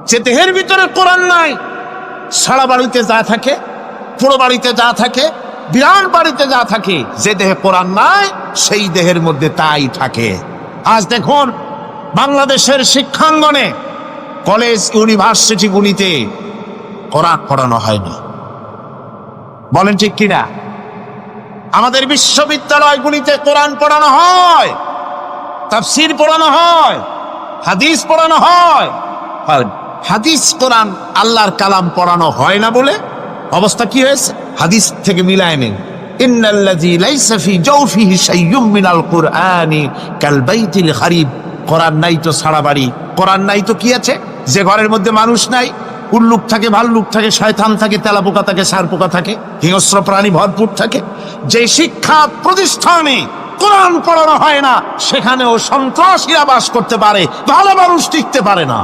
যে দেহের ভিতরে কোরআন নাই, সারা বাড়িতে যা থাকে, পুরো বাড়িতে যা থাকে, বিরাট বাড়িতে যা থাকে, যে দেহে কোরআন নাই সেই দেহের মধ্যে তাই থাকে। আজ দেখুন বাংলাদেশের শিক্ষাঙ্গনে কলেজ ইউনিভার্সিটিগুলিতে কোরআন পড়ানো হয় না, বলেন ঠিক কিনা? আমাদের বিশ্ববিদ্যালয়গুলিতে কোরআন পড়ানো হয়, তাফসীর পড়ানো হয়, হাদিস পড়ানো হয়। আর হাদিস কোরআন আল্লাহর কালাম পড়ানো হয় না বলে অবস্থা কি হয়েছে? হাদিস থেকে মিলায় নেন, ইন্নাল্লাযী লাইসা ফি জাওফিহি শাইয়্যুম মিনাল কুরআনি কাল বাইতিল খারিব। কোরআন নাই তো সারা বাড়ি, কোরআন নাই তো কি আছে? যে ঘরের মধ্যে মানুষ নাই, উল্লুক থাকে, ভাল্লুক থাকে, শয়তান থাকে, তেলাপোকা থাকে, সারপোকা থাকে, হিংস্র প্রাণী ভরপুর থাকে। যে শিক্ষা প্রতিষ্ঠানে কোরআন পড়ানো হয় না সেখানেও সন্ত্রাসীরা বাস করতে পারে, ভালো মানুষ টিকতে পারে না।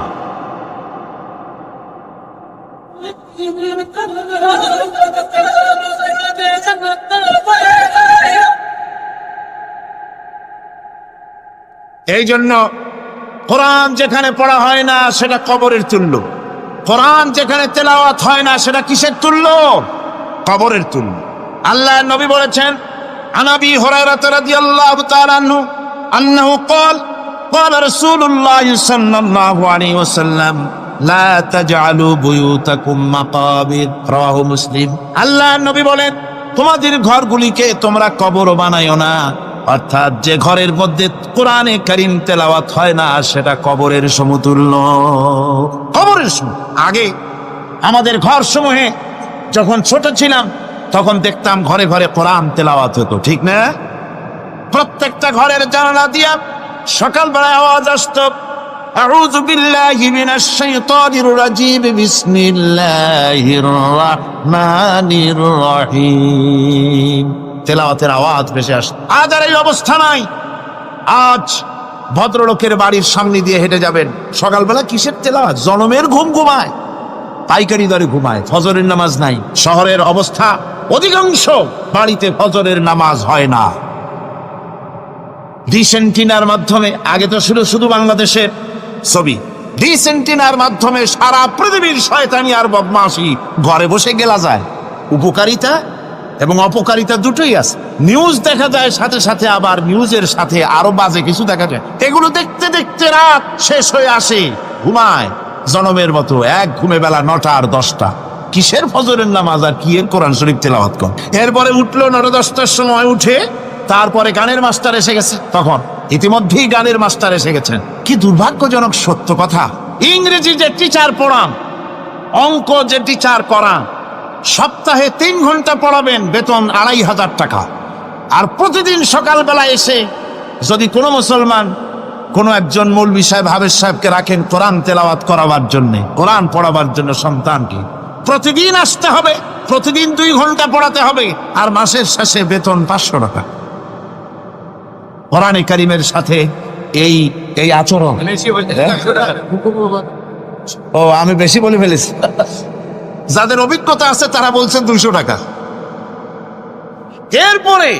এই জন্য কোরআন যেখানে পড়া হয় না সেটা কবরের তুল্য, কোরআন যেখানে তেলাওয়াত হয় না সেটা কিসের তুল্য? কবরের তুল্য। আল্লাহর নবী বলেছেন, আনাবি হুরায়রা রাদিয়াল্লাহু তাআলা আনহু আন্নাহু ক্বাল ক্বালা রাসূলুল্লাহ সাল্লাল্লাহু আলাইহি ওয়াসাল্লাম লা তাজআলু বুয়ুতাকুম মাকাবির, রাওয়াহু মুসলিম। আল্লাহর নবী বলেন, তোমাদের ঘরগুলিকে তোমরা কবর বানায়ো না। অর্থাৎ যে ঘরের মধ্যে কোরআনে কারীম তেলাওয়াত হয় না সেটা কবরের সমতুল্য। কবরের সমতুল্য। আগে আমাদের ঘর সমূহে যখন ছোট ছিলাম তখন দেখতাম ঘরে ঘরে কোরআন তেলাওয়াত হতো, ঠিক না? প্রত্যেকটা ঘরের জানালা দিয়া সকালবেলায় আওয়াজ আসতো, আউযু বিল্লাহি মিনাশ শাইতানির রাজিম, বিসমিল্লাহির রাহমানির রহিম। তেলাওয়াতের আওয়াজ ভেসে আসে। আজ আর এই অবস্থা নাই। আজ ভদ্রলোকের বাড়ির সামনে দিয়ে হেঁটে যাবেন, সকালবেলা কিসের তেলাওয়াত? জনমের ঘুম ঘুমায়, পাইকারি দরে ঘুমায়, ফজরের নামাজ নাই। শহরের অবস্থা, অধিকাংশ বাড়িতে ফজরের নামাজ হয় না। ডিসেন্টিনার মাধ্যমে, আগে তো শুধু বাংলাদেশের ছবি, ডিসেন্টিনার মাধ্যমে সারা পৃথিবীর শয়তানি আর বদমাশি ঘরে বসে গেলা যায়। উপকারিতা এবং অপকারিতা দুটোই আছে। নিউজ দেখা যায়, সাথে সাথে আবার নিউজের সাথে আরো বাজে কিছু দেখা যায়। এগুলো দেখতে দেখতে রাত শেষ হয়ে আসে, ঘুমায় জনমের মতো, এক ঘুমে বেলা 9টা আর 10টা। কিসের ফজরের নামাজ আর কি এর কোরআন শরীফ তেলাওয়াত কর। এরপরে উঠলো 9-10টার সময়, উঠে তারপরে গানের মাস্টার এসে গেছে। তখন ইতিমধ্যেই গানের মাস্টার এসে গেছেন। কি দুর্ভাগ্যজনক সত্য কথা, ইংরেজি যে টিচার পড়ান, অঙ্ক যে টিচার করান, সপ্তাহে 3 ঘন্টা পড়াবেন, বেতন 2500 টাকা। আর প্রতিদিন সকালবেলা এসে যদি কোনো মুসলমান কোনো একজন মৌলভী সাহেব, হাফেজ সাহেবকে রাখেন কোরআন তেলাওয়াত করাবার জন্য, কোরআন পড়াবার জন্য সন্তানকে, প্রতিদিন আসতে হবে, প্রতিদিন 2 ঘন্টা পড়াতে হবে, আর মাসের শেষে বেতন 500 টাকা। কোরআনে কারীমের সাথে এই এই আচরণ। ও, আমি বেশি বলে ফেলেছি। যাদের অভিজ্ঞতা আছে তারা বলছেন 200 টাকা। এরপরে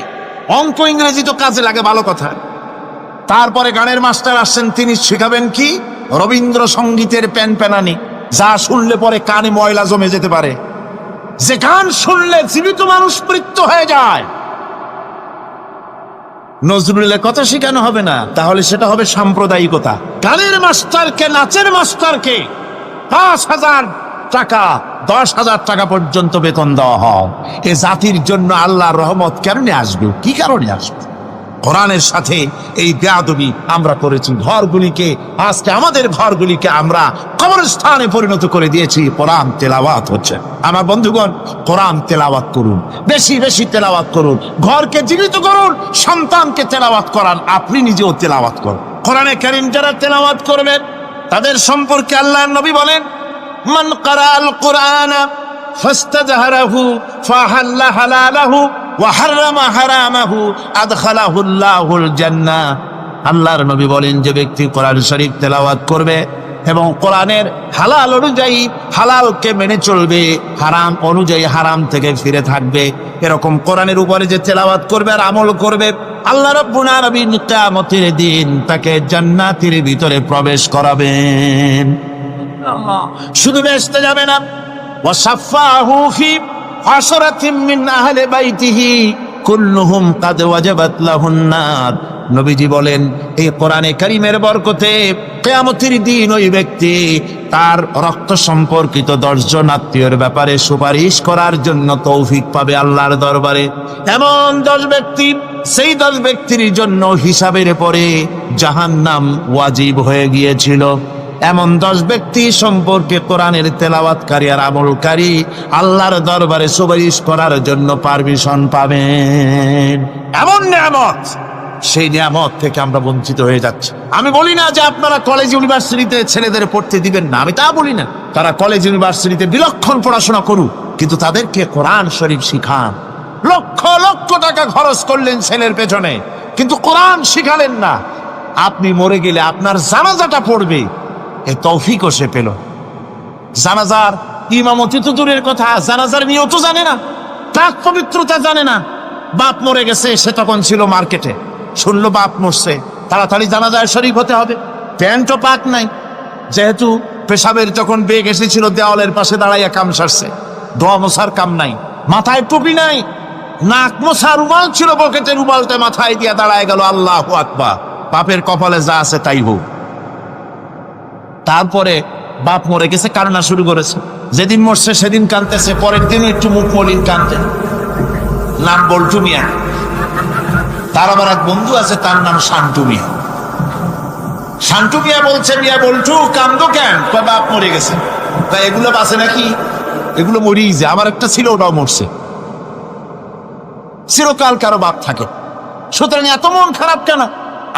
অঙ্ক ইংরেজি তো কাজে লাগে, ভালো কথা। তারপরে গানের মাস্টার আসছেন, তিনি শেখাবেন কি? রবীন্দ্রসঙ্গীতের প্যানপ্যানানি, যা শুনলে পরে কানে ময়লা জমে যেতে পারে, যে গান শুনলে জীবিত মানুষ মৃত্যু হয়ে যায়। নজরুলের কথা শেখানো হবে না, তাহলে সেটা হবে সাম্প্রদায়িকতা। গানের মাস্টারকে, নাচের মাস্টারকে 5,000 টাকা, 10,000 টাকা পর্যন্ত বেতন দেওয়া হয়। এ জাতির জন্য আল্লাহর রহমত কেমনে আসবে? কি কারণে আসবে? কোরআনের সাথে এই বেয়াদবি আমরা করেছি। ঘরগুলিকে, আজকে আমাদের ঘরগুলিকে আমরা কবরস্থানে পরিণত করে দিয়েছি। কোরআন তেলাওয়াত হচ্ছে। আমার বন্ধুগণ, কোরআন তেলাওয়াত করুন, বেশি বেশি তেলাওয়াত করুন, ঘরকে জীবিত করুন, সন্তানকে তেলাওয়াত করান, আপনি নিজেও তেলাওয়াত করুন। কোরআনে কারীম যারা তেলাওয়াত করবেন তাদের সম্পর্কে আল্লাহর নবী বলেন, মান ক্বারাআল কুরআনা ফাস্তাজহারাহু ফাহাল্লা হালালাহু ওয়া হারামা হারামাহু আদখালাহুল্লাহুল জান্নাহ। আল্লাহর নবী বলেন, যে ব্যক্তি কোরআন শরীফ তেলাওয়াত করবে এবং কোরআনের হালাল অনুযায়ী হালালকে মেনে চলবে, হারাম অনুযায়ী হারাম থেকে ফিরে থাকবে, এরকম কোরআনের উপরে যে তেলাওয়াত করবে আর আমল করবে, আল্লাহ রাব্বুল আলামিন কিয়ামতের দিন তাকে জান্নাতের ভিতরে প্রবেশ করাবেন। শুধু বেহেশতে যাবে না, ওয়াসাফাহু ফি আশরাতিন মিন আহলি বাইতিহি কুল্লুহুম কাদ ওয়াজাবাত লাহুন নার। নবীজি বলেন এই কোরআনে কারীমের বরকতে কিয়ামতের দিন ওই ব্যক্তি তার রক্ত সম্পর্কিত 10 জন আত্মীয়ের ব্যাপারে সুপারিশ করার জন্য তৌফিক পাবে আল্লাহর দরবারে। এমন 10 ব্যক্তি, সেই 10 ব্যক্তির জন্য হিসাবের পরে জাহান্নাম ওয়াজিব হয়ে গিয়েছিল। এমন 10 ব্যক্তি সম্পর্কে কোরআনের তেলাওয়াতকারী আর আমলকারী আল্লাহর দরবারে সুপারিশ করার জন্য পারমিশন পাবেন। এমন নিয়ামত, সেই নিয়ামত থেকে আমরা বঞ্চিত হয়ে যাচ্ছি। আমি বলি না যে আপনারা কলেজ ইউনিভার্সিটিতে ছেলেদের পড়তে দিবেন না, আমি তা বলি না। তারা কলেজ ইউনিভার্সিটিতে বিলক্ষণ পড়াশোনা করুক, কিন্তু তাদেরকে কোরআন শরীফ শিখান। লক্ষ লক্ষ টাকা খরচ করলেন ছেলের পেছনে, কিন্তু কোরআন শিখালেন না। আপনি মরে গেলে আপনার জানাজাটা পড়বে, এই তৌফিকও সে পেল। জানাজার ইমামতি তো দূরের কথা, জানাজার নিয়ত জানে না, পাক পবিত্রতা জানে না। বাপ মরে গেছে, সে তখন ছিল মার্কেটে, শুনলো বাপ মরছে, তাড়াতাড়ি জানাজায় শরীক হতে হবে। প্যান্টও পাক নাই, যেহেতু পেশাবের যখন বেগ এসেছিল দেওয়ালের পাশে দাঁড়াইয়া কাম সারছে, দোয়া মোছার কাম নাই, মাথায় টুপি নাই, নাক মোছা রুমাল ছিল পকেটের, রুমালটা মাথায় দিয়া দাঁড়ায় গেল। আল্লাহু আকবার, বাপের কপালে যা আছে তাই হোক। তারপরে বাপ মরে গেছে, কান্না শুরু করেছে। যেদিন মরছে সেদিন কাঁদতেছে, পরের দিনও একটু মুখ মলিন কাঁদতে। নাম বল্টু মিয়া। তার আবার এক বন্ধু আছে, তার নাম শান্টু মিয়া। শান্টু মিয়া বলছে, মিয়া বল্টু কান্দো কেন? বাপ মরে গেছে। তা এগুলো বাঁচে নাকি? এগুলো মরিই যে, আমার একটা ছিল, ওটাও মরছে। চিরকাল কারো বাপ থাকে, সুতরাং এত মন খারাপ কেন?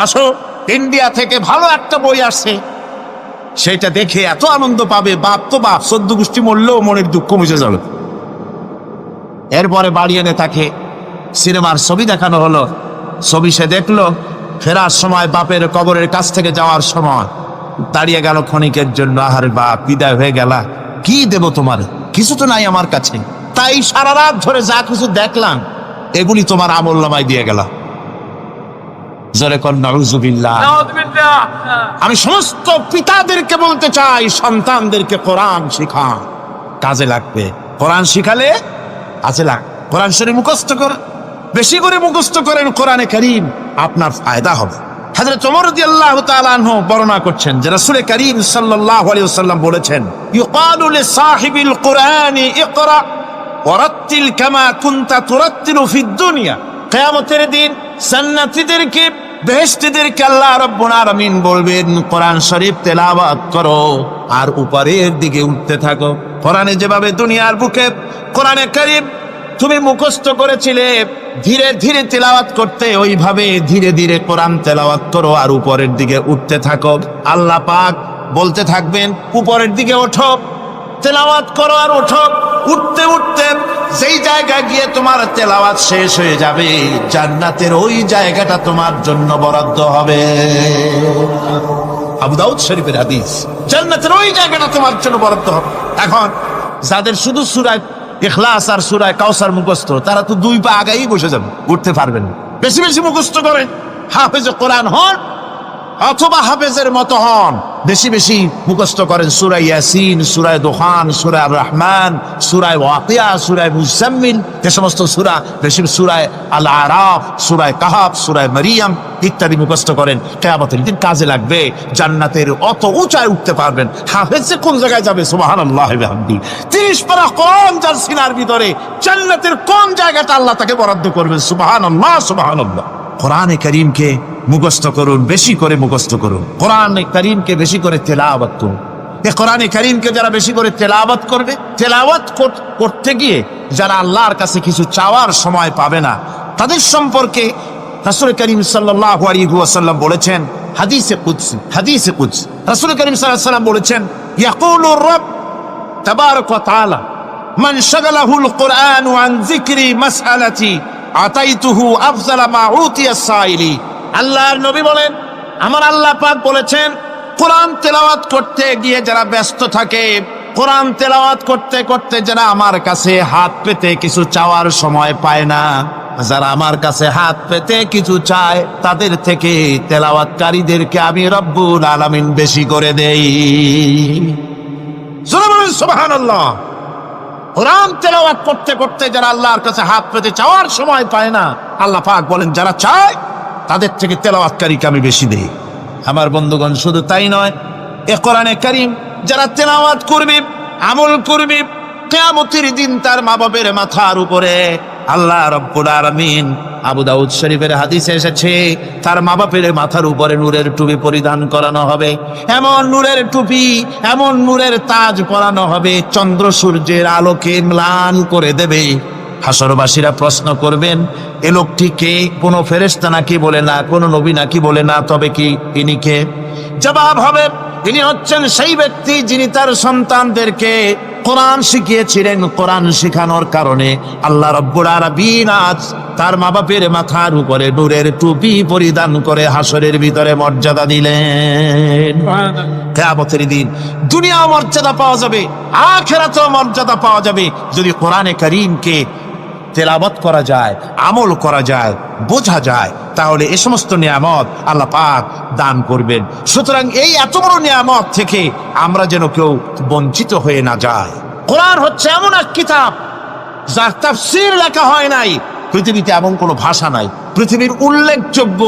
আসো, ইন্ডিয়া থেকে ভালো একটা বই আসছে, সেটা দেখে এত আনন্দ পাবে। বাপ তো বাপ, 14 গোষ্ঠী মরলেও মনের দুঃখ মুছে যাবে। এরপরে বাড়ি এনে তাকে সিনেমার ছবি দেখানো হলো। ছবি সে দেখলো, ফেরার সময় বাপের কবরের কাছ থেকে যাওয়ার সময় দাঁড়িয়ে গেল ক্ষণিকের জন্য। আহারে বাপ, বিদায় হয়ে গেলা, কি দেব তোমার? কিছু তো নাই আমার কাছে, তাই সারা রাত ধরে যা কিছু দেখলাম এগুলি তোমার আমলনামায় দিয়ে গেলাম। জোরে কর নাউযুবিল্লাহ। আমি সমস্ত পিতাদেরকে বলতে চাই, সন্তানদেরকে কোরআন শিখান, কাজে লাগবে। কোরআন শিখালে কাজে লাগবে। কোরআন শরীফ মুখস্থ করেন, বেশি করে মুখস্থ করেন কোরআনে কারীম, আপনার ফায়দা হবে। হযরত ওমর রাদিয়াল্লাহু তাআলা আনহু বর্ণনা করছেন যে রাসূল কারীম সাল্লাল্লাহু আলাইহি ওয়াসাল্লাম বলেছেন, ইউকালু লিসাহিবিল কুরআনি ইকরা ওয়ারাত্তিল কামা কুনতা তুরাত্তিলু ফিদ দুনিয়া। কিয়ামতের দিন জান্নাতীদেরকে, বেহেশতীদেরকে আল্লাহ রাব্বুল আলামিন বলবেন, কোরআন শরীফ তেলাওয়াত করো আর উপরের দিকে উঠতে থাকো। কোরআনে যেভাবে দুনিয়ার বুকে কোরআনে কারীম তুমি মুখস্থ করেছিলে, ধীরে ধীরে তেলাওয়াত করতে, ওইভাবে ধীরে ধীরে কোরআন তেলাওয়াত করো আর উপরের দিকে উঠতে থাকো। আল্লাহ পাক বলতে থাকবেন, উপরের দিকে ওঠো, তেলাওয়াত করো আর ওঠো। উঠতে উঠতে যেই জায়গায় গিয়ে তোমার তেলাওয়াত শেষ হয়ে যাবে, জান্নাতের ওই জায়গাটা তোমার জন্য বরাদ্দ হবে। আবু দাউদ শরীফের হাদিস, জান্নাতের ওই জায়গাটা তোমার জন্য বরাদ্দ হবে। এখন যাদের শুধু সূরা ইখলাস আর সূরা কাউসার মুখস্থ, তারা তো 2 পা আগাই বসে যাবে, উঠতে পারবেন না। বেশি বেশি মুখস্থ করেন, হাফেজে কোরআন হন অথবা হাফেজের মতো হন। বেশি বেশি মুখস্থ করেন সূরা ইয়াসিন, সূরা দুখান, সূরা আর রহমান, সূরা ওয়াকিয়া, সূরা মুজাম্মিল, যে সমস্ত সূরা, বেশি সূরা আল আরাফ, সূরা কাহাফ, সূরা মারিয়াম ইত্যাদি মুখস্থ করেন। কিয়ামতের দিন কাজে লাগবে। জান্নাতের অত উঁচায় উঠতে পারবেন। হাফেজে কোন জায়গায় যাবে? সুবহানাল্লাহ ওয়া বিহামদিহি। 30 পারা কোরআন যার সিনার ভিতরে, জান্নাতের কোন জায়গাটা আল্লাহ তাকে বরাদ্দ করবেন? সুবহানাল্লাহ, সুবহানাল্লাহ। কোরআনে কারীমকে মুখস্থ করুন, বেশি করে মুখস্থ করুন। কোরআনে কারীমকে বেশি করে তেলাওয়াত করুন। এই কোরআনে কারীমকে যারা বেশি করে তেলাওয়াত করবে, তেলাওয়াত করতে গিয়ে যারা আল্লাহর কাছে কিছু চাওয়ার সময় পাবে না, তাদের সম্পর্কে রাসূল করিম সাল্লাল্লাহু আলাইহি ওয়াসাল্লাম বলেছেন, হাদিসে কুদসি, হাদিসে কুদসি রাসূল করিম সাল্লাল্লাহু আলাইহি ওয়াসাল্লাম বলেছেন, ইয়াকুলু রাব তাবারাক ওয়া তাআলা মান শাগালাহুল কুরআন আন যিকরি মাসআলাতি আতাইতুহু আফজালা মা উতিয়া সাইলি। আল্লাহর নবী বলেন, আমার আল্লাহ পাক বলেছেন, কোরআন তেলাওয়াত করতে গিয়ে যারা ব্যস্ত থাকে, কোরআন তেলাওয়াত করতে করতে যারা আমার কাছে হাত পেতে কিছু চাওয়ার সময় পায় না, যারা আমার কাছে হাত পেতে কিছু চায়, তাদের থেকে তেলাওয়াতকারীদেরকে আমি রব্বুল আলামিন বেশি করে দেই। সুবহানাল্লাহ। কোরআন তেলাওয়াত করতে করতে যারা আল্লাহর কাছে হাত পেতে চাওয়ার সময় পায় না, আল্লাহ পাক বলেন যারা চায় তাদের থেকে তেলাওয়াতকারীকে আমি বেশি দেই। আমার বন্ধুগণ, শুধু তাই নয়, এ কোরআনে কারীম যারা তেলাওয়াত করবে, আমল করবে, কিয়ামতের দিন তার মা বাবার মাথার উপরে আল্লাহ রাব্বুল আলামিন, আবু দাউদ শরীফের হাদিসে এসেছে, তার মা বাপের মাথার উপরে নূরের টুপি পরিধান করানো হবে। এমন নূরের টুপি, এমন নূরের তাজ পরানো হবে, চন্দ্র সূর্যের আলোকে ম্লান করে দেবে। হাসরবাসীরা প্রশ্ন করবেন, এ লোকটি কে? কোনো ফেরেশতা নাকি? বলে না। কোনো নবী নাকি? বলে না। তবে কি ইনি কে? জবাব হবে, তিনি হচ্ছেন সেই ব্যক্তি যিনি তার সন্তানদেরকে কোরআন শিখিয়েছিলেন। কোরআন শিখানোর কারণে আল্লাহ রাব্বুল আলামিন আজ তার মা বাপের মাথার উপরে নূরের টুপি পরিধান করে হাসরের ভিতরে মর্যাদা দিলেন। কিয়ামতের দিন দুনিয়াও মর্যাদা পাওয়া যাবে, আখিরাতেও মর্যাদা পাওয়া যাবে যদি কোরআনে কারীমকে তেলাওয়াত করা যায়, আমল করা যায়, বোঝা যায়, তাহলে এই সমস্ত নিয়ামত আল্লাহ পাক দান করবেন। সুতরাং এই এত বড় নিয়ামত থেকে আমরা যেন কেউ বঞ্চিত হয়ে না যায়। কোরআন হচ্ছে এমন এক কিতাব যার তাফসীর লেখা হয় নাই। পৃথিবীতে এমন কোনো ভাষা নাই, পৃথিবীর উল্লেখযোগ্য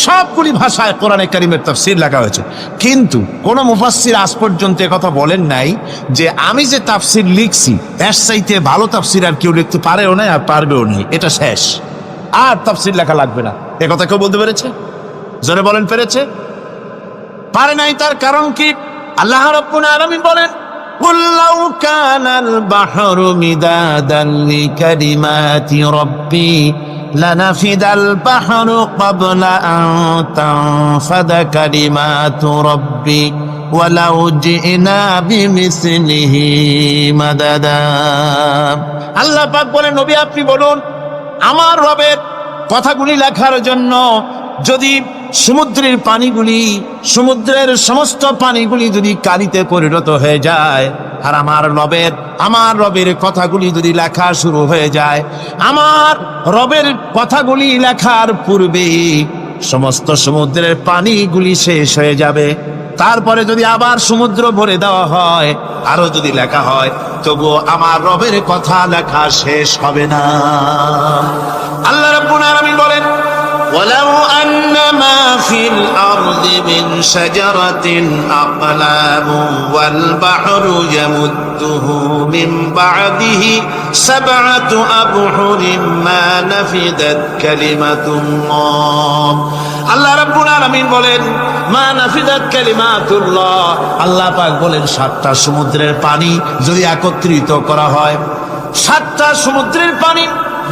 সবগুলি ভাষায় কোরআনে কারীমের তাফসীর লেখা হয়েছে, কিন্তু কোন মুফাসসির আজ পর্যন্ত কথা বলেন নাই যে আমি যে তাফসীর লিখছি এর চাইতে ভালো তাফসীর আর কেউ লিখতে পারেও না আর পারবেও না, এটা শেষ, আর তাফসীর লেখা লাগবে না। এ কথা কেউ বলতে পেরেছে? জোরে বলেন, পেরেছে? পারে নাই। তার কারণ কি? আল্লাহ রাব্বুল আলামিন বলেন, قُلْ لَوْ كَانَ الْبَحْرُ مِدَادًا لِكَلِمَاتِ رَبِّي لَنَفِدَ الْبَحْرُ قَبْلَ أَن تَنفَدَ كَلِمَاتُ رَبِّي وَلَوْ جِئْنَا بِمِثْلِهِ مَدَدًا। আল্লাহ পাক বলেন, নবী আপনি বলুন, আমার রবের কথাগুলি লেখার জন্য যদি সমুদ্রের পানিগুলি, সমুদ্রের সমস্ত পানিগুলি যদি কালিতে পরিণত হয়ে যায়, আর আমার রবের কথাগুলি যদি লেখা শুরু হয়ে যায়, আমার রবের কথাগুলি লেখার পূর্বে সমস্ত সমুদ্রের পানিগুলি শেষ হয়ে যাবে। তারপরে যদি আবার সমুদ্র ভরে দেওয়া হয়, আরো যদি লেখা হয়, তবুও আমার রবের কথা লেখা শেষ হবে না। আল্লাহ রাব্বুল আলামিন বলেন, وَلَوْ أَنَّ مَا فِي الْأَرْضِ مِنْ شَجَرَةٍ أَقْلَامٌ وَالْبَحْرُ يَمُدُّهُ مِنْ بَعْدِهِ سَبْعَةُ أَبْحُرٍ مَا نَفِدَتْ كَلِمَةُ اللَّهِ। আল্লাহ রাব্বুল আলামিন বলেন, মা নাফিদাত কালিমাতুল্লাহ। আল্লাহ পাক বলেন, 7টা সমুদ্রের পানি যদি একত্রিত করা হয়, 7টা সমুদ্রের পানি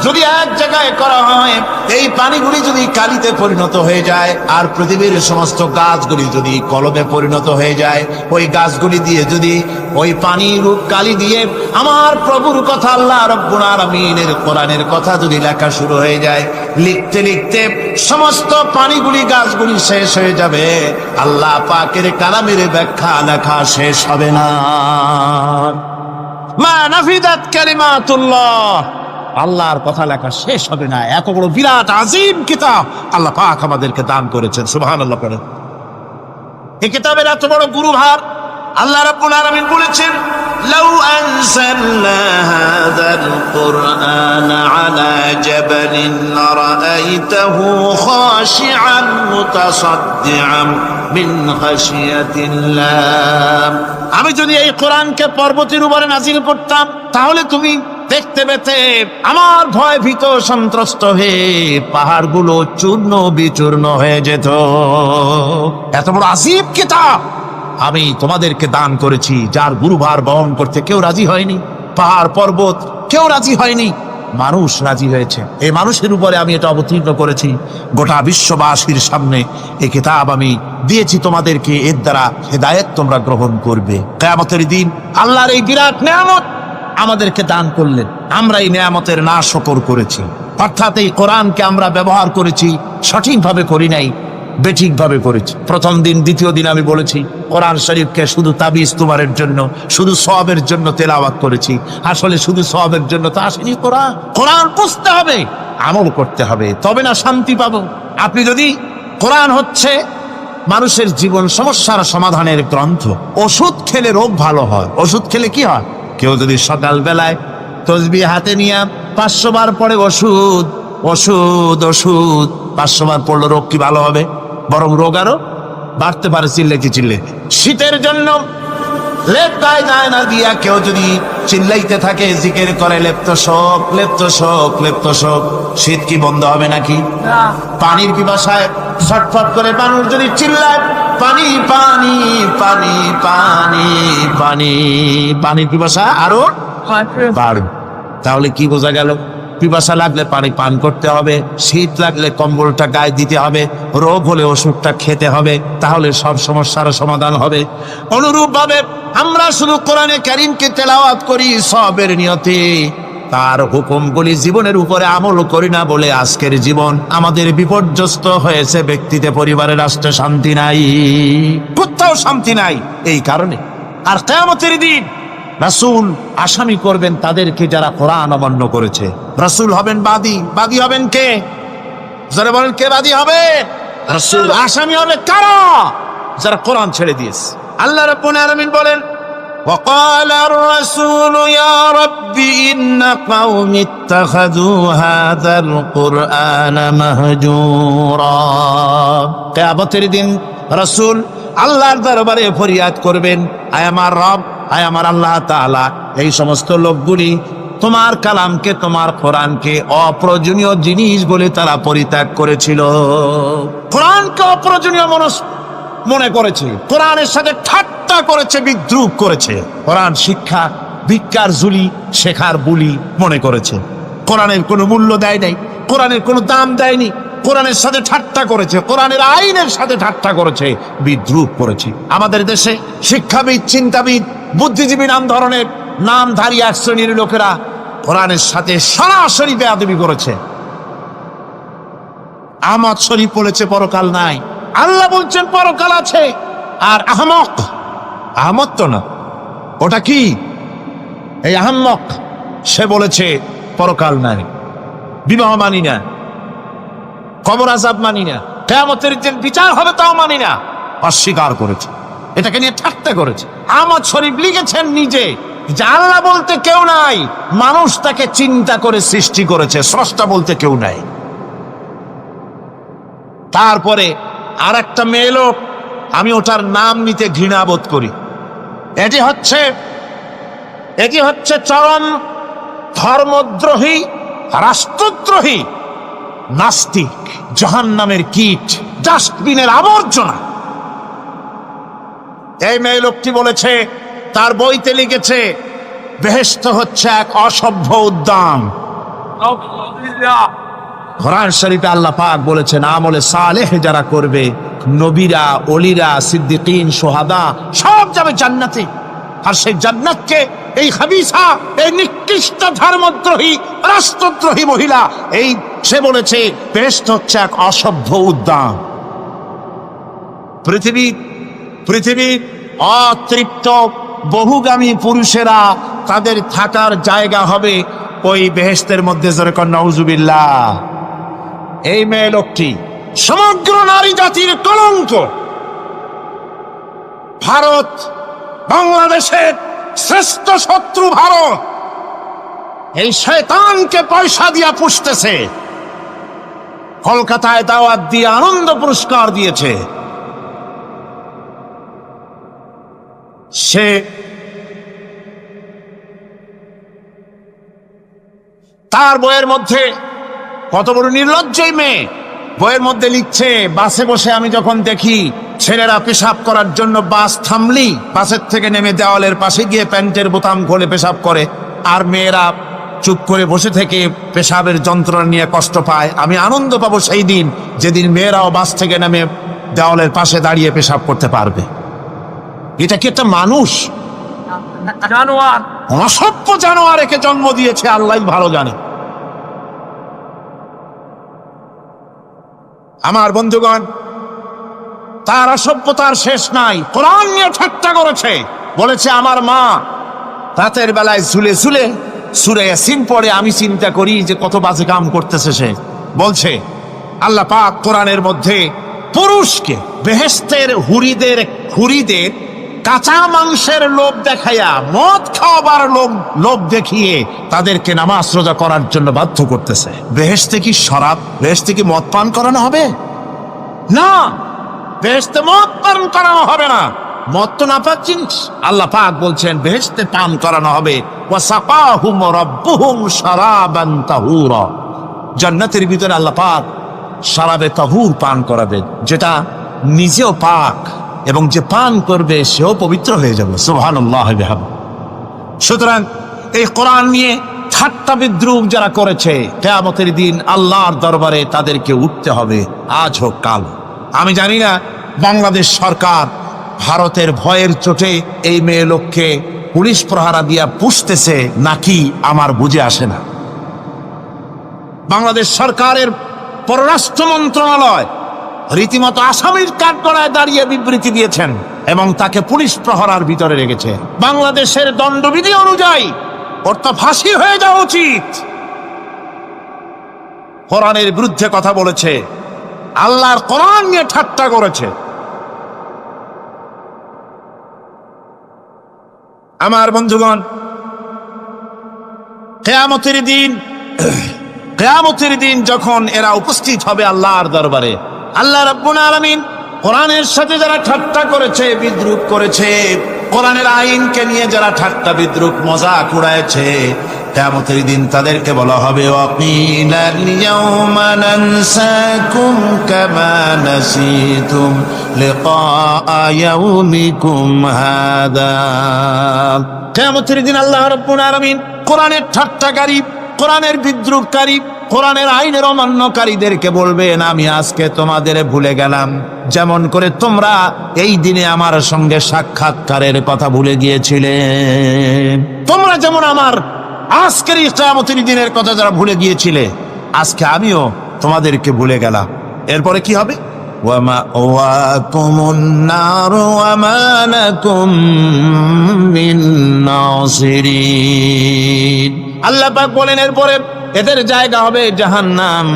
যদি এক জায়গায় করা হয়, এই পানিগুলি যদি কালিতে পরিণত হয়ে যায়, আর পৃথিবীর সমস্ত গাছগুলি যদি কলমে পরিণত হয়ে যায়, ওই গাছগুলি দিয়ে যদি ওই পানির রূপ কালি দিয়ে আমার প্রভুর কথা, আল্লাহ রাব্বুল আলামিনের কোরআনের কথা যদি লেখা শুরু হয়ে যায়, লিখতে লিখতে সমস্ত পানিগুলি, গাছগুলি শেষ হয়ে যাবে, আল্লাহ পাকের কালামের ব্যাখ্যা লেখা শেষ হবে না। মা নাফিদাত কালিমাতুল্লাহ, আল্লাহর কথা লেখা শেষ হবে না। এত বড় বিরাট আজিম কিতাব আল্লাহ পাক আমাদেরকে দান করেছেন, সুবহানাল্লাহ করেন। এই কিতাবের এত বড় গুরুভার আল্লাহ রাব্বুল আলামিন বলেছেন, লাউ আনজালনা হাযাল কুরআন আলা জাবালিন লারাআইতাহু খাশিআন মুতাসাদ্দিআন মিন খাশিয়াতিল্লাহ। আমি যদি এই কোরআনকে পর্বতের উপরে নাযিল করতাম, তাহলে তুমি দেখতে পেতে আমার ভয় ভীত সন্ত্রস্ত হয়ে পাহাড়গুলো চূর্ণ বিচূর্ণ হয়ে যেত। এত বড় আসিফ কিতাব আমি তোমাদেরকে দান করেছি, যার গুরুভার বহন করতে কেউ রাজি হয়নি, পাহাড় পর্বত কেউ রাজি হয়নি, মানুষ রাজি হয়েছে। এই মানুষের উপরে আমি এটা অবতীর্ণ করেছি, গোটা বিশ্ববাসীর সামনে এই কিতাব আমি দিয়েছি তোমাদেরকে, এর দ্বারা হেদায়েত তোমরা গ্রহণ করবে। কিয়ামতের দিন আল্লাহর এই বিরাট নিয়ামত আমাদেরকে দান করলেন, আমরা এই নিয়ামতের না শুকর করেছি, অর্থাৎ এই কোরআনকে আমরা ব্যবহার করেছি, সঠিকভাবে করি নাই, বেঠিকভাবে করেছি। প্রথম দিন, দ্বিতীয় দিন আমি বলেছি কোরআন শরীফকে শুধু তাবিজ তোমারের জন্য, শুধু সওয়াবের জন্য তেলাওয়াত করেছি। আসলে শুধু সওয়াবের জন্য তো আসেনি কোরআন। কোরআন বুঝতে হবে, আমল করতে হবে, তবে না শান্তি পাবো। আপনি যদি কোরআন হচ্ছে মানুষের জীবন সমস্যার সমাধানের গ্রন্থ। ওষুধ খেলে রোগ ভালো হয়। ওষুধ খেলে কি হয়? কেউ যদি সকাল বেলায় তসবিহ হাতে নিয়ে 500 বার পড়ে ওষুধ ওষুধ ওষুধ 500 বার পড়লে রোগ কি ভালো হবে? বরং রোগ আরো বাড়তে পারে। চিল্লে কি চিল্লে? শীতের জন্য লেপ গায়ে যায় না দিয়া কেউ যদি চিল্লাইতে থাকে, জিকির করে লেপ্ত শোক লেপ্ত শোক লেপ্ত শোক, শীত কি বন্ধ হবে নাকি? পানির পিপাসায় ছটফট করে মানুষ যদি চিল্লায় পানি পানি পানি পানি পানি, পানির পিপাসা আরো বাড়বে। তাহলে কি বোঝা গেল? পিপাসা লাগলে পানি পান করতে হবে, শীত লাগলে কম্বলটা গায়ে দিতে হবে, রোগ হলে ওষুধটা খেতে হবে, তাহলে সব সমস্যার সমাধান হবে। অনুরূপ ভাবে আমরা শুধু কোরআনে কারীমকে তেলাওয়াত করি সবের নিয়তে, তার হুকুমগুলি জীবনের উপরে আমল করি না বলে আজকের জীবন আমাদের বিপর্যস্ত হয়েছে। ব্যক্তিতে, পরিবারে, রাষ্ট্রে শান্তি নাই, কোথাও শান্তি নাই এই কারণে। আর কিয়ামতের দিন রাসূল আসামি করবেন তাদেরকে যারা কোরআন অমান্য করেছে। রাসূল হবেন বাদী। বাদী হবেন কে? যারা বলেন কে বাদী হবে? রাসূল। আসামি হবে কারা? যারা কোরআন ছেড়ে দিয়েছে। আল্লাহ রাব্বুল আলামিন বলেন وقال الرسول يا رب إن قومي اتخذوا هذا القرآن مهجورا। কিয়ামতের দিন রাসূল আল্লাহর দরবারে ফরিয়াদ করবেন, আয় আমার রব, আয় আমার আল্লাহ তাআলা, এই সমস্ত লোকগুলি তোমার কালামকে, তোমার কোরআনকে অপ্রয়োজনীয় জিনিস বলে তারা পরিত্যাগ করেছিল। কোরআনকে অপ্রয়োজনীয় মনে করেছে, কোরআনের সাথে ঠাট্টা করেছে, বিদ্রুপ করেছে, কোরআন শিক্ষা ভিক্ষার ঝুলি, শেখার বুলি মনে করেছে। কোরআনের কোনো মূল্য দেয় নাই, কোরআনের কোনো দাম দেয়নি, কোরআনের সাথে ঠাট্টা করেছে, কোরআনের আইনের সাথে ঠাট্টা করেছে, বিদ্রুপ করেছে। আমাদের দেশে শিক্ষাবিদ, চিন্তাবিদ, বুদ্ধিজীবী নাম ধরনের নামধারী এক শ্রেণীর লোকেরা কোরআনের সাথে সরাসরি বেয়াদবি করেছে। আহমদ শরীফ বলেছে পরকাল নাই, আল্লাহ বলছেন পরকাল আছে। আর আহমক, আহমদ তো না, ওটা কি? এই আহমক, সে বলেছে পরকাল নাই, বিবাহ মানি না, কবর আযাব মানি না, কিয়ামতের দিন বিচার হবে তাও মানি না, অস্বীকার করেছে। এটাকে নিয়ে ঠাট্টা করেছে। আহমদ শরীফ লিখেছেন নিজে যে আল্লাহ বলতে কেউ নাই, মানুষ তাকে চিন্তা করে সৃষ্টি করেছে, স্রষ্টা বলতে কেউ নাই। তারপরে আর একটা মেয়ে লোক, আমি ওটার নাম নিতে ঘৃণা বোধ করি, এটি হচ্ছে চরম ধর্মদ্রোহী, রাষ্ট্রদ্রোহী, নাস্তিক, জাহান্নামের কীট, ডাস্টবিনের আবর্জনা। এই মেয়ে লোকটি বলেছে, তার বইতে লিখেছে, বেহেশত হচ্ছে এক অসভ্য উদ্যান। কোরআন শরীফে আল্লাহ পাক বলেছেন, আমলে সালেহ যারা করবে, নবীরা, ওলিরা, সিদ্দিকিন, শুহাদা সব যাবে জান্নাতে। আর সেই জান্নাতকে এই খাবিসা, এই নিকৃষ্ট ধর্মদ্রোহী, রাষ্ট্রদ্রোহী মহিলা, এই সে বলেছে বেহেশত হচ্ছে এক অসভ্য উদ্যান। পৃথিবীর অতৃপ্ত বহুগামী পুরুষেরা তাদের থাকার জায়গা হবে ওই বেহেশতের মধ্যে। যেরকম নাউজুবিল্লাহ। এই মেয়ে লোকটি সমগ্র নারী জাতির কলঙ্ক। ভারত, বাংলাদেশের শ্রেষ্ঠ শত্রু ভারত, এই শয়তানকে পয়সা দিয়া পুষতেছে। কলকাতায় দাওয়াত দিয়ে আনন্দ পুরস্কার দিয়েছে। সে তার বইয়ের মধ্যে, কত বড় নির্লজ্জ মেয়ে, বইয়ের মধ্যে লিখছে, বাসে বসে আমি যখন দেখি ছেলেরা পেশাব করার জন্য বাস থামলি বাসের থেকে নেমে দেওয়ালের পাশে গিয়ে প্যান্টের বোতাম খুলে পেশাব করে, আর মেয়েরা চুপ করে বসে থেকে পেশাবের যন্ত্রণা নিয়ে কষ্ট পায়, আমি আনন্দ পাবো সেই দিন যেদিন মেয়েরাও বাস থেকে নেমে দেওয়ালের পাশে দাঁড়িয়ে পেশাব করতে পারবে। এটা কি একটা মানুষ? জানোয়ার, অসভ্য জানোয়ার একে জন্ম দিয়েছে, আল্লাহ ভালো জানে। আমার বন্ধুগণ, তার অসভ্যতার শেষ নাই। কোরআন নিয়ে ঠাট্টা করেছে, বলেছে আমার মা রাতের বেলায় ঝুলে ঝুলে সূরা ইয়াসিন পড়ে, আমি চিন্তা করি যে কত বাজে কাম করতেছে সে। বলছে আল্লাহ পাক কোরআনের মধ্যে পুরুষকে বেহেশতের হুরিদের কাঁচা মাংসের লোভ দেখাইয়া মদ খাওয়াবার লোভ দেখিয়ে তাদেরকে নামাজ রোজা করার জন্য বাধ্য করতেছে। বেহেশতে কি শরাব, বেহেশতে কি মদ পান করানো হবে? না, বেহেশতে মদ পান করানো হবে না। মদ তো নাপাক জিনিস। আল্লাহ পাক বলছেন বেহেশতে পান করানো হবে। ওয়াসাকাহুম রাব্বুহুম শারাবান তাহুরা, জান্নাতের ভিতরে আল্লাহ পাক শারাবে তাহুর পান করাবেন, যেটা নিজেও পাক এবং যে পান করবে সেও পবিত্র হয়ে যাবে। সুবহানাল্লাহ বিহামদিহি। সুতরাং এই কোরআন নিয়ে ঠাট্টা বিদ্রুপ যারা করেছে, কিয়ামতের দিন আল্লাহর দরবারে তাদেরকে উঠতে হবে, আজ হোক কাল। আমি জানি না বাংলাদেশ সরকার ভারতের ভয়ের চোটে এই মেয়ে লোককে পুলিশ প্রহারা দিয়া পুষতেছে নাকি আমার বুঝে আসে না। বাংলাদেশ সরকারের পররাষ্ট্র মন্ত্রণালয় রীতিমতো আসামির কাঠগড়ায় দাঁড়িয়ে বিবৃতি দিয়েছেন এবং তাকে পুলিশ প্রহরার ভিতরে রেখেছে। বাংলাদেশের দণ্ডবিধি অনুযায়ী ওর তো ফাঁসি হয়ে যাওয়া উচিত। কোরআনের বিরুদ্ধে কথা বলেছে, আল্লাহর কোরআন নিয়ে ঠাট্টা করেছে। আমার বন্ধুগণ, কিয়ামতের দিন যখন এরা উপস্থিত হবে আল্লাহর দরবারে, আল্লাহ রাব্বুল আলামিন কোরআনের সাথে যারা ঠাট্টা করেছে, বিদ্রুপ করেছে, কোরআনের আইনকে নিয়ে যারা ঠাট্টা বিদ্রুপ মজাক উড়াইছে, কিয়ামতের দিন তাদেরকে বলা হবে ওয়াকিলাল ইয়াউমা নানসাকুম কামা নাসিতুম লিকা ইয়াউমিকুম হাদা। কিয়ামতের দিন আল্লাহ রাব্বুল আলামিন কোরআনের ঠাট্টাকারী, কোরআনের বিদ্রুপকারী, কোরআনের আইনের অমান্যকারীদেরকে বলবেন আমি আজকে তোমাদের ভুলে গেলাম, যেমন করে তোমরা এই দিনে আমার সঙ্গে সাক্ষাৎকারের কথা ভুলে গিয়েছিলে। তোমরা যেমন আমার আজকের এই কিয়ামতের দিনের কথা যারা ভুলে গিয়েছিলে, আজকে আমিও তোমাদেরকে ভুলে গেলাম। এরপরে কি হবে? ওয়ামাওয়াকুমুন নার ওয়ামা লাকুম মিন নাসিরিন। আল্লাহ পাক বলেন এরপরে এদের জায়গা হবে জাহান্নাম,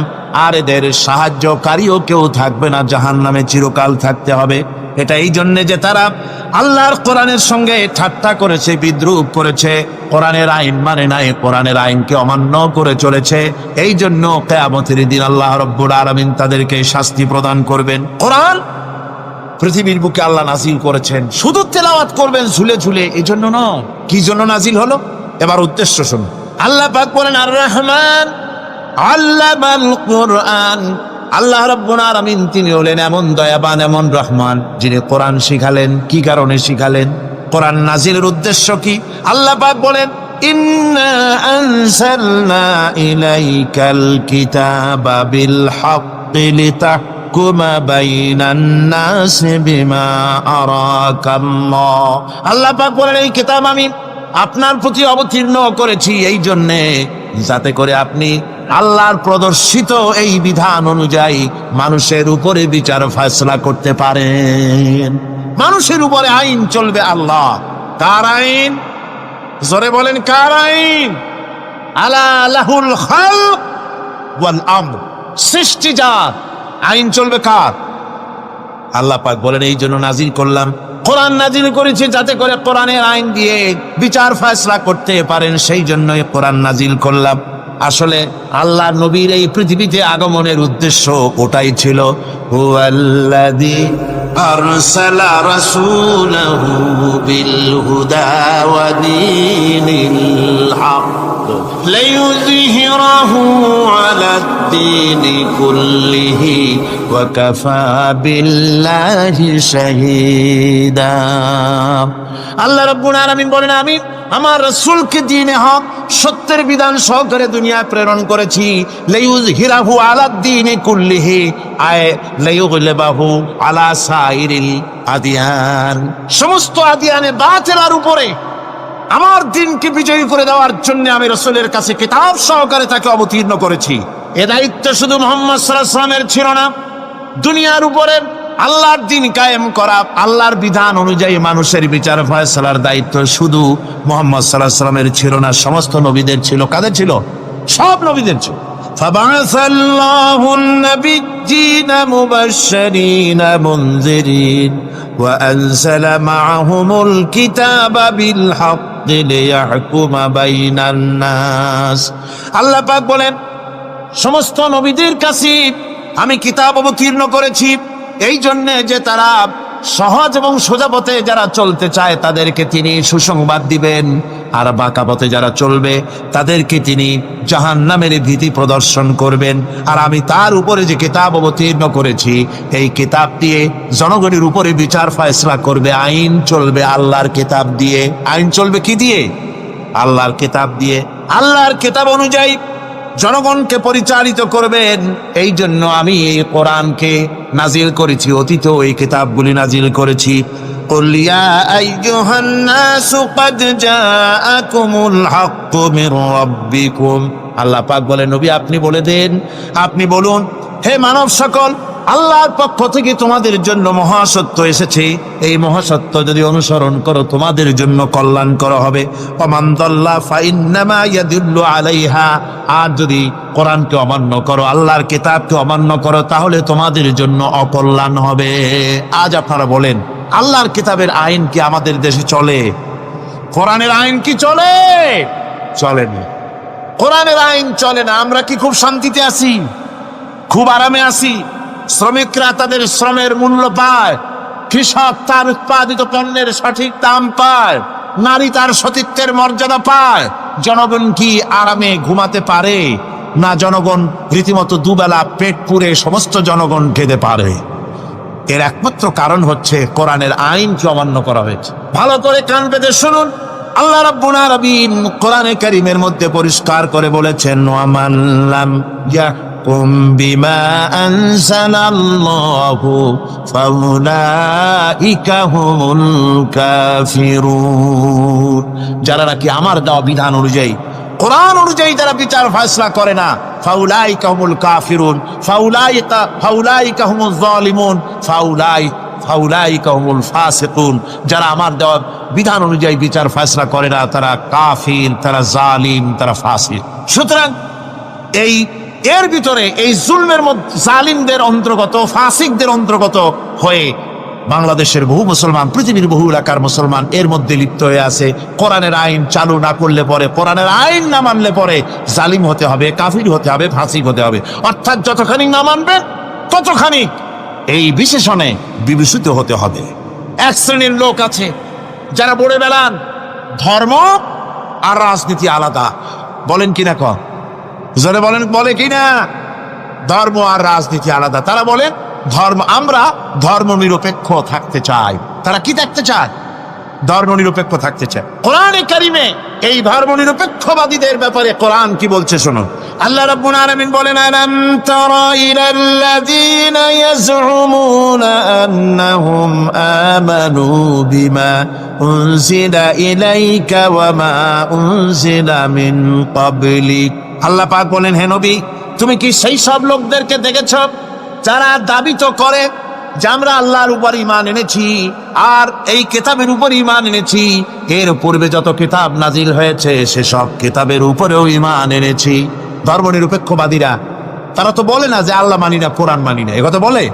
আর এদের সাহায্যকারীও কেউ থাকবে না, জাহান্নামে চিরকাল থাকতে হবে। এটা এই জন্যে যে তারা আল্লাহর কোরআনের সঙ্গে ঠাট্টা করেছে, বিদ্রুপ করেছে, কোরআনের আইন মানে নাই, কোরআনের আইনকে অমান্য করে চলেছে। এই জন্য কিয়ামতের দিন আল্লাহ রাব্বুল আলামিন তাদেরকে শাস্তি প্রদান করবেন। কোরআন পৃথিবীর বুকে আল্লাহ নাজিল করেছেন, শুধু তেলাওয়াত করবেন ঝুলে ঝুলে, এই জন্য নয়। কি জন্য নাজিল হলো? এবার উদ্দেশ্য শুনুন। আল্লাহ পাক বলেন আর রহমান আল্লামাল কোরআন। আল্লাহ রাব্বুল আলামিন তিনি হলেন এমন দয়াবান, এমন রহমান, যিনি কোরআন শিখালেন। কি কারণে শিখালেন? কোরআন নাজিলের উদ্দেশ্য কি? আল্লাহ পাক বলেন ইন্না আনসালনা ইলাইকাল কিতাবা বিল হাক্কি লিতাহকুমা বাইনান নাসি বিমা আরাকাল্লাহ। আল্লাহ পাক বলেন এই কিতাব আমি আপনার প্রতি অবতীর্ণ করেছি এই জন্যে যাতে করে আপনি আল্লাহর প্রদর্শিত এই বিধান অনুযায়ী মানুষের উপরে বিচার ফয়সালা করতে পারেন। মানুষের উপরে আইন চলবে আল্লাহ। কার আইন? জোরে বলেন কার আইন? আলা লাহুল খালক ওয়াল আমর। সৃষ্টি যার, আইন চলবে কার? আল্লাহ পাক বলেন এই জন্য নাজিল করলাম, কোরআন নাজিল করেছে যাতে করে কোরআনের আইন দিয়ে বিচার ফয়সালা করতে পারেন, সেই জন্যই কোরআন নাজিল করলাম। আসলে আল্লাহ নবীর এই পৃথিবীতে আগমনের উদ্দেশ্য ওটাই ছিল। হুয়াল্লাযী আরসালা রাসূলাহু বিল হুদা ওয়া দীনিল হক লিইয়ুযহিরাহু আলাদ-দীনি কুল্লিহি ওয়া কাফা বিল্লাহি শাহীদা। আল্লাহ রাব্বুল আলামিন বলেন আমি আমার রাসূলকে দ্বীনে হক, সত্যের বিধান সহকারে দুনিয়ায় প্রেরণ করেছি। লিইয়ুযহিরাহু আলাদ-দীনি কুল্লিহি আয় লিইয়ুগলিবাহু আলা সাইরিল আদিয়ান। সমস্ত আদিয়ানে বাতিলের উপরে আমার দ্বীনকে বিজয়ী করে দেওয়ার জন্য আমি রাসূলের কাছে কিতাব সহকারে তাকে অবতীর্ণ করেছি। এ দায়িত্ব শুধু মুহাম্মদ সাল্লাল্লাহু আলাইহি ওয়াসাল্লামের ছিল না, দুনিয়ার উপরে আল্লাহর দ্বীন কায়েম করা, আল্লাহর বিধান অনুযায়ী মানুষের বিচার ফয়সালার দায়িত্ব শুধু মুহাম্মদ সাল্লাল্লাহু আলাইহি ওয়াসাল্লামের ছিল না, সমস্ত নবীদের ছিল। কাদের ছিল? সব নবীদের ছিল। فبعث الله النبيين مبشرين منذرين وأنزل معهم الكتاب بالحق ليحكم بين الناس। আল্লাহ পাক বলেন, সমস্ত নবীদের কাছে আমি কিতাব অবতীর্ণ করেছি এই জন্যে যে তারা সহজ এবং সোজা পথে যারা চলতে চায় তাদেরকে তিনি সুসংবাদ দিবেন, আর বাঁকা পথে যারা চলবে তাদেরকে তিনি জাহান্নামের ভীতি প্রদর্শন করবেন। আর আমি তার উপরে যে কিতাব অবতীর্ণ করেছি এই কিতাব দিয়ে জনগণের উপরে বিচার ফয়সলা করবে, আইন চলবে আল্লাহর কিতাব দিয়ে। আইন চলবে কি দিয়ে? আল্লাহর কিতাব দিয়ে। আল্লাহর কিতাব অনুযায়ী জনগণকে পরিচালিত করবেন। এই জন্য আমি এই কোরআনকে নাজিল করেছি, অতীত এই কিতাবগুলি নাজিল করেছি। قل يا أيها الناس قد جاءكم الحق من ربكم। আল্লাহ পাক বলেন, নবী আপনি বলে দেন, আপনি বলুন, হে মানব সকল, আল্লাহর পক্ষ থেকে তোমাদের জন্য মহাসত্য এসেছে। এই মহাসত্য যদি অনুসরণ করো তোমাদের জন্য কল্যাণকর হবে। ওমান দাল্লা ফাইন্নামা ইয়াদুল্লু আলাইহা। আর যদি কোরআনকে অমান্য করো, আল্লাহর কিতাবকে অমান্য করো, তাহলে তোমাদের জন্য অকল্যাণ হবে। আজ আপনারা বলেন, আল্লাহর কিতাবের আইন কি আমাদের দেশে চলে? কোরআনের আইন কি চলে? চলে না। কোরআনের আইন চলে না। আমরা কি খুব শান্তিতে আছি? খুব আরামে আছি? শ্রমিকরা তাদের শ্রমের মূল্য পায়, কৃষক তার উৎপাদিত পণ্যের সঠিক দাম পায়, নারী তার সতীত্বের মর্যাদা পায়। জনগণ কি আরামে ঘুমাতে পারে? না, জনগণ রীতিমতো দুবেলা পেট পুরে সমস্ত জনগণ খেতে পারে। এর একমাত্র কারণ হচ্ছে কোরআনের আইনকে অমান্য করা হয়েছে। ভালো করে কান পেতে শুনুন, আল্লাহ রাব্বুল আলামিন কোরআনে কারীমের মধ্যে পরিষ্কার করে বলেছেন, ওয়ামান লাম ইয়াহকুম বিমা আনজালাল্লাহু ফাউলাইকা হুমুল কাফিরুন। যারা নাকি আমার দেওয়া বিধান অনুযায়ী, কোরআন অনুযায়ী যারা বিচার ফয়সলা করে না, ফাউলাইকা হুমুল কাফিরুন, ফাউলাইকা হুমুজ জালিমুন, ফাউলাইকা হুমুল ফাসিকুন। যারা আমার দেওয়া বিধান অনুযায়ী বিচার ফয়সলা করে না তারা কাফির, তারা জালিম, তারা ফাসিক। সুতরাং এর ভিতরে এই জুলমের মধ্যে জালিমদের অন্তর্গত, ফাসিকদের অন্তর্গত হয়ে বাংলাদেশের বহু মুসলমান, পৃথিবীর বহু এলাকার মুসলমান এর মধ্যে লিপ্ত হয়ে আছে। কোরআনের আইন চালু না করলে পরে, কোরআনের আইন না মানলে পরে জালিম হতে হবে, কাফির হতে হবে, ফাসিক হতে হবে। অর্থাৎ যতখানি না মানবেন ততখানি এই বিশেষণে বিভূষিত হতে হবে। এক শ্রেণীর লোক আছে যারা বলে বেড়ান ধর্ম আর রাজনীতি আলাদা। বলেন কিনা? জোরে বলেন, বলে কিনা? ধর্ম আর রাজনীতি আলাদা। তারা বলেন আমরা ধর্ম নিরপেক্ষ থাকতে চাই। তারা কি থাকতে চায়? ধর্ম নিরপেক্ষ থাকতে চায়। কোরআনে কারিমে এই ধর্ম নিরপেক্ষবাদীদের ব্যাপারে কোরআন কি বলছে শুনুন। আল্লাহ রাব্বুল আলামিন বলেন, আলাম তারা ইলাল্লাযীনা ইয়াজউমুনা আন্নাহুম আমানু বিমা উনজিলা ইলাইকা ওয়া মা উনজিলা মিন ক্বাবলিক। আল্লাহ পাক বলেন, হে নবী, তুমি কি সেই সব লোকদেরকে দেখেছ যারা দাবি তো করে যে আমরা আল্লাহর উপর ঈমান এনেছি আর এই কিতাবের উপর ঈমান এনেছি, এর পূর্বে যত কিতাব নাজিল হয়েছে সেসব কিতাবের উপরেও ঈমান এনেছি। ধর্মনিরপেক্ষবাদীরা তারা তো বলে না যে আল্লাহ মানি না, কোরআন মানি না, একথা বলে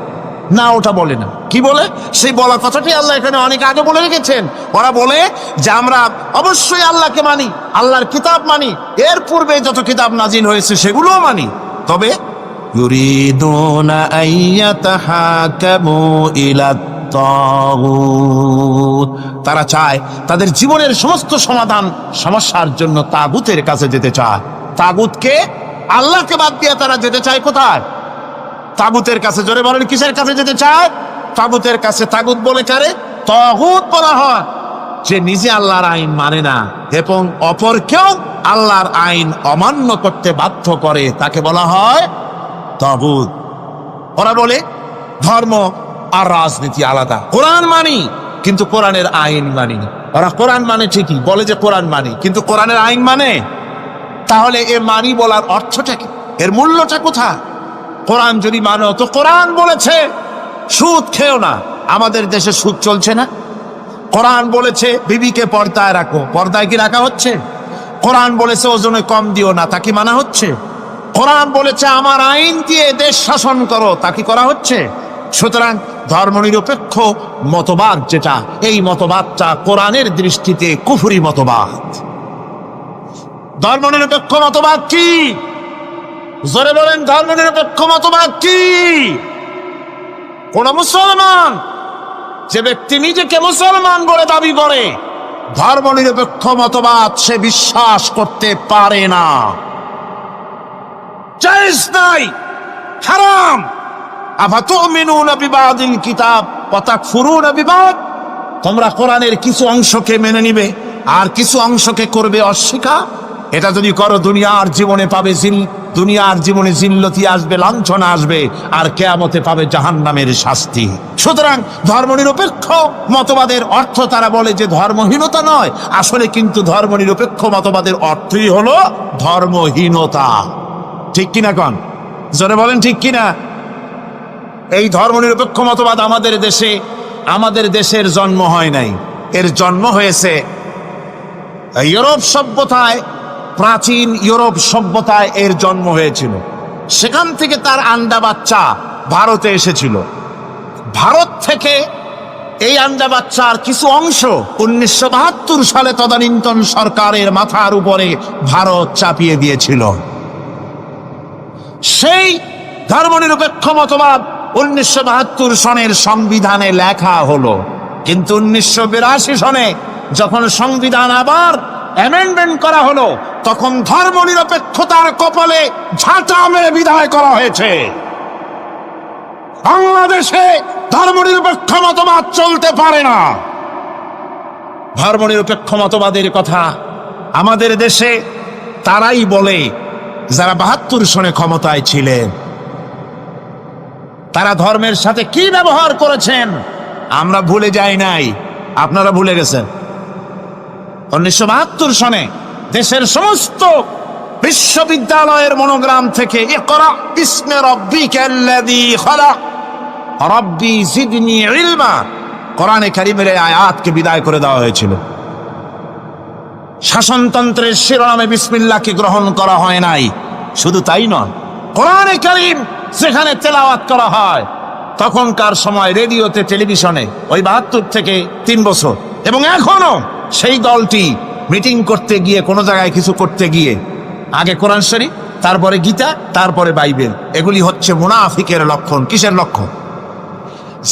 না? ওটা বলে না। কি বলে? সেই বলা কথাটি আল্লাহ এখানে অনেক আগে বলে রেখেছেন। ওরা বলে যে আমরা অবশ্যই আল্লাহকে মানি, আল্লাহর কিতাব মানি, এর পূর্বে যত কিতাব নাজিল হয়েছে সেগুলোও মানি, তবে ইউরিদুনা আইয়াতাহাকামু ইলাত তাগুত। তারা চায় তাদের জীবনের সমস্ত সমাধান সমস্যার জন্য তাগুতের কাছে যেতে চায়। তাগুতকে, আল্লাহকে বাদ দিয়ে তারা যেতে চায় কোথায়? তাগুতের কাছে। জোরে বলেন, কিসের কাছে যেতে চায়? তাগুতের কাছে। তাগুত বলে কারে? তাগুত বলা হয় যে নিজে আল্লাহর আইন মানে না এবং অপরকেও আল্লাহর আইন অমান্য করতে বাধ্য করে, তাকে বলা হয় তাগুত। ওরা বলে ধর্ম আর রাজনীতি আলাদা। কোরআন মানি কিন্তু কোরআনের আইন মানি না। ওরা কোরআন মানে ঠিকই, বলে যে কোরআন মানি, কিন্তু কোরআনের আইন মানে। তাহলে এ মানি বলার অর্থটা কি? এর মূল্যটা কোথায়? কোরআন যদি মানো তো কোরআন বলেছে সুদ খেও না, আমাদের দেশে সুদ চলছে না? কোরআন বলেছে বিবিকে পর্দায় রাখো, পর্দায় কি রাখা হচ্ছে? কোরআন বলেছে ওজনে কম দিও না, তা কি মানা হচ্ছে? কোরআন বলেছে আমার আইন দিয়ে দেশ শাসন করো, তা কি করা হচ্ছে? সুতরাং ধর্মনিরপেক্ষ মতবাদ যেটা, এই মতবাদটা কোরআনের দৃষ্টিতে কুফরি মতবাদ। ধর্মনিরপেক্ষ মতবাদ কি? জোরে বলেন, ধর্মনিরপেক্ষ মতবাদ কি? কোন মুসলমান, যে ব্যক্তি নিজেকে মুসলমান বলে দাবি করে, ধর্মনিরপেক্ষ মতবাদ সে বিশ্বাস করতে পারে না, জায়েজ নাই, হারাম। আফাতুমিনুনা বিবাদিল কিতাব ওয়া তাকফুরুনা বিবাদ, তোমরা কোরআনের কিছু অংশকে মেনে নিবে আর কিছু অংশকে করবে অস্বীকার। এটা যদি করো দুনিয়ার জীবনে পাবে দুনিয়ার জীবনে জিল্লতি আসবে, লাঞ্ছনা আসবে, আর কিয়ামতে পাবে জাহান্নামের শাস্তি। সুতরাং ধর্মনিরপেক্ষ মতবাদের অর্থ তারা বলে যে ধর্মহীনতা নয়, আসলে কিন্তু ধর্মনিরপেক্ষ মতবাদের অর্থই হলো ধর্মহীনতা। ঠিক কিনা কন? জোরে বলেন ঠিক কিনা? এই ধর্মনিরপেক্ষ মতবাদ আমাদের দেশের জন্ম হয় নাই, এর জন্ম হয়েছে ইউরোপ সভ্যতায়। প্রাচীন ইউরোপ সভ্যতায় এর জন্ম হয়েছিল, সেখান থেকে তার আন্ডা বাচ্চা ভারতে এসেছিল। ভারত থেকে এই আন্ডা বাচ্চার কিছু অংশ 1972 সালে তদানীন্তন সরকারের মাথার উপরে ভারত চাপিয়ে দিয়েছিল। সেই ধর্মনিরপেক্ষ মতবাদ 1972 সনের সংবিধানে লেখা হলো, কিন্তু 1982 সনে যখন সংবিধান আবার অ্যামেন্ডমেন্ট করা হলো, তখন ধর্মনিরপেক্ষতার কপালে ঝাঁটা মেরে বিদায় করা হয়েছে। বাংলাদেশে ধর্মনিরপেক্ষ মতবাদ চলতে পারে না। ধর্মনিরপেক্ষ মতবাদের কথা আমাদের দেশে তারাই বলে যারা 72 সনে ক্ষমতায় ছিলেন। তারা ধর্মের সাথে কি ব্যবহার করেছেন আমরা ভুলে যাই নাই, আপনারা ভুলে গেছেন। 1972 সনে দেশের সমস্ত বিশ্ববিদ্যালয়ের মনোগ্রাম থেকে ইকরা বিস্মি রাব্বিকাল্লাযী খালাক রাব্বি জিদনি ইলমা, কোরআনে কারীমের আয়াতকে বিদায় করে দেওয়া হয়েছিল। শাসনতন্ত্রের শিরোনামে বিসমিল্লাহকে গ্রহণ করা হয় নাই। শুধু তাই নয়, কোরআনে কারীম যেখানে তেলাওয়াত করা হয়, তখনকার সময় রেডিওতে, টেলিভিশনে, ওই 72 থেকে 3 বছর, এবং এখনো সেই দলটি মিটিং করতে গিয়ে, কোনো জায়গায় কিছু করতে গিয়ে, আগে কোরআন শরীফ, তারপরে গীতা, তারপরে বাইবেল, এগুলি হচ্ছে মুনাফিকের লক্ষণ। কিসের লক্ষণ?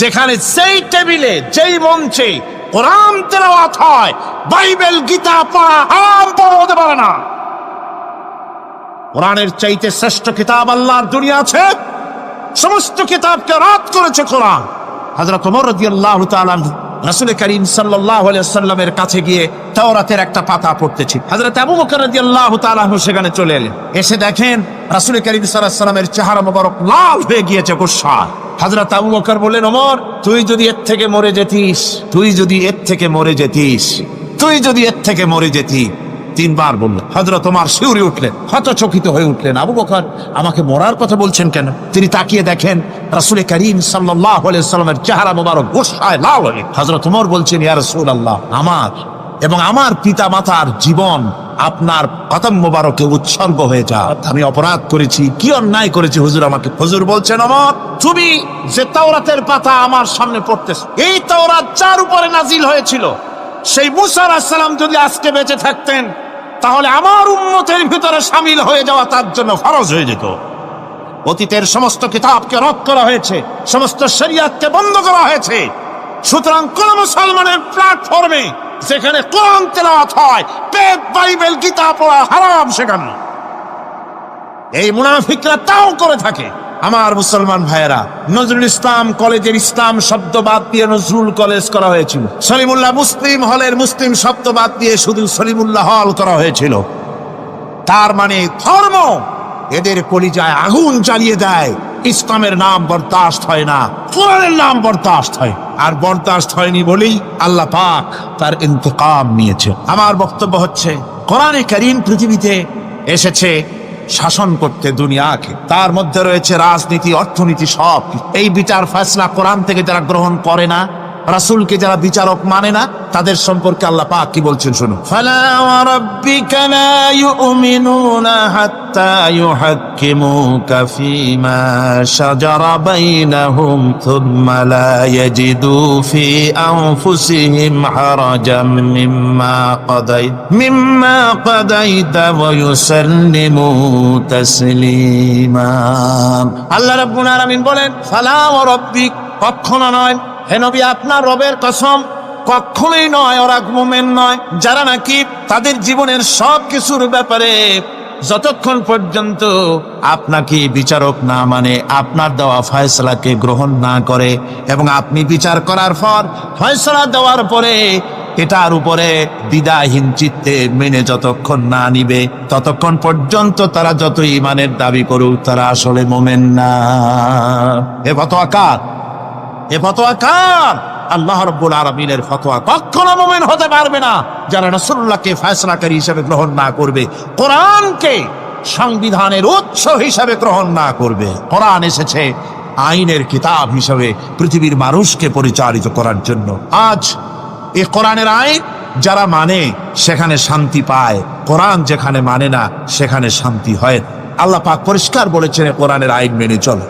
যেখানে যেই টেবিলে, যেই মঞ্চে কোরআন তেলাওয়াত হয়, বাইবেল গীতা পড়া হারাম, পড়া হতে পারে না। কোরআনের চাইতে শ্রেষ্ঠ কিতাব আল্লাহর দুনিয়া আছে? সমস্ত কিতাবকে রাত করেছে কোরআন। হযরত ওমর রাদিয়াল্লাহু তাআলা রাসূল করিম সাল্লাল্লাহু আলাইহি ওয়াসাল্লামের কাছে গিয়ে তাওরাতের একটা পাতা পড়তেছি। হযরত আবু বকর রাদিয়াল্লাহু তাআলা সেখানে চলে এলেন, এসে দেখেন রাসূল করিম সাল্লাল্লাহু আলাইহি ওয়াসাল্লামের চেহারা মোবারক লাল হয়ে গিয়েছে গোসায়। হযরত আবু বকর বললেন, ওমর, তুই যদি এর থেকে মরে যেতিস, তুই যদি এর থেকে মরে যেতিস, তুই যদি এর থেকে মরে যেতি। 3 বার বললেন। হযরত ওমর শিউরে উঠলেন, হতচকিত হয়ে উঠলেন। আবু বকর আমাকে মরার কথা বলছেন কেন? তিনি তাকিয়ে দেখেন রাসূল করিম সাল্লাল্লাহু আলাইহি ওয়াসাল্লামের চেহারা মোবারক গোসায় লাল হয়ে। হযরত ওমর বলছেন, ইয়া রাসূলুল্লাহ, আমার এবং আমার পিতা মাতার জীবন আপনার কদম মোবারকে উৎসর্গ হয়ে যা। আমি অপরাধ করেছি, কি অন্যায় করেছি হুজুর আমাকে? হুজুর বলছেন, ওমর, তুমি যে তাওরাতের পাতা আমার সামনে পড়তেছো, এই তাওরাত যার উপরে নাজিল হয়েছিল, সেই মুসা আলাইহিস সালাম যদি আজকে বেঁচে থাকতেন, তাহলে আমার উম্মতের ভিতরে শামিল হয়ে যাওয়া তার জন্য ফরজ হয়ে যেত। অতীতের সমস্ত কিতাবকে রদ করা হয়েছে, সমস্ত শরিয়াতকে বন্ধ করা হয়েছে। সুতরাং কোন মুসলমানের প্ল্যাটফর্মে যেখানে কোরআন তেলাওয়াত হয়, বেদ, বাইবেল, গীতা পড়া হারাম সেখানে। এই মুনাফিকরা তাও করে থাকে। আমার মুসলমান ভাইয়েরা, নজরুল ইসলাম কলেজের ইসলাম শব্দ বাদ দিয়ে নজরুল কলেজ করা হয়েছিল। সলিমুল্লাহ মুসলিম হলের মুসলিম শব্দ বাদ দিয়ে শুধু সলিমুল্লাহ হল করা হয়েছিল। তার মানে ধর্ম এদের কলিজায় আগুন জ্বালিয়ে দেয়। ইসলামের নাম বরদাস্ত হয় না, কোরআনের নাম বরদাস্ত হয়। আর বরদাস্ত হয়নি বলেই আল্লাহ পাক তার ইন্তেকাম নিয়েছে। আমার বক্তব্য হচ্ছে, কোরআনে কারীম পৃথিবীতে এসেছে শাসন করতে দুনিয়াকে। তার মধ্যে রয়েছে রাজনীতি, অর্থনীতি, সব। এই বিচার ফয়সালা কোরআন থেকে যারা গ্রহণ করে না, রাসূলকে যারা বিচারক মানে না তাদের সম্পর্কে আল্লাহ পাক কি বলছেন শুনুন। ফালা ওয়া রাব্বিকা লা ইউমিনুনা হাত্তা ইউহাক্কিমুকা ফীমা শাজারা বাইনাহুম থুম্মা লা ইয়াজিদু ফী আনফুসিহিম হারাজাম মিম্মা কাদাইতা ওয়া ইউসাল্লিমু তাসলিমা। আল্লাহ রাব্বুল আলামিন বলেন ফালা ওয়া রাব্বিক, কখনো নয় হে নবী, আপনার রবের কসম, কখনোই নয় ওরা মুমিন নয় যারা নাকি তাদের জীবনের সব কিছুর ব্যাপারে যতক্ষণ পর্যন্ত আপনাকে বিচারক না মানে, আপনার দেওয়া ফয়সালাকে গ্রহণ না করে, এবং আপনি বিচার করার পর ফয়সালা দেওয়ার পরে এটার উপরে দ্বিধাহীন চিত্তে মেনে যতক্ষণ না নিবে ততক্ষণ পর্যন্ত তারা যত ঈমানের দাবি করুক তারা আসলে মুমিন না। এ ফতোয়া কার? এ ফতোয়া কার? আল্লাহ রাব্বুল আলামিনের ফতোয়া। কখনো মুমিন হতে পারবে না যারা রাসূলুল্লাহকে ফয়সালাকারী হিসেবে গ্রহণ না করবে, কোরআনকে সংবিধানের উৎস হিসেবে গ্রহণ না করবে। কোরআন এসেছে আইনের কিতাব হিসেবে পৃথিবীর মানুষকে পরিচালিত করার জন্য। আজ এই কোরআনের আইন যারা মানে সেখানে শান্তি পায়, কোরআন যেখানে মানে না সেখানে শান্তি হয়। আল্লাহ পাক পরিষ্কার বলেছেন কোরআনের আইন মেনে চলো।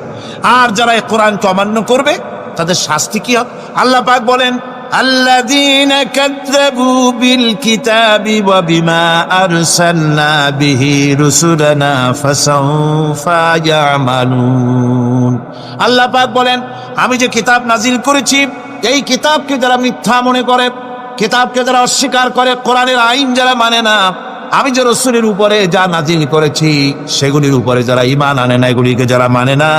আর যারা এই কোরআনকে অমান্য করবে তাদের শাস্তি কি হবে? আল্লাহ পাক বলেন আল্লাযীনা কাযযাবু বিল কিতাবি ওয়া বিমা আরসালনা বিহি রুসুলানা ফাসাউফা ইয়ামালুন। আল্লাহ পাক বলেন আমি যে কিতাব নাজিল করেছি এই কিতাবকে যারা মিথ্যা মনে করে, কিতাবকে যারা অস্বীকার করে, কোরআনের আইন যারা মানে না, আমি যে রাসূলের উপরে যা নাজিল করেছি সেগুলির উপরে যারা ঈমান আনে না, এগুলিকে যারা মানে না,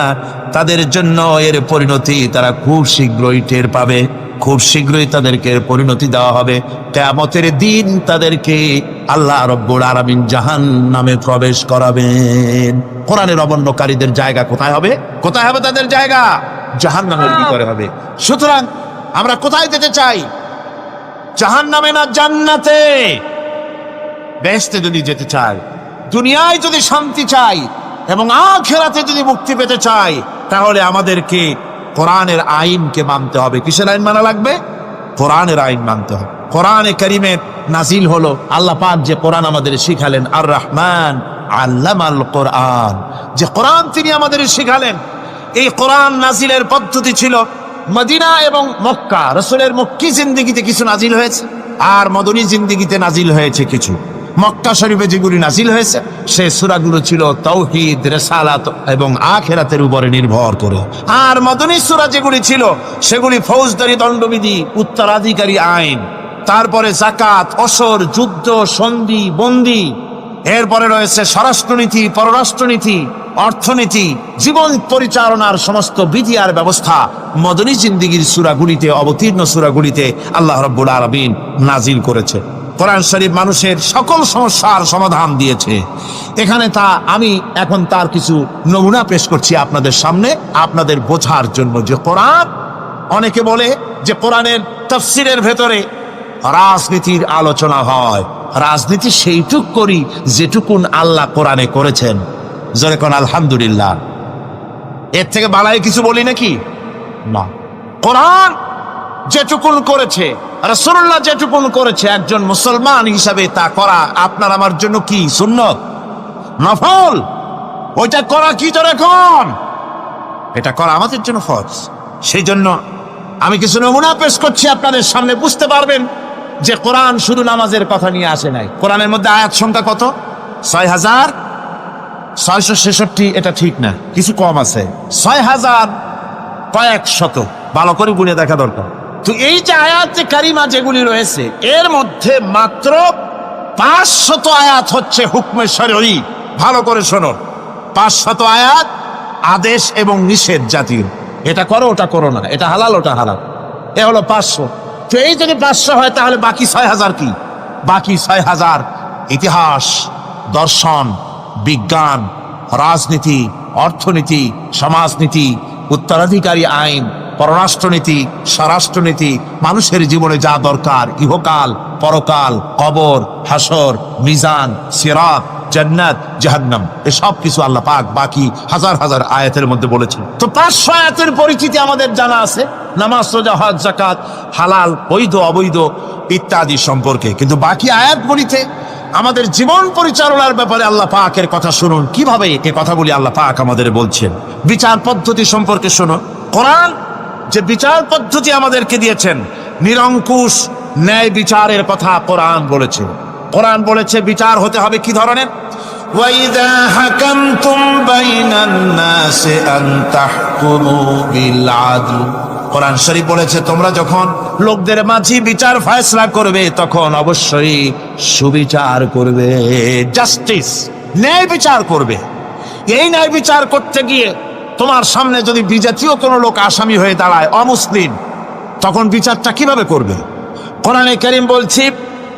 তাদের জন্য এর পরিণতি তারা খুব শীঘ্রই টের পাবে। খুব শীঘ্রই তাদেরকে পরিণতি দেওয়া হবে। কিয়ামতের দিন তাদেরকে আল্লাহ রাব্বুল আলামিন জাহান্নামে প্রবেশ করাবেন। কোরআনের অবমাননাকারীদের জায়গা কোথায় হবে? কোথায় হবে তাদের জায়গা? জাহান্নামের ভিতরে হবে। সুতরাং আমরা কোথায় যেতে চাই? জাহান্নামে না জান্নাতে? বেহেশতে যদি যেতে চাই, দুনিয়ায় যদি শান্তি চাই এবং আখিরাতে যদি মুক্তি পেতে চাই, তাহলে আমাদেরকে কোরআনের আইনকে মানতে হবে। কিসের আইন মানা লাগবে? কোরআনের আইন মানতে হবে। কোরআনে কারীমের নাজিল হলো, আল্লাহ পাক যে কোরআন আমাদের শিখালেন, আর রহমান আল্লামাল কোরআন, যে কোরআন তিনি আমাদের শিখালেন। এই কোরআন নাজিলের পদ্ধতি ছিল মদিনা এবং মক্কা। রাসূলের মক্কি জিন্দেগিতে কিছু নাজিল হয়েছে, আর মদনী জিন্দেগিতে নাজিল হয়েছে কিছু। মক্কা শরীফে যেগুলি নাজিল হয়েছে সে সূরাগুলো ছিল তাওহীদ, রিসালাত এবং আখিরাতের উপরে নির্ভর করে। আর মদনী সূরা যেগুলি ছিল সেগুলি ফৌজদারি দণ্ডবিধি, উত্তরাধিকারী আইন, তারপরে যাকাত, অসর, যুদ্ধ, সন্ধি, বন্দি, এরপরে রয়েছে স্বরাষ্ট্রনীতি, পররাষ্ট্রনীতি, অর্থনীতি, জীবন পরিচালনার সমস্ত বিধি আর ব্যবস্থা মদনী জিন্দেগির সূরাগুলিতে, অবতীর্ণ সূরাগুলিতে আল্লাহ রাব্বুল আলামিন নাজিল করেছে। কোরআন শরীফ মানুষের সকল সমস্যার সমাধান দিয়েছে। এখানে আমি এখন তার কিছু নমুনা পেশ করছি আপনাদের সামনে, আপনাদের বোঝার জন্য যে কোরআন, অনেকে বলে যে কোরআনের তাফসীরের ভেতরে রাজনীতির আলোচনা হয়। রাজনীতি সেইটুক করি যেটুকুন আল্লাহ কোরআনে করেছেন। জোরে কোন আলহামদুলিল্লাহ। এর থেকে বালাই কিছু বলি নাকি? না। কোরআন যেটুকুন করেছে, রাসূলুল্লাহ যেটুকুন করেছে, একজন মুসলমান হিসাবে তা করা আপনার আমার জন্য কি সুন্নত, নফল? ওইটা করা কি জোরে কোন? এটা করা আমাদের জন্য ফরজ। সেই জন্য আমি কিছু নমুনা পেশ করছি আপনাদের সামনে, বুঝতে পারবেন যে কোরআন শুধু নামাজের কথা নিয়ে আসে নাই। কোরআনের মধ্যে আয়াত সংখ্যা কত? ৬,৬৬৬। এটা ঠিক না, কিছু কম আছে। ৬,০০০ কয়েক শত, ভালো করে গুনে দেখা দরকার। তো এই যে আয়াতে কারিমা যেগুলি রয়েছে এর মধ্যে মাত্র ৫০০ আয়াত হচ্ছে হুকমে শরঈ। ভালো করে শোনো, ৫০০ আয়াত আদেশ এবং নিষেধ জাতীয়। এটা করো, ওটা করো না, এটা হালাল, ওটা হারাম। এ হলো ৫০০। তো এই যদি ৫০০ হয় তাহলে বাকি ৬,০০০ কি? বাকি ৬,০০০ ইতিহাস, দর্শন, বিজ্ঞান, রাজনীতি, অর্থনীতি, সমাজনীতি, উত্তরাধিকারী আইন, পররাষ্ট্রনীতি, স্বরাষ্ট্রনীতি, মানুষের জীবনে যা দরকার, ইহকাল, পরকাল, কবর, হাসর, মিজান, সিরাত, জান্নাত, জাহান্নাম, এসব কিছু আল্লাহ পাক বাকি হাজার হাজার আয়াতের মধ্যে বলেছেন। তো ৫০০ আয়াতের পরিচিতি আমাদের জানা আছে। নামাজ, রোজা, হজ, যাকাত, হালাল, বৈধ, অবৈধ ইত্যাদি সম্পর্কে। কিন্তু বাকি আয়াতগুলিতে আমাদের জীবন পরিচালনার ব্যাপারে আল্লাহ পাকের কথা শুনুন। কিভাবে এ কথাগুলি আল্লাহ পাক আমাদের বলছেন। বিচার পদ্ধতি সম্পর্কে শুনুন। কোরআন যে বিচার পদ্ধতি আমাদেরকে দিয়েছেন, নিরঙ্কুশ ন্যায় বিচারের কথা কোরআন বলেছে। কোরআন বলেছে বিচার হতে হবে কি ধরনের? ওয়াইদা হাকামতুম বাইনান নাসি আন তাহকুমু বিল আদল। কোরআন শরীফ বলেছে তোমরা যখন লোকদের মাঝে বিচার ফয়সালা করবে তখন অবশ্যই সুবিচার করবে, জাস্টিস, ন্যায় বিচার করবে। এই ন্যায় বিচার করতে গিয়ে তোমার সামনে যদি বিজাতীয় কোনো লোক আসামি হয়ে দাঁড়ায়, অমুসলিম, তখন বিচারটা কিভাবে করবে? কোরআনে কারীম বলছে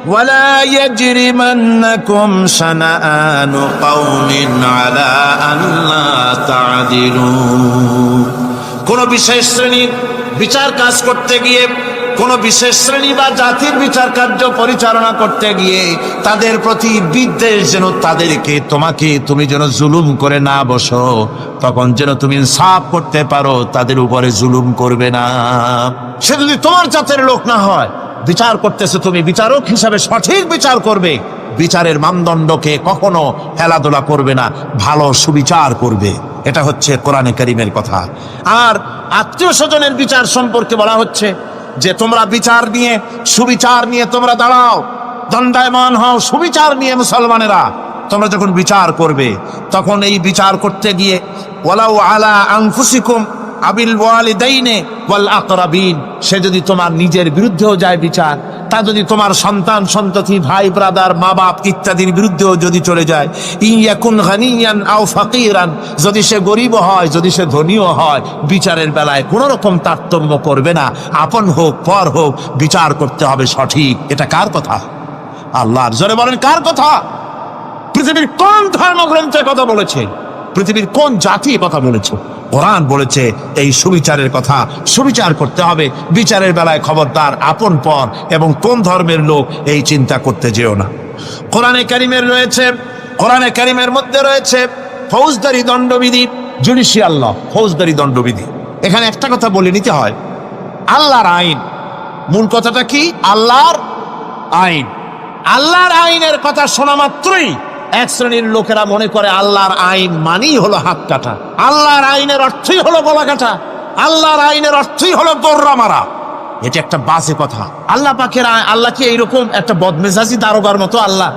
ওয়ালা ইয়াজরিমান্নাকুম শানাআনু কওমিন আলা আল্লা তা'দিলু। কোন বিশেষ শ্রেণীর বিচার কাজ করতে গিয়ে, কোন বিশেষ শ্রেণী বা জাতির বিচার কার্য পরিচালনা করতে গিয়ে তাদের প্রতি বিদ্বেষ যেন তুমি যেন জুলুম করে না বসো, তখন যেন তুমি ইনসাফ করতে পারো, তাদের উপরে জুলুম করবে না। সে যদি তোমার জাতের লোক না হয়, বিচার করতেছে তুমি বিচারক হিসাবে সঠিক বিচার করবে, বিচারের মানদণ্ডকে কখনো হেলাদোলা করবে না, ভালো সুবিচার করবে। এটা হচ্ছে কোরআনে কারীমের কথা। আর আত্মীয় স্বজনের বিচার সম্পর্কে বলা হচ্ছে যে তোমরা বিচার নিয়ে, সুবিচার নিয়ে তোমরা দাঁড়াও, দণ্ডায়মান হও সুবিচার নিয়ে। মুসলমানেরা তোমরা যখন বিচার করবে তখন এই বিচার করতে গিয়ে ওয়ালাউ আলা আনফুসিকুম আবিল ওয়ালিদাইনে ওয়াল আকরাবিন, সে যদি তোমার নিজের বিরুদ্ধেও যায় বিচার, তা যদি তোমার সন্তান সন্ততি, ভাই ব্রাদার, মা বাপ ইত্যাদির বিরুদ্ধেও যদি চলে যায়, ইয়াকুন গানিয়ান আও ফাকিরান, যদি সে গরিব হয়, যদি সে ধনীও হয়, বিচারের বেলায় কোনো রকম তারতম্য করবে না, আপন হোক পর হোক, বিচার করতে হবে সঠিক। এটা কার কথা? আল্লাহর। জোরে বলেন কার কথা? পৃথিবীর কোন ধর্মগ্রন্থে কথা বলেছে? পৃথিবীর কোন জাতি কথা বলেছে? কোরআন বলেছে এই সুবিচারের কথা। সুবিচার করতে হবে বিচারের বেলায়। খবরদার আপন পর এবং কোন ধর্মের লোক এই চিন্তা করতে যেও না। কোরআনে কারীমের মধ্যে রয়েছে ফৌজদারি দণ্ডবিধি, জুডিশিয়াল ল, ফৌজদারি দণ্ডবিধি। এখানে একটা কথা বলে নিতে হয়, আল্লাহর আইন। মূল কথাটা কি? আল্লাহর আইন। আল্লাহর আইনের কথা শোনা মাত্রই এক শ্রেণীর লোকেরা মনে করে আল্লাহর আইন মানেই হলো হাত কাটা, আল্লাহর আইনের অর্থই হলো গলা কাটা, আল্লাহর আইনের অর্থই হলো দৌড়া মারা। এটা একটা বাজে কথা। আল্লাহ পাকের আল্লাহ কি এইরকম একটা বদমেজাজি দারোগার মতো আল্লাহ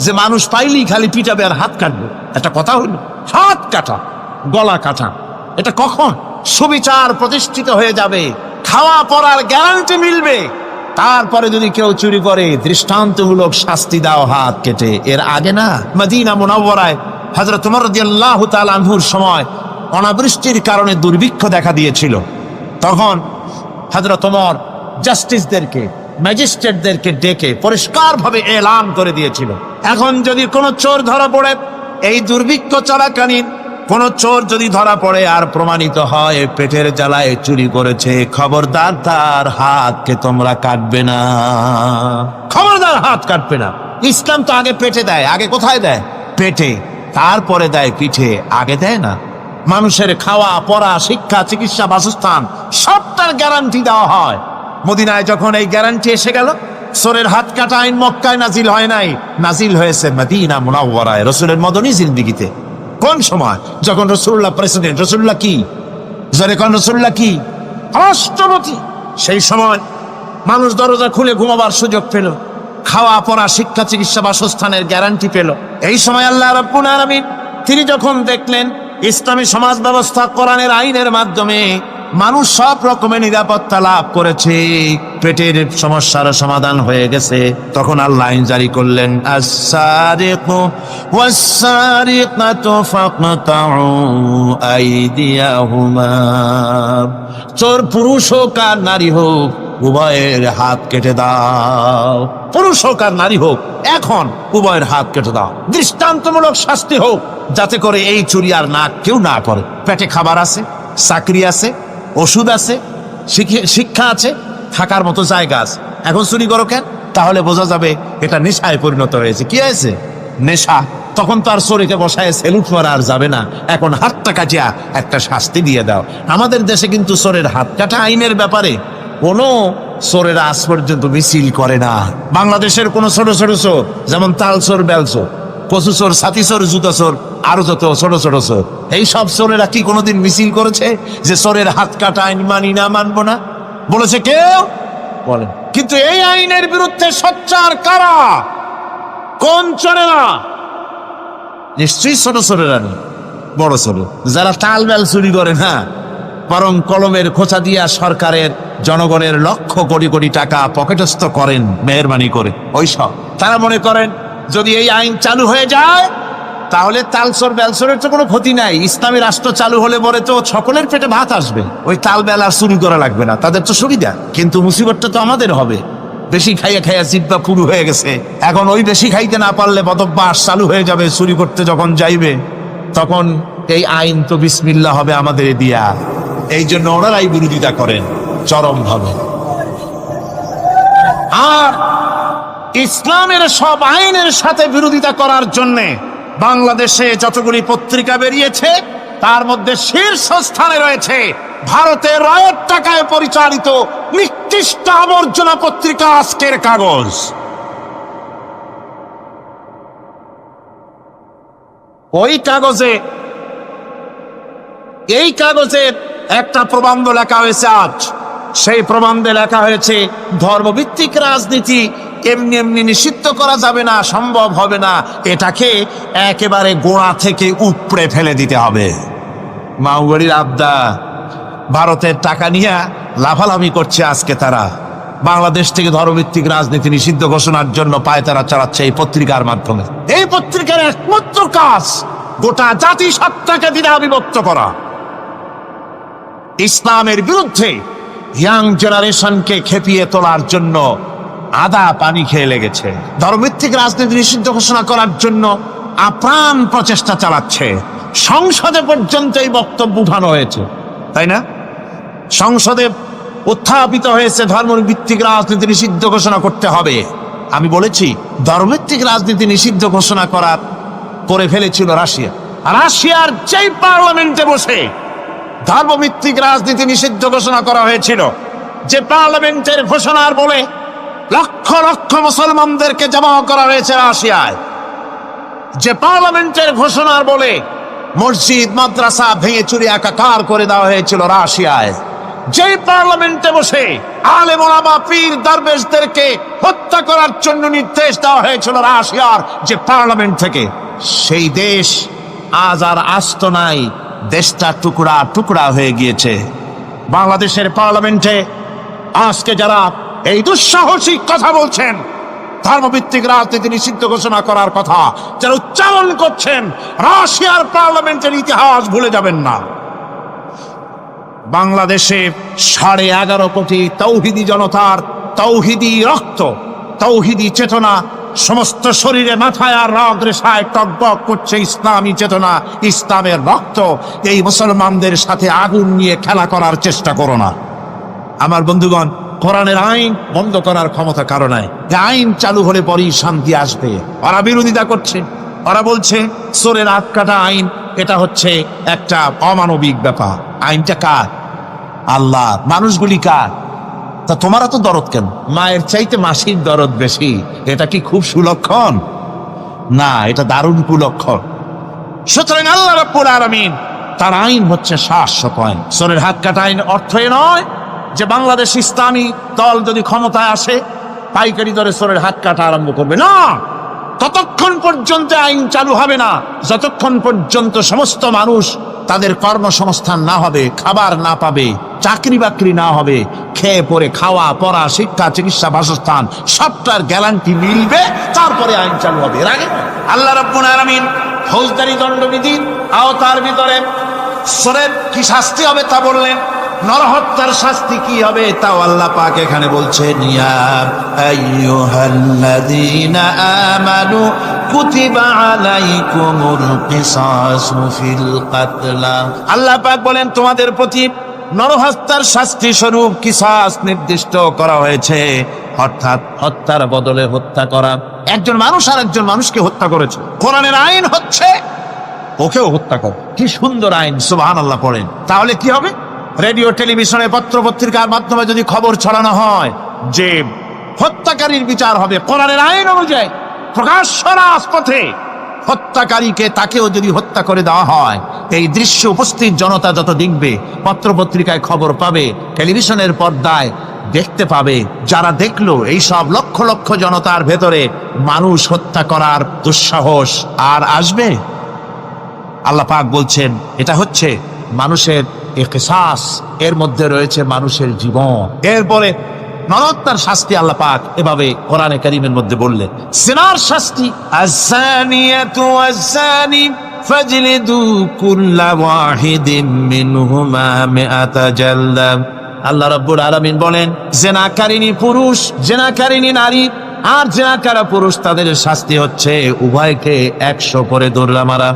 যে মানুষ পাইলেই খালি পিটাবে আর হাত কাটবে? একটা কথা হইল হাত কাটা, গলা কাটা। এটা কখন সুবিচার প্রতিষ্ঠিত হয়ে যাবে, খাওয়া পড়ার গ্যারান্টি মিলবে, তারপরে যদি কেউ চুরি করে দৃষ্টান্তমূলক শাস্তি দাও হাত কেটে। এর আগে না? মদিনা মুনাওয়ারায় হযরত ওমর রাদিয়াল্লাহু তাআলা আনহুর সময় অনাবৃষ্টির কারণে দুর্ভিক্ষ দেখা দিয়েছিল। তখন হযরত ওমর জাস্টিসদেরকে, ম্যাজিস্ট্রেটদেরকে ডেকে পরিষ্কারভাবে এলান করে দিয়েছিল, এখন যদি কোনো চোর ধরা পড়ে, এই দুর্ভিক্ষ চলাকালীন কোন চোর যদি ধরা পড়ে আর প্রমাণিত হয় পেটের জ্বালায় চুরি করেছে, খবরদার তার হাতকে তোমরা কাটবে না, খবরদার হাত কাটবে না। ইসলাম তো আগে পেটে দেয়। আগে কোথায় দেয়? পেটে। তারপরে দেয় পিঠে, আগে দেয় না। মানুষের খাওয়া পড়া, শিক্ষা, চিকিৎসা, বাসস্থান সবটার গ্যারান্টি দেওয়া হয়। মদিনায় যখন এই গ্যারান্টি এসে গেল, চোরের হাত কাটা আইন মক্কায় নাজিল হয় নাই, নাজিল হয়েছে মদিনা মুনাওয়ারায়, রাসূলের মদনী জিন্দেগিতে। কোন সময়? যখন রাসূলুল্লাহ প্রেসিডেন্ট। রাসূলুল্লাহ কি? যখন রাসূলুল্লাহ কি রাষ্ট্রপতি, সেই সময় মানুষ দরজা খুলে ঘুমাবার সুযোগ পেল, খাওয়া পড়া, শিক্ষা, চিকিৎসা, বাসস্থানের গ্যারান্টি পেল। এই সময় আল্লাহ রাব্বুল আলামিন তিনি যখন দেখলেন ইসলামী সমাজ ব্যবস্থা কোরআনের আইনের মাধ্যমে মানুষ সব রকমের নিরাপত্তা লাভ করেছে, পেটের সমস্যার সমাধান হয়ে গেছে, তখন আল্লাহ আইন জারি করলেন, আস-সারিকু ওয়াস-সারিকাতু ফাকতাউ আইদিয়াহুমা। চোর পুরুষ হোক আর নারী হোক, উভয়ের হাত কেটে দাও। পুরুষ হোক আর নারী হোক, এখন উভয়ের হাত কেটে দাও। দৃষ্টান্তমূলক শাস্তি হোক, যাতে করে এই চুরি আর কেউ না করে। পেটে খাবার আছে, চাকরি আছে, ওষুধ আছে, শিক্ষা আছে, থাকার মতো জায়গা আছে, এখন চুরি করো কেন? তাহলে বোঝা যাবে এটা নেশায় পরিণত হয়েছে। কি হয়েছে? নেশা। তখন তো আর চোরেকে বসায় সেলুট মারা আর যাবে না, এখন হাতটা কাটিয়া একটা শাস্তি দিয়ে দাও। আমাদের দেশে কিন্তু চোরের হাত কাটা আইনের ব্যাপারে কোনো চোরেরা আজ পর্যন্ত মিছিল করে না। বাংলাদেশের কোন ছোট ছোট চোর, যেমন তাল চোর, বেল চোর, কচু চোর, ছাতি চোর, জুতা চোর, আরো যত ছোট ছোট চোর, এই সব চোরেরা কি কোনোদিন মিছিল করেছে যে চোরের হাত কাটা আইন মানি না, মানবো না? বলেছে কেউ? বলেন। কিন্তু এই আইনের বিরুদ্ধে সোচ্চার কারা? কোন চোরেরা? নিশ্চয়ই ছোট চোরেরা নেই, বড় চোর যারা তাল বেল চুরি করে না, বরং কলমের খোঁচা দিয়া সরকারের জনগণের লক্ষ কোটি কোটি টাকা পকেটস্থ করেন মেহরবানি করে। ওইসব তারা মনে করেন যদি এই আইন চালু হয়ে যায় তাহলে তালচোর বেলচোরের তো কোনো ক্ষতি নাই, ইসলামী রাষ্ট্র চালু হলে পরে তো সকলের পেটে ভাত আসবে, ওই তাল বেল আর চুরি করা লাগবে না, তাদের তো সুবিধা। কিন্তু মুসিবতটা তো আমাদের হবে, বেশি খাইয়া খাইয়া জিব্বা পুরু হয়ে গেছে। এখন ওই বেশি খাইতে না পারলে বদভ্যাস চালু হয়ে যাবে, চুরি করতে যখন যাইবে তখন এই আইন তো বিসমিল্লাহ হবে আমাদের দিয়া। এই জন্য ওনারাই বিরোধিতা করেন চরম ভাবে। আর ইসলামের সব আইনের সাথে বিরোধিতা করার জন্যে বাংলাদেশে যতগুলি পত্রিকা বেরিয়েছে তার মধ্যে শীর্ষস্থানে রয়েছে ভারতের রায়ের টাকায় পরিচালিত নিকৃষ্ট আবর্জনা পত্রিকা আজকের কাগজ। ওই কাগজে, এই কাগজের একটা প্রবন্ধ লেখা হয়েছে আজ। সেই প্রবন্ধে লেখা হয়েছে ধর্মভিত্তিক রাজনীতি এমনি এমনি নিষিদ্ধ করা যাবে না, সম্ভব হবে না, এটাকে একেবারে গোড়া থেকে উপড়ে ফেলে দিতে হবে। মাওবাড়ির আবদা ভারতের টাকা নিয়ে লাফালাফি করছে আজকে, তারা বাংলাদেশ থেকে ধর্মভিত্তিক রাজনীতি নিষিদ্ধ ঘোষণার জন্য পায়তারা চালাচ্ছে এই পত্রিকার মাধ্যমে। এই পত্রিকার একমাত্র কাজ গোটা জাতিসত্তাকে দ্বিধা বিভক্ত করা, ইসলামের বিরুদ্ধে ইয়াং জেনারেশনকে খেপিয়ে তোলার জন্য আদা পানি খেয়ে লেগেছে। ধর্মভিত্তিক রাজনীতি নিষিদ্ধ ঘোষণা করার জন্য আপ্রাণ প্রচেষ্টা চালাচ্ছে। সংসদে পর্যন্ত এই বক্তব্য উঠানো হয়েছে, তাই না? সংসদে উত্থাপিত হয়েছে ধর্মভিত্তিক রাজনীতি নিষিদ্ধ ঘোষণা করতে হবে। আমি বলেছি ধর্মভিত্তিক রাজনীতি নিষিদ্ধ ঘোষণা করে ফেলেছিল রাশিয়া। রাশিয়ার যেই পার্লামেন্টে বসে ধর্মভিত্তিক রাজনীতি নিষিদ্ধ ঘোষণা করা হয়েছিল, যে পার্লামেন্টের ঘোষণার বলে লক্ষ লক্ষ মুসলমানদেরকে জমা করা হয়েছে রাশিয়ায়, যে পার্লামেন্টের ঘোষণার বলে মসজিদ মাদ্রাসা ভেঙে চুরি একাকার করে দেওয়া হয়েছিল রাশিয়ায়, যেই পার্লামেন্টে বসে আলেম ওলামা পীর দরবেশদেরকে হত্যা করার জন্য নির্দেশ দেওয়া হয়েছিল রাশিয়ার যে পার্লামেন্ট থেকে, সেই দেশ আজ আর আস্ত নাই, দেশটা টুকরা টুকরা হয়ে গিয়েছে। বাংলাদেশের পার্লামেন্টে আজকে যারা এই দুঃসাহসিক কথা বলছেন, ধর্মভিত্তিক রাজনীতি নিষিদ্ধ ঘোষণা করার কথা যারা উচ্চারণ করছেন, রাশিয়ার পার্লামেন্টের ইতিহাস ভুলে যাবেন না। বাংলাদেশে 11.5 কোটি তৌহিদি জনতার তৌহিদি রক্ত, তৌহিদি চেতনা সমস্ত শরীরে মাথায় আর রগ রেশায় টকবক করছে ইসলামী চেতনা, ইসলামের রক্ত। এই মুসলমানদের সাথে আগুন নিয়ে খেলা করার চেষ্টা করো না আমার বন্ধুগণ। কোরআনের আইন বন্ধ করার ক্ষমতা কারো নাই, যে আইন চালু হলে পরেই শান্তি আসবে। ওরা বিরোধিতা করছে, ওরা বলছে চোরের হাত কাটা আইন এটা হচ্ছে একটা অমানবিক ব্যাপার। আইনটা কার? আল্লাহ। মানুষগুলি কার? তা তোমারা তো দরদ কেন? মায়ের চাইতে মাসির দরদ বেশি, এটা কি খুব সুলক্ষণ? না, এটা দারুণ কুলক্ষণ। সুতরাং আল্লাহ রাব্বুল আলামিন তার আইন হচ্ছে শাশ্বত আইন। চোরের হাত কাটা আইন অর্থ এ নয় যে বাংলাদেশ ইসলামী দল যদি ক্ষমতায় আসে পাইকারি দরে চোরের হাত কাটা আরম্ভ করবে না। ততক্ষণ পর্যন্ত আইন চালু হবে না যতক্ষণ পর্যন্ত সমস্ত মানুষ তাদের কর্মসংস্থান না হবে, খাবার না পাবে, চাকরি বাকরি না হবে, খেয়ে পরে খাওয়া পড়া শিক্ষা চিকিৎসা বাসস্থান সবটার গ্যারান্টি মিলবে, তারপরে আইন চালু হবে। এর আগে আল্লাহ রাব্বুল আলামিন ফৌজদারি দণ্ডবিধির আওতার ভিতরে চোরের কি শাস্তি হবে তা বললেন, নরহত্যার শাস্তি কি হবে তাও আল্লাহ পাক এখানে বলছেন, ইয়া আইয়ুহাল্লাযীনা আমানু কুতিবা আলাইকুমুল কিসাসু ফিল কাতলা। আল্লাহ পাক বলেন তোমাদের প্রতি নরহত্যার শাস্তি স্বরূপ কিসাস নির্দিষ্ট করা হয়েছে, অর্থাৎ হত্যার বদলে হত্যা করা। একজন মানুষ আর একজন মানুষকে হত্যা করেছে, কোরআনের আইন হচ্ছে ওকেও হত্যা কর। কি সুন্দর আইন, সুবহানাল্লাহ পড়েন। তাহলে কি হবে? রেডিও, টেলিভিশনে, পত্র পত্রিকার মাধ্যমে যদি খবর ছড়ানো হয় যে হত্যাকারীর বিচার হবে কোরআনের আইন অনুযায়ী, প্রকাশ্য রাজপথে হত্যাকারীকে তাকেও যদি হত্যা করে দেওয়া হয়, এই দৃশ্য উপস্থিত জনতা যত দেখবে, পত্র পত্রিকায় খবর পাবে, টেলিভিশনের পর্দায় দেখতে পাবে, যারা দেখলো এই সব লক্ষ লক্ষ জনতার ভেতরে মানুষ হত্যা করার দুঃসাহস আর আসবে? আল্লাহ পাক বলছেন এটা হচ্ছে মানুষের কিসাস, এর মধ্যে রয়েছে মানুষের জীবন। এরপরে নরহত্যার শাস্তি আল্লাহ পাক এভাবে কোরআনে কারীমের মধ্যে বললেন। জিনার শাস্তি, আয-যানিয়াতু ওয়াজ-যানি ফাজলিদু কুল্লা ওয়াহিদিন মিনহুমা মিআতা জালদা। আল্লাহ রাব্বুল আলামিন বলেন, জিনাকারিনী পুরুষ, জিনাকারিনী নারী আর জিনাকারা পুরুষ, তাদের শাস্তি হচ্ছে উভয়কে 100 করে দৌড়া মারা,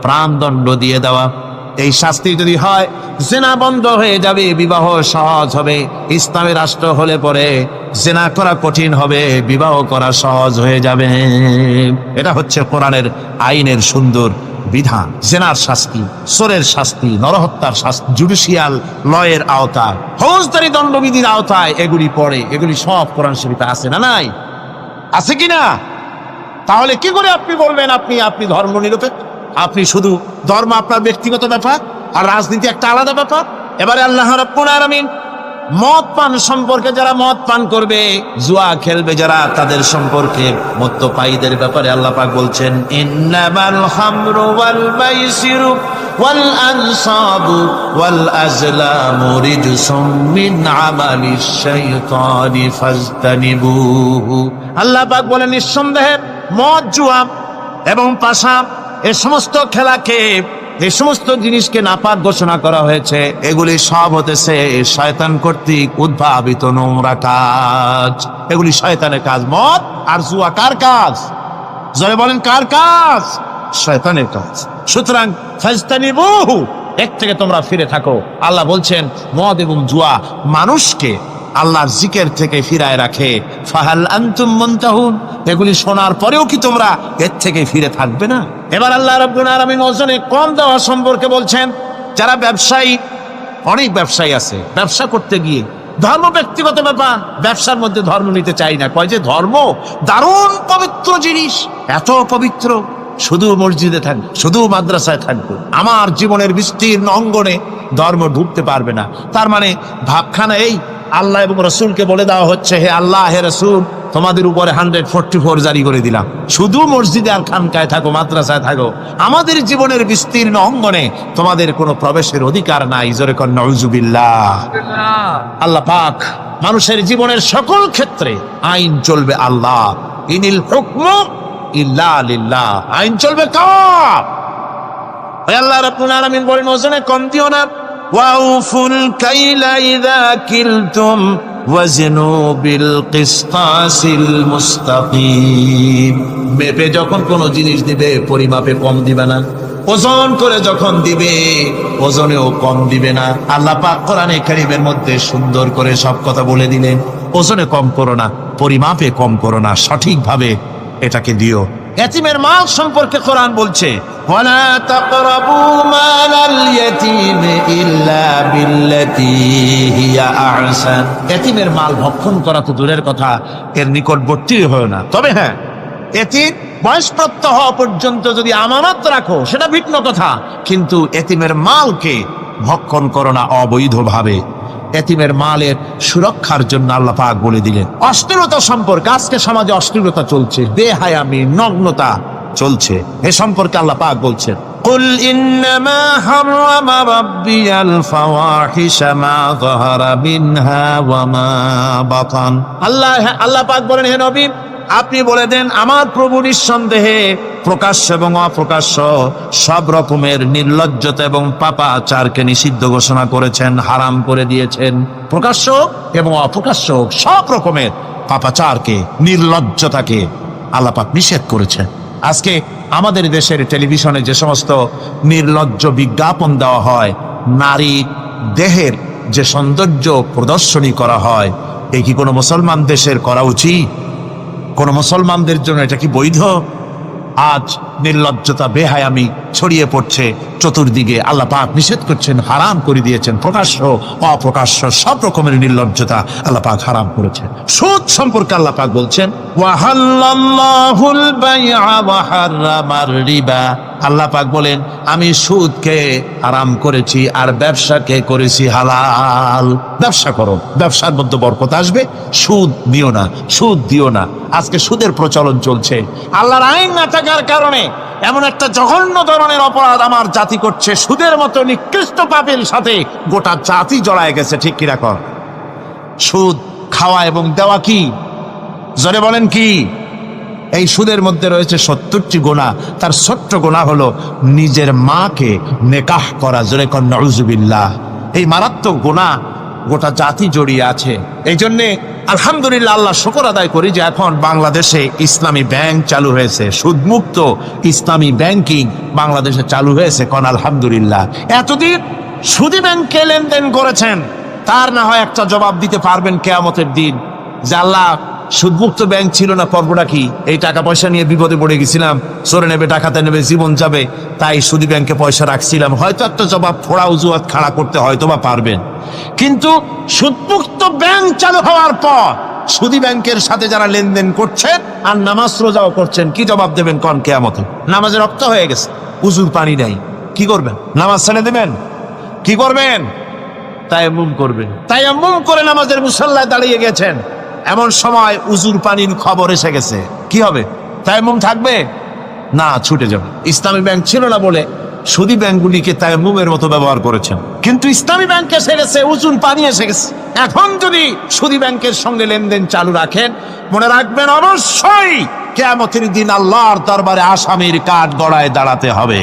প্রাণদণ্ড দিয়ে দেওয়া। এই শাস্তি যদি হয়, জিনা বন্ধ হয়ে যাবে, বিবাহ সহজ হবে। ইসলামী রাষ্ট্র হলে পরে জিনা করা কঠিন হবে, বিবাহ করা সহজ হয়ে যাবে। এটা হচ্ছে কোরআনের আইনের সুন্দর বিধান। জিনার শাস্তি, চোরের শাস্তি, নরহত্যার শাস্তি জুডিশিয়াল লয়ের আওতায়, ফৌজদারি দণ্ডবিধির আওতায় এগুলি পড়ে। এগুলি সব কোরআন শরীফে আছে না নাই? আছে কিনা? তাহলে কি করে আপনি বলবেন আপনি ধর্ম নিরপেক্ষ? আপনি শুধু ধর্ম আপনার ব্যক্তিগত ব্যাপার আর রাজনীতি একটা আলাদা ব্যাপার। এবারে আল্লাহ রাব্বুল আলামিন মদ পান সম্পর্কে, যারা মদ পান করবে, জুয়া খেলবে যারা, তাদের সম্পর্কে, মদ্যপায়ীদের ব্যাপারে আল্লাহ পাক বলছেন, ইন্নামাল খামরু ওয়াল মাইসিরু ওয়াল আনসাবু ওয়াল আজলামু রিজসুম মিন আমালিশ শাইতানি ফাজতানিবুহু। আল্লাহ পাক বলেন নিঃসন্দেহে মদ, জুয়া এবং পাশা, এই সমস্ত খেলাকে, এই সমস্ত জিনিসকে নাপাক ঘোষণা করা হয়েছে। এগুলি সব হতেছে শয়তান কর্তৃক উদ্ভাবিত নোংরা কাজ। এগুলি শয়তানের কাজ। মদ আর জুয়া কার কাজ? জোরে বলেন, কার কাজ? শয়তানের কাজ। সুতরাং ফাজতানিবুহু, এর থেকে তোমরা ফিরে থাকো। আল্লাহ বলছেন মদ এবং জুয়া মানুষকে আল্লাহর জিকির থেকে ফিরায় রাখে। ফাহাল আনতুম মুনতাহুন, এগুলি শোনার পরেও কি তোমরা এর থেকে ফিরে থাকবে না? এবার আল্লাহ রাব্বুল আলামিন ওজনে কম দেওয়া সম্পর্কে বলছেন। যারা ব্যবসায়ী, অনেক ব্যবসায়ী আছে, ব্যবসা করতে গিয়ে ধর্ম ব্যক্তিগত ব্যাপার, ব্যবসার মধ্যে ধর্ম নিতে চাই না। কয় যে ধর্ম দারুণ পবিত্র জিনিস, এত পবিত্র, শুধু মসজিদে থাকবে, শুধু মাদ্রাসায় থাকবে, আমার জীবনের বিস্তীর্ণ অঙ্গনে ধর্ম ঢুকতে পারবে না। তার মানে ভাবখানা এই, আল্লাহ এবং রসুলকে বলে দেওয়া হচ্ছে, হে আল্লাহ, হে রসুল, তোমাদের উপরে 144 জারি করে দিলাম, শুধু মসজিদে আর খানকায় থাকো, মাদ্রাসায় থাকো, আমাদের জীবনের বিস্তীর্ণ অঙ্গনে তোমাদের কোনো প্রবেশের অধিকার নাই। জোরে কর নাউজুবিল্লাহ। আল্লাহ পাক মানুষের জীবনের সকল ক্ষেত্রে আইন চলবে আল্লাহ। ইনিল হুকমু ইল্লা লিল্লাহ, আইন চলবে কার? আল্লাহ রাব্বুল আলামিন বলেন ওজনে কম দিও না। ওয়াউফুল কাইলা ইযা কিলতুম ওয়াজনু বিল কিসতাসিল মুস্তাকিম। মেপে যখন কোন জিনিস দিবে, পরিমাপে কম দিবে না। ওজন করে যখন দিবে, ওজনেও কম দিবে না। আল্লাহ পাক কোরআনে কারীমের মধ্যে সুন্দর করে সব কথা বলে দিলেন। ওজনে কম করো না, পরিমাপে কম করো না, সঠিকভাবে এটাকে দিও। এতিমের মাল সম্পর্কে কোরআন বলছে, ওয়ালা তাকরাবু মালাল ইয়াতীম ইল্লা বিল্লাতী হিয়া আহসান। এতিমের মাল ভক্ষণ করা তো দূরের কথা, এর নিকটবর্তী হয় না। তবে হ্যাঁ, এতিম বয়স্প্রাপ্ত হওয়া পর্যন্ত যদি আমানত রাখো, সেটা ভিন্ন কথা, কিন্তু এতিমের মালকে ভক্ষণ করো না অবৈধভাবে। এতিমের মালের সুরক্ষার জন্য আল্লাহ পাক বলে দিলেন। অশ্লীলতা সম্পর্কে, আজকে সমাজে অশ্লীলতা চলছে, বেহায়ামি, নগ্নতা চলছে, এ সম্পর্কে আল্লাহ পাক বলছেন, কুল ইন্নামা হারামা রাব্বিয়াল ফাওয়াহিশা মা যাহারা মিনহা ওয়া মা বাতান। আল্লাহ পাক বলেন, হে নবী, আপনি বলে দেন, আমার প্রভু নিঃসন্দেহে প্রকাশ্য এবং অপ্রকাশ্য সব রকমের নির্লজ্জতা এবং পাপাচারকে নিষিদ্ধ ঘোষণা করেছেন, হারাম করে দিয়েছেন। প্রকাশ্য এবং অপ্রকাশ্য সব রকমের পাপাচারকে, নির্লজ্জতাকে আল্লাহ পাক নিষেধ করেছেন। আজকে আমাদের দেশের টেলিভিশনে যে সমস্ত নির্লজ্জ বিজ্ঞাপন দেওয়া হয়, নারী দেহের যে সৌন্দর্য প্রদর্শনী করা হয়, এই কি কোনো মুসলমান দেশের করা উচিত? কোন মুসলমানদের জন্য এটা কি বৈধ? আজ নির্লজ্জতা বেহায়ামি ছড়িয়ে পড়ছে চতুর্দিকে। আল্লাহ পাক নিষেধ করছেন, হারাম করে দিয়েছেন। প্রকাশ্য অপ্রকাশ্য সব রকমের নির্লজ্জতা আল্লাহ পাক হারাম করেছেন। সুদ সম্পর্কে আল্লাহ পাক বলছেন, ওয়াহাল্লাল্লাহুল বাইআ ওয়া হারামার রিবা। আল্লাহ পাক বলেন, আমি সুদকে হারাম করেছি আর ব্যবসাকে করেছি হালাল। ব্যবসা করো, ব্যবসার মধ্যে বরকত আসবে। সুদ দিও না, সুদ দিও না। আজকে সুদের প্রচলন চলছে। আল্লাহর আইন না থাকার কারণে এমন একটা জঘন্য ধরনের অপরাধ আমার জাতি করছে। সুদের মতো নিকৃষ্ট পাপের সাথে গোটা জাতি জড়ায় গেছে। ঠিক কিনা কর? সুদ খাওয়া এবং দেওয়া কি? জোরে বলেন কি? এই সুদের মধ্যে রয়েছে 70টি গুনাহ। তার ছোট্ট গুনাহ হলো নিজের মাকে নেকাহ করা। জোরে কর নাউজুবিল্লাহ। এই মারাত্মক গুনাহ গোটা জাতি জড়িয়ে আছে। এই জন্যে আলহামদুলিল্লাহ, আল্লাহ শুকর আদায় করি যে এখন বাংলাদেশে ইসলামী ব্যাংক চালু হয়েছে। সুদমুক্ত ইসলামী ব্যাংকিং বাংলাদেশে চালু হয়েছে। কোন আলহামদুলিল্লাহ। এতদিন সুদী ব্যাংকে লেনদেন করেছেন, তার না হয় একটা জবাব দিতে পারবেন কিয়ামতের দিন যে আল্লাহ, সুদমুক্ত ব্যাংক ছিল না, পর্বটা কি? এই টাকা পয়সা নিয়ে বিপদে পড়ে গেছিলাম, চোরে নেবে, ডাকাতে নেবে, জীবন যাবে, তাই সুদী ব্যাংকে পয়সা রাখছিলাম। হয়তো একটা জবাব ফোড়া উজুয়াত খাড়া করতে হয়তো বা পারবেন। কিন্তু সুদমুক্ত ব্যাংক চালু হওয়ার পর সুদী ব্যাংকের সাথে যারা লেনদেন করছেন আর নামাজ রোজাও করছেন, কি জবাব দেবেন কোন কিয়ামতে? নামাজের রক্ত হয়ে গেছে, উজুর পানি নাই, কি করবেন? নামাজ ছেড়ে দেবেন? কি করবেন? তায়াম্মুম করবেন। তায়াম্মুম করে নামাজের মুসল্লায় দাঁড়িয়ে গেছেন, এমন সময় উজুর পানির খবর এসে গেছে, কি হবে? তায়াম্মুম থাকবে না, ছুটে যাবে। ইসলামী ব্যাংক ছিল না বলে সুদী ব্যাংকগুলিকে তায়াম্মুমের মতো ব্যবহার করেছেন। কিন্তু ইসলামী ব্যাংক এসে গেছে, উজুর পানি এসে গেছে। এখন যদি সুদী ব্যাংকের সঙ্গে লেনদেন চালু রাখেন, মনে রাখবেন অবশ্যই কিয়ামতের দিন আল্লাহর দরবারে আসামির কাঠ গড়ায় দাঁড়াতে হবে।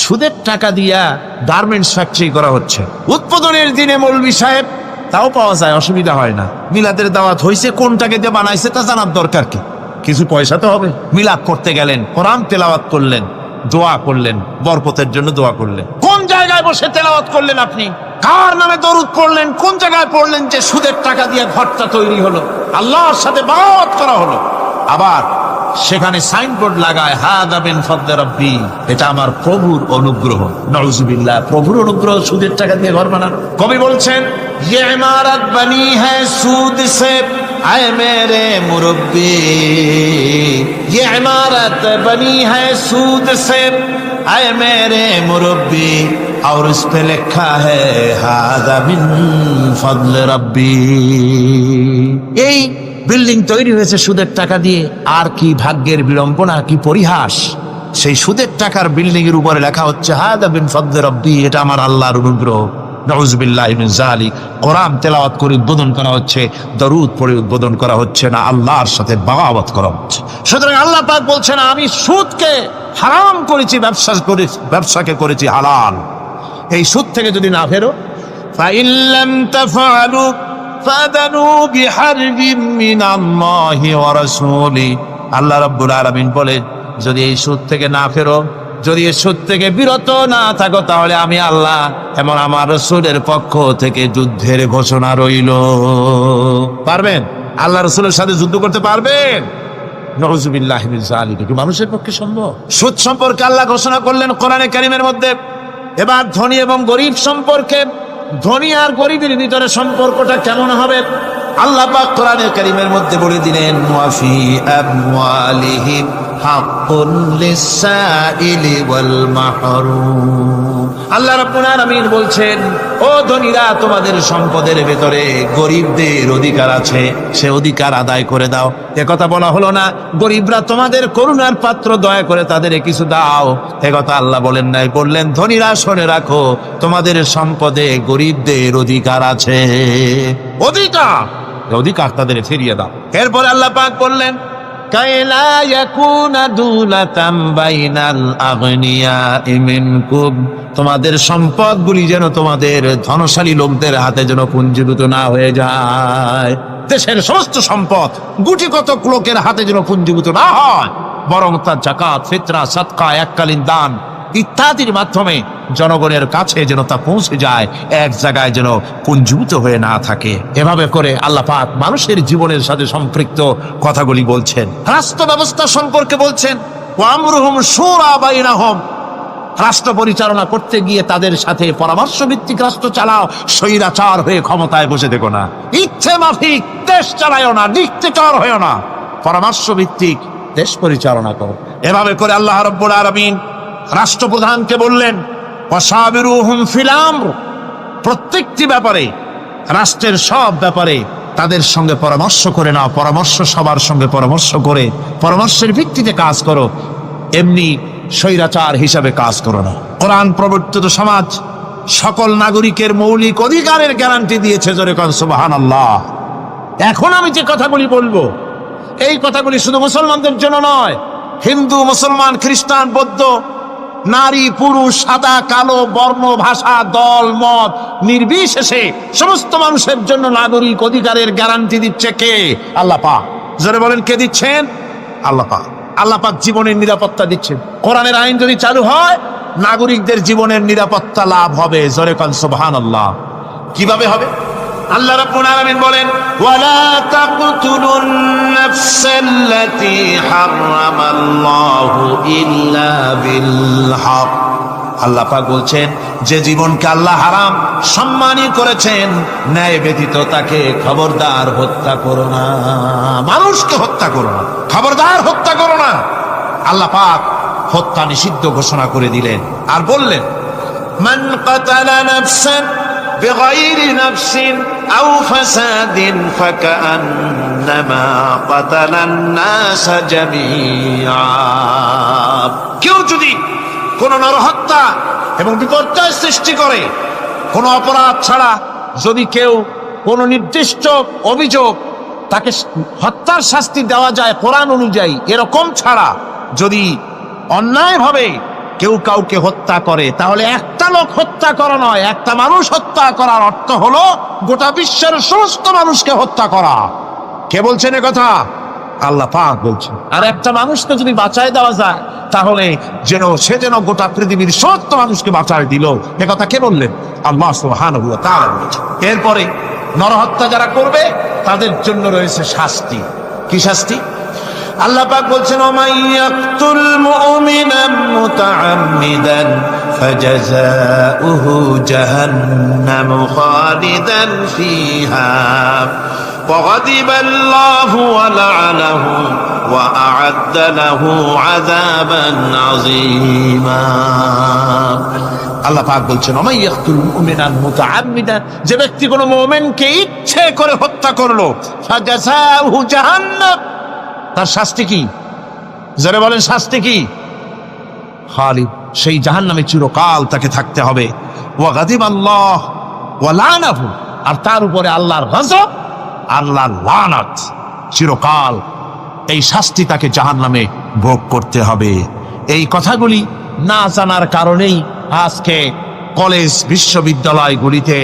সুদের টাকা দিয়া গার্মেন্টস ফ্যাক্টরি করা হচ্ছে। উদ্বোধনের দিনে মৌলভী সাহেব, তাও পাওয়া যায়, অসুবিধা হয় না। মিলাদের দাওয়াত হয়েছে, কোনটাকে দিয়ে বানাইছে তা জানার দরকার কি? কিছু পয়সা তো হবে। মিলাদ করতে গেলেন, কোরআন তেলাওয়াত করলেন, দোয়া করলেন, বরকতের জন্য দোয়া করলেন। কোন জায়গায় বসে তেলাওয়াত করলেন আপনি? কার নামে দরুদ পড়লেন? কোন জায়গায় পড়লেন যে সুদের টাকা দিয়ে ঘরটা তৈরি হলো, আল্লাহর সাথে বাগাওয়াত করা হলো? আবার সেখানে সাইনবোর্ড লাগায়, হাদা মিন ফাদলি রাব্বি, এটা আমার প্রভুর অনুগ্রহ। নাউজুবিল্লাহ, প্রভুর অনুগ্রহ সুদের টাকা দিয়ে ঘর বানানো। কবি বলছেন, ये इमारत बनी है सूद से आए मेरे मुरब्बी, ये इमारत बनी है सूद से आए मेरे मुरब्बी, और उस पे लिखा है हादा मिन फदले रब्बी। এই বিল্ডিং তৈরি হয়েছে সুদের টাকা দিয়ে। আর কি ভাগ্যের বিড়ম্বনা, কি পরিহাস! সেই সুদের টাকার বিল্ডিং এর উপরে লেখা হচ্ছে হাদা মিন ফাদলি রাব্বি, এটা আমার আল্লাহর অনুগ্রহ। নাউজুবিল্লাহি মিন যালিক। কোরআন তেলাওয়াত করে উদ্বোধন করা হচ্ছে, দরুদ পড়ে উদ্বোধন করা হচ্ছে না, আল্লাহর সাথে বাগাওয়াত করা হচ্ছে। সুতরাং আল্লাহ পাক বলছেন, আমি সুদকে হারাম করেছি, ব্যবসাকে করেছি হালাল। এই সুদ থেকে যদি না ফেরো, ফাইন লাম তাফআলু ফাদানু বিহারবিম মিনাল্লাহি ওয়া রাসূলি। আল্লাহ রাব্বুল আলামিন বলে, যদি এই সুদ থেকে না ফেরো, যদি এই সুদ থেকে বিরত না থাকো, তাহলে আমি আল্লাহ এবং আমার রাসূলের পক্ষ থেকে যুদ্ধের ঘোষণা রইল। পারবেন? আল্লাহ রাসূলের সাথে যুদ্ধ করতে পারবেন? নাউজুবিল্লাহি মিন যালিক। কি মানুষের পক্ষে সম্ভব? সুদ সম্পর্কে আল্লাহ ঘোষণা করলেন কোরআনে কারীমের মধ্যে। এবার ধনী এবং গরিব সম্পর্কে, ধনী আর গরিবের ভিতরে সম্পর্কটা কেমন হবে আল্লাহ পাক কোরআনে কারীমের মধ্যে বলে দিলেন, ওয়াফি আমওয়ালিহিম হাক্কুন লিসাইলি ওয়াল মাহরুম। আল্লাহ রাব্বুল আলামিন বলছেন, ও ধনীরা, তোমাদের সম্পদের ভেতরে গরিবদের অধিকার আছে, সে অধিকার আদায় করে দাও। একথা বলা হলো না, গরিবরা তোমাদের করুণার পাত্র, দয়া করে তাদের কিছু দাও, একথা আল্লাহ বলেন নাই। বললেন, ধনীরা শুনে রাখো, তোমাদের সম্পদে গরিবদের অধিকার আছে, অধিকার তাদের ফিরিয়ে দাও। এরপরে আল্লাহ পাক বললেন, কাইলা ইয়াকুনা দুলাতাম বাইনাল আগনিয়াই মিনকুম, তোমাদের সম্পদগুলি যেন তোমাদের ধনশালী লোকদের হাতে যেন পুঞ্জীভূত না হয়ে যায়। দেশের সমস্ত সম্পদ গুটি কতক লোকের হাতে যেন পুঞ্জীভূত না হয়, বরং তার যাকাত, ফিতরা, সাদকা, এককালীন দান ইত্যাদির মাধ্যমে জনগণের কাছে যেন তা পৌঁছে যায়, এক জায়গায় যেন পুঞ্জীভূত হয়ে না থাকে। এভাবে করে আল্লাহ পাক মানুষের জীবনের সাথে সম্পৃক্ত কথাগুলি বলছেন। রাষ্ট্র ব্যবস্থা সম্পর্কে বলছেন, ওয়া আমরুহুম শুরা বাইনাহুম, রাষ্ট্র পরিচালনা করতে গিয়ে তাদের সাথে পরামর্শ ভিত্তিক রাষ্ট্র চালাও, স্বৈরাচার হয়ে ক্ষমতায় বসে দেখো না, ইচ্ছে মাফিক দেশ চালায়ও না, ডিক্টেটর হয়েও না, পরামর্শ ভিত্তিক দেশ পরিচালনা করো। এভাবে করে আল্লাহ রাব্বুল আলামিন রাষ্ট্রপ্রধানকে বললেন, ওয়াসাবিরুহুম ফিল আমর, প্রত্যেকটি ব্যাপারে, রাষ্ট্রের সব ব্যাপারে তাদের সঙ্গে পরামর্শ করে নাও, পরামর্শ সবার সঙ্গে পরামর্শ করে পরামর্শের ভিত্তিতে কাজ করো, এমনি স্বৈরাচার হিসাবে কাজ করো না। কোরআন প্রবর্তিত সমাজ সকল নাগরিকের মৌলিক অধিকারের গ্যারান্টি দিয়েছে, জোরে কোন সুবহানাল্লাহ। এখন আমি যে কথাগুলি বলবো, এই কথাগুলি শুধু মুসলমানদের জন্য নয়, হিন্দু, মুসলমান, খ্রিস্টান, বৌদ্ধ, নারী, পুরুষ, সাদা, কালো, বর্ণ, ভাষা, দল, মত নির্বিশেষে সমস্ত মানুষের জন্য নাগরিক অধিকারের গ্যারান্টি দিচ্ছে কে? আল্লাহ পাক। জোরে বলেন, কে দিচ্ছেন? আল্লাহ পাক। আল্লাহ পাক জীবনের নিরাপত্তা দিচ্ছেন। কোরআনের আইন যদি চালু হয়, নাগরিকদের জীবনের নিরাপত্তা লাভ হবে। জোরে কোন সুবহানাল্লাহ। কিভাবে হবে? আল্লাহ রাব্বুল আলামিন বলেন, ওয়ালা তাকতুলুন নাফসাল্লাতী হারামাল্লাহু ইল্লা বিল হক। আল্লাহ পাক বলছেন, যে জীবনকে আল্লাহ হারাম সম্মানী করেছেন, ন্যায় ব্যতীত তাকে খবরদার হত্যা করো না। মানুষকে হত্যা করো না, খবরদার হত্যা করো না। আল্লাহ পাক হত্যা নিষিদ্ধ ঘোষণা করে দিলেন আর বললেন, মান কাতালা নাফসান বিগাইরি নাফসিন আও ফাসাদিন ফাকান্নামা কাতালান নাস জামিআ। কেউ যদি কোন নরহত্যা এবং বিপর্যয় সৃষ্টি করে, কোন অপরাধ ছাড়া যদি কেউ কোন নির্দিষ্ট অভিযোগ, তাকে হত্যার শাস্তি দেওয়া যায় কোরআন অনুযায়ী, এরকম ছাড়া যদি অন্যায়ভাবে কেউ কাউকে হত্যা করে, তাহলে একটা লোক হত্যা করা নয়, একটা মানুষ হত্যা করার অর্থ হলো গোটা বিশ্বের সমস্ত মানুষকে হত্যা করা। কে বলছেন এ কথা? আল্লাহ পাক বলছেন। আর একটা মানুষকে যদি বাঁচায় দেওয়া যায়, তাহলে সে যেন গোটা পৃথিবীর সমস্ত মানুষকে বাঁচায় দিল। এ কথা কে বললেন? আল্লাহ সুবহানাহু ওয়া তাআলা বলেছেন। এরপরে নরহত্যা যারা করবে তাদের জন্য রয়েছে শাস্তি। কি শাস্তি? আল্লাহ পাক বলছেন, ওমাইয়াকতুল মুমিনান মুতাআম্মিদান ফাজাযাউহু জাহান্নামু খালিদান ফিহা وغضب الله ولعنه وأعد له عذابا عظيما। আল্লাহ পাক বলছেন, ওমাইয়াকতুল মুমিনান মুতাআম্মিদান, যে ব্যক্তি কোনো মুমিনকে ইচ্ছে করে হত্যা করলো, ফাজাযাউহু জাহান্নাম, তার শাস্তি কি? যারা বলেন শাস্তি কি? খালিদ, সেই জাহান্নামে চিরকাল তাকে থাকতে হবে। ওয়া গাদিবাল্লাহ ওয়া লানাহু, আর তার উপরে আল্লাহর গজব, আল্লাহর লানত, চিরকাল এই শাস্তি তাকে জাহান্নামে ভোগ করতে হবে। এই কথাগুলি না জানার কারণেই আজকে কলেজ বিশ্ববিদ্যালয়গুলিতে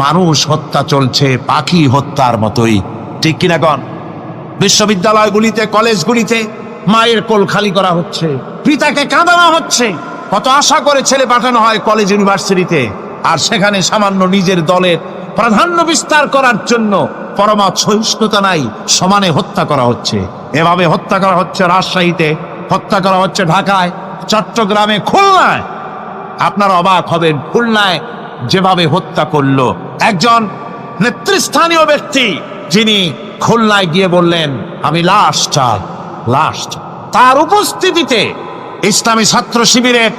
মানুষ হত্যা চলছে পাখি হত্যার মতোই। ঠিক কিনা গণ? বিশ্ববিদ্যালয়গুলিতে, কলেজগুলিতে মায়ের কোল খালি করা হচ্ছে, পিতাকে কাঁদানো হচ্ছে। কত আশা করে ছেলে পাঠানো হয় কলেজ ইউনিভার্সিটিতে, আর সেখানে সামান্য নিজের দলের প্রাধান্য বিস্তার করার জন্য পরমা সহিষ্ণুতা নাই, সমানে হত্যা করা হচ্ছে। এভাবে হত্যা করা হচ্ছে রাজশাহীতে, হত্যা করা হচ্ছে ঢাকায়, চট্টগ্রামে, খুলনায়। আপনারা অবাক হবেন, খুলনায় যেভাবে হত্যা করলো একজন নেতৃস্থানীয় ব্যক্তি, যিনি খুলনায় গিয়ে বললেন, আমি লাশ চাই, লাশ চাই। তার উপস্থিতিতে ইসলামী ছাত্র শিবিরের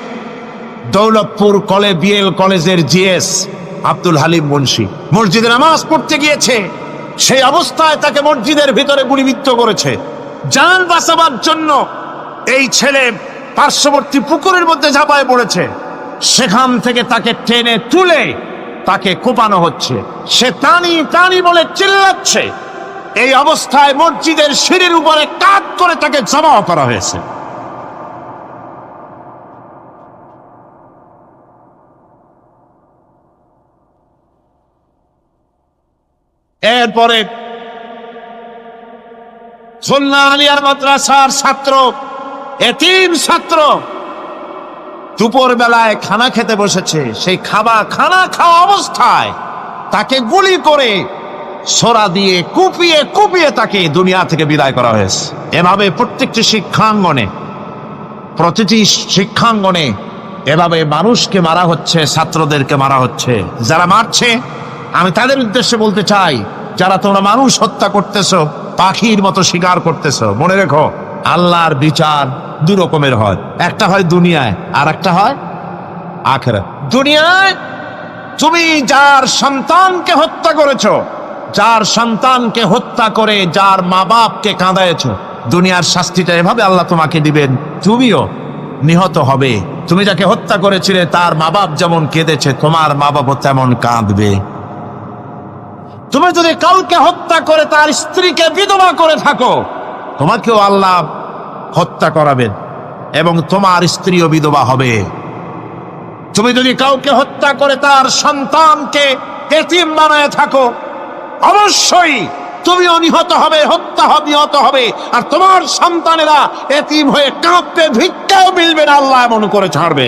দৌলতপুর বিএল কলেজের জিএস আব্দুল হালিম মুন্সি মসজিদে নামাজ পড়তে গিয়েছে। সেই অবস্থায় তাকে মসজিদের ভিতরে গুলিবিদ্ধ করেছে। জান বাঁচাবার জন্য এই ছেলে পার্শ্ববর্তী পুকুরের মধ্যে ঝাঁপায় পড়েছে। সেখান থেকে তাকে টেনে তুলে তাকে কোপানো হচ্ছে। সে টানি টানি বলে চিল্লাচ্ছে। এই অবস্থায় মসজিদের সিঁড়ির উপরে কাত করে তাকে জমাও করা হয়েছে। এরপরে খুলনা আলিয়ার মাদ্রাসার ছাত্র, এতিম ছাত্র, দুপুর বেলায় খানা খেতে বসেছে, সেই খানা খাওয়া অবস্থায় তাকে গুলি করে ছোরা দিয়ে কুপিয়ে কুপিয়ে তাকে দুনিয়া থেকে বিদায় করা হয়েছে। এভাবে প্রতিটি শিক্ষাঙ্গনে এভাবে মানুষকে মারা হচ্ছে, ছাত্রদেরকে মারা হচ্ছে। যারা মারছে আমি তাদের উদ্দেশ্যে বলতে চাই, যারা তোমরা মানুষ হত্যা করতেছো, পাখির মতো শিকার করতেছো, মনে রেখো আল্লাহর বিচার দু রকমের হয়, একটা হয় দুনিয়ায় আর একটা হয় আখিরাত। দুনিয়ায় তুমি যার সন্তানকে হত্যা করেছো, যার সন্তানকে হত্যা করে যার মা বাপকে কাঁদায়েছো, দুনিয়ার শাস্তিটা এভাবে আল্লাহ তোমাকে দিবেন, তুমিও নিহত হবে। তুমি যাকে হত্যা করেছিলে তার মা বাপ যেমন কেঁদেছে, তোমার মা বাপও তেমন কাঁদবে। তুমি যদি কাউকে হত্যা করে তার স্ত্রীকে বিধবা করে থাকো, তোমাকেও আল্লাহ হত্যা করাবেন এবং তোমার স্ত্রীও বিধবা হবে। তুমি যদি কাউকে হত্যা করে তার সন্তানকে এতিম বানায় থাকো, অবশ্যই তুমিও নিহত হবে, নিহত হবে। আর তোমার সন্তানেরা এতিম হয়ে কাঁদবে, ভিক্ষাও মিলবে না, আল্লাহ এমন করে ছাড়বে।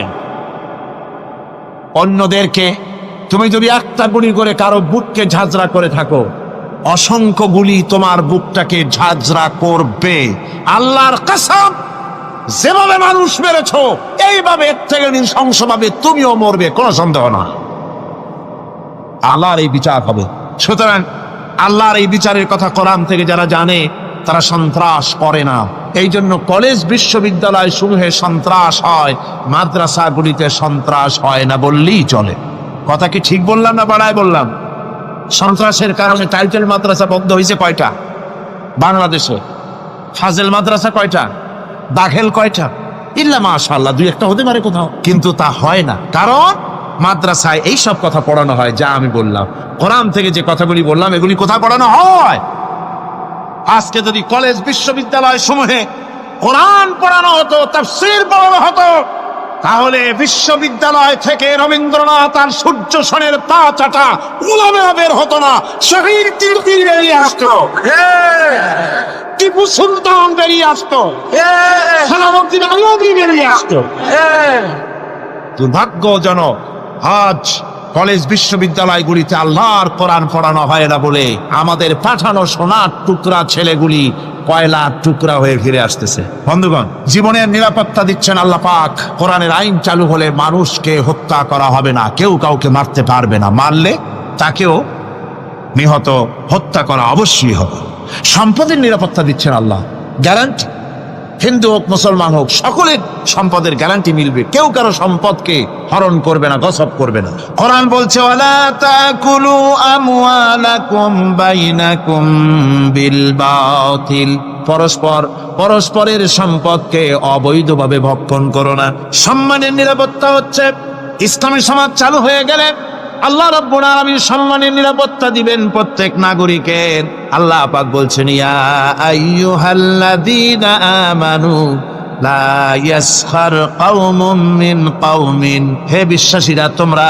অন্যদেরকে তুমি যদি একটা গুলি করে কারো বুককে ঝাঁঝরা করে থাকো, অসংখ্য গুলি তোমার বুকটাকে ঝাঁঝরা করবে। আল্লাহর কসম, যেভাবে মানুষ মেরেছো এইভাবে এর থেকে নৃশংসভাবে তুমিও মরবে, কোনো সন্দেহ না। আল্লাহর এই বিচার হবে। সুতরাং আল্লাহর এই বিচারের কথা কোরআন থেকে যারা জানে তারা সন্ত্রাস করে না। এই জন্য কলেজ বিশ্ববিদ্যালয় সমূহে সন্ত্রাস হয়, মাদ্রাসাগুলিতে সন্ত্রাস হয় না বললেই চলে। কথা কি ঠিক বললাম না বাড়ায় বললাম? সন্ত্রাসের কারণে টাইটেল মাদ্রাসা বন্ধ হয়েছে কয়টা বাংলাদেশে? ফাজেল মাদ্রাসা কয়টা? দাখিল কয়টা? ইল্লা মাশাআল্লাহ দুই একটা হতে পারে কোথাও, কিন্তু তা হয় না। কারণ মাদ্রাসায় এই সব কথা পড়ানো হয় যা আমি বললাম। কোরআন থেকে যে কথাগুলি বললাম এগুলি কোথায় পড়ানো হয়? আজকে যদি কলেজ বিশ্ববিদ্যালয় সমূহে কোরআন পড়ানো হতো, তাফসীর পড়ানো হতো, তাহলে বিশ্ববিদ্যালয় থেকে রবীন্দ্রনাথ আর সূর্য সেনের পা চাটা উলামা বের হতো না, শহীদ তিলকির বেরিয়ে আসতো, টিপু সুলতান বেরিয়ে আসতো, সালাউদ্দিন আইয়ুবী বেরিয়ে আসতো। দুর্ভাগ্যজনক আজ কলেজ বিশ্ববিদ্যালয়গুলিতে আল্লাহর কোরআন পড়ানো হয় না বলে আমাদের পাঠানো সোনার টুকরা ছেলেগুলি কয়লার টুকরা হয়ে ফিরে আসতেছে। বন্ধুগণ, জীবনের নিরাপত্তা দিচ্ছেন আল্লাহ পাক। কোরআনের আইন চালু হলে মানুষকে হত্যা করা হবে না, কেউ কাউকে মারতে পারবে না, মারলে তাকেও নিহত হত্যা করা অবশ্যই হবে। সম্পদের নিরাপত্তা দিচ্ছেন আল্লাহ, গ্যারান্টি। হিন্দু হোক মুসলমান হোক সকলের সম্পদের গ্যারান্টি মিলবে, কেউ কারো সম্পদকে হরণ করবে না, গসব করবে না। কোরআন বলছে ওয়ালা তাকুলু আমওয়ালাকুম বাইনাকুম বিল বাতিল, পরস্পরের সম্পদকে অবৈধভাবে ভক্ষণ করো না। সম্মানের নিরাপত্তা হচ্ছে ইসলামী সমাজ চালু হয়ে গেলে আল্লাহ রাব্বুল আলামিন সম্মানের নিরাপত্তা দিবেন প্রত্যেক নাগরিকের। আল্লাহ পাক বলছেন ইয়া আইয়ুহাল্লাযীনা আমানু লা ইয়াসখার কওমুম মিন কওমিন, হে বিশ্বাসীরা তোমরা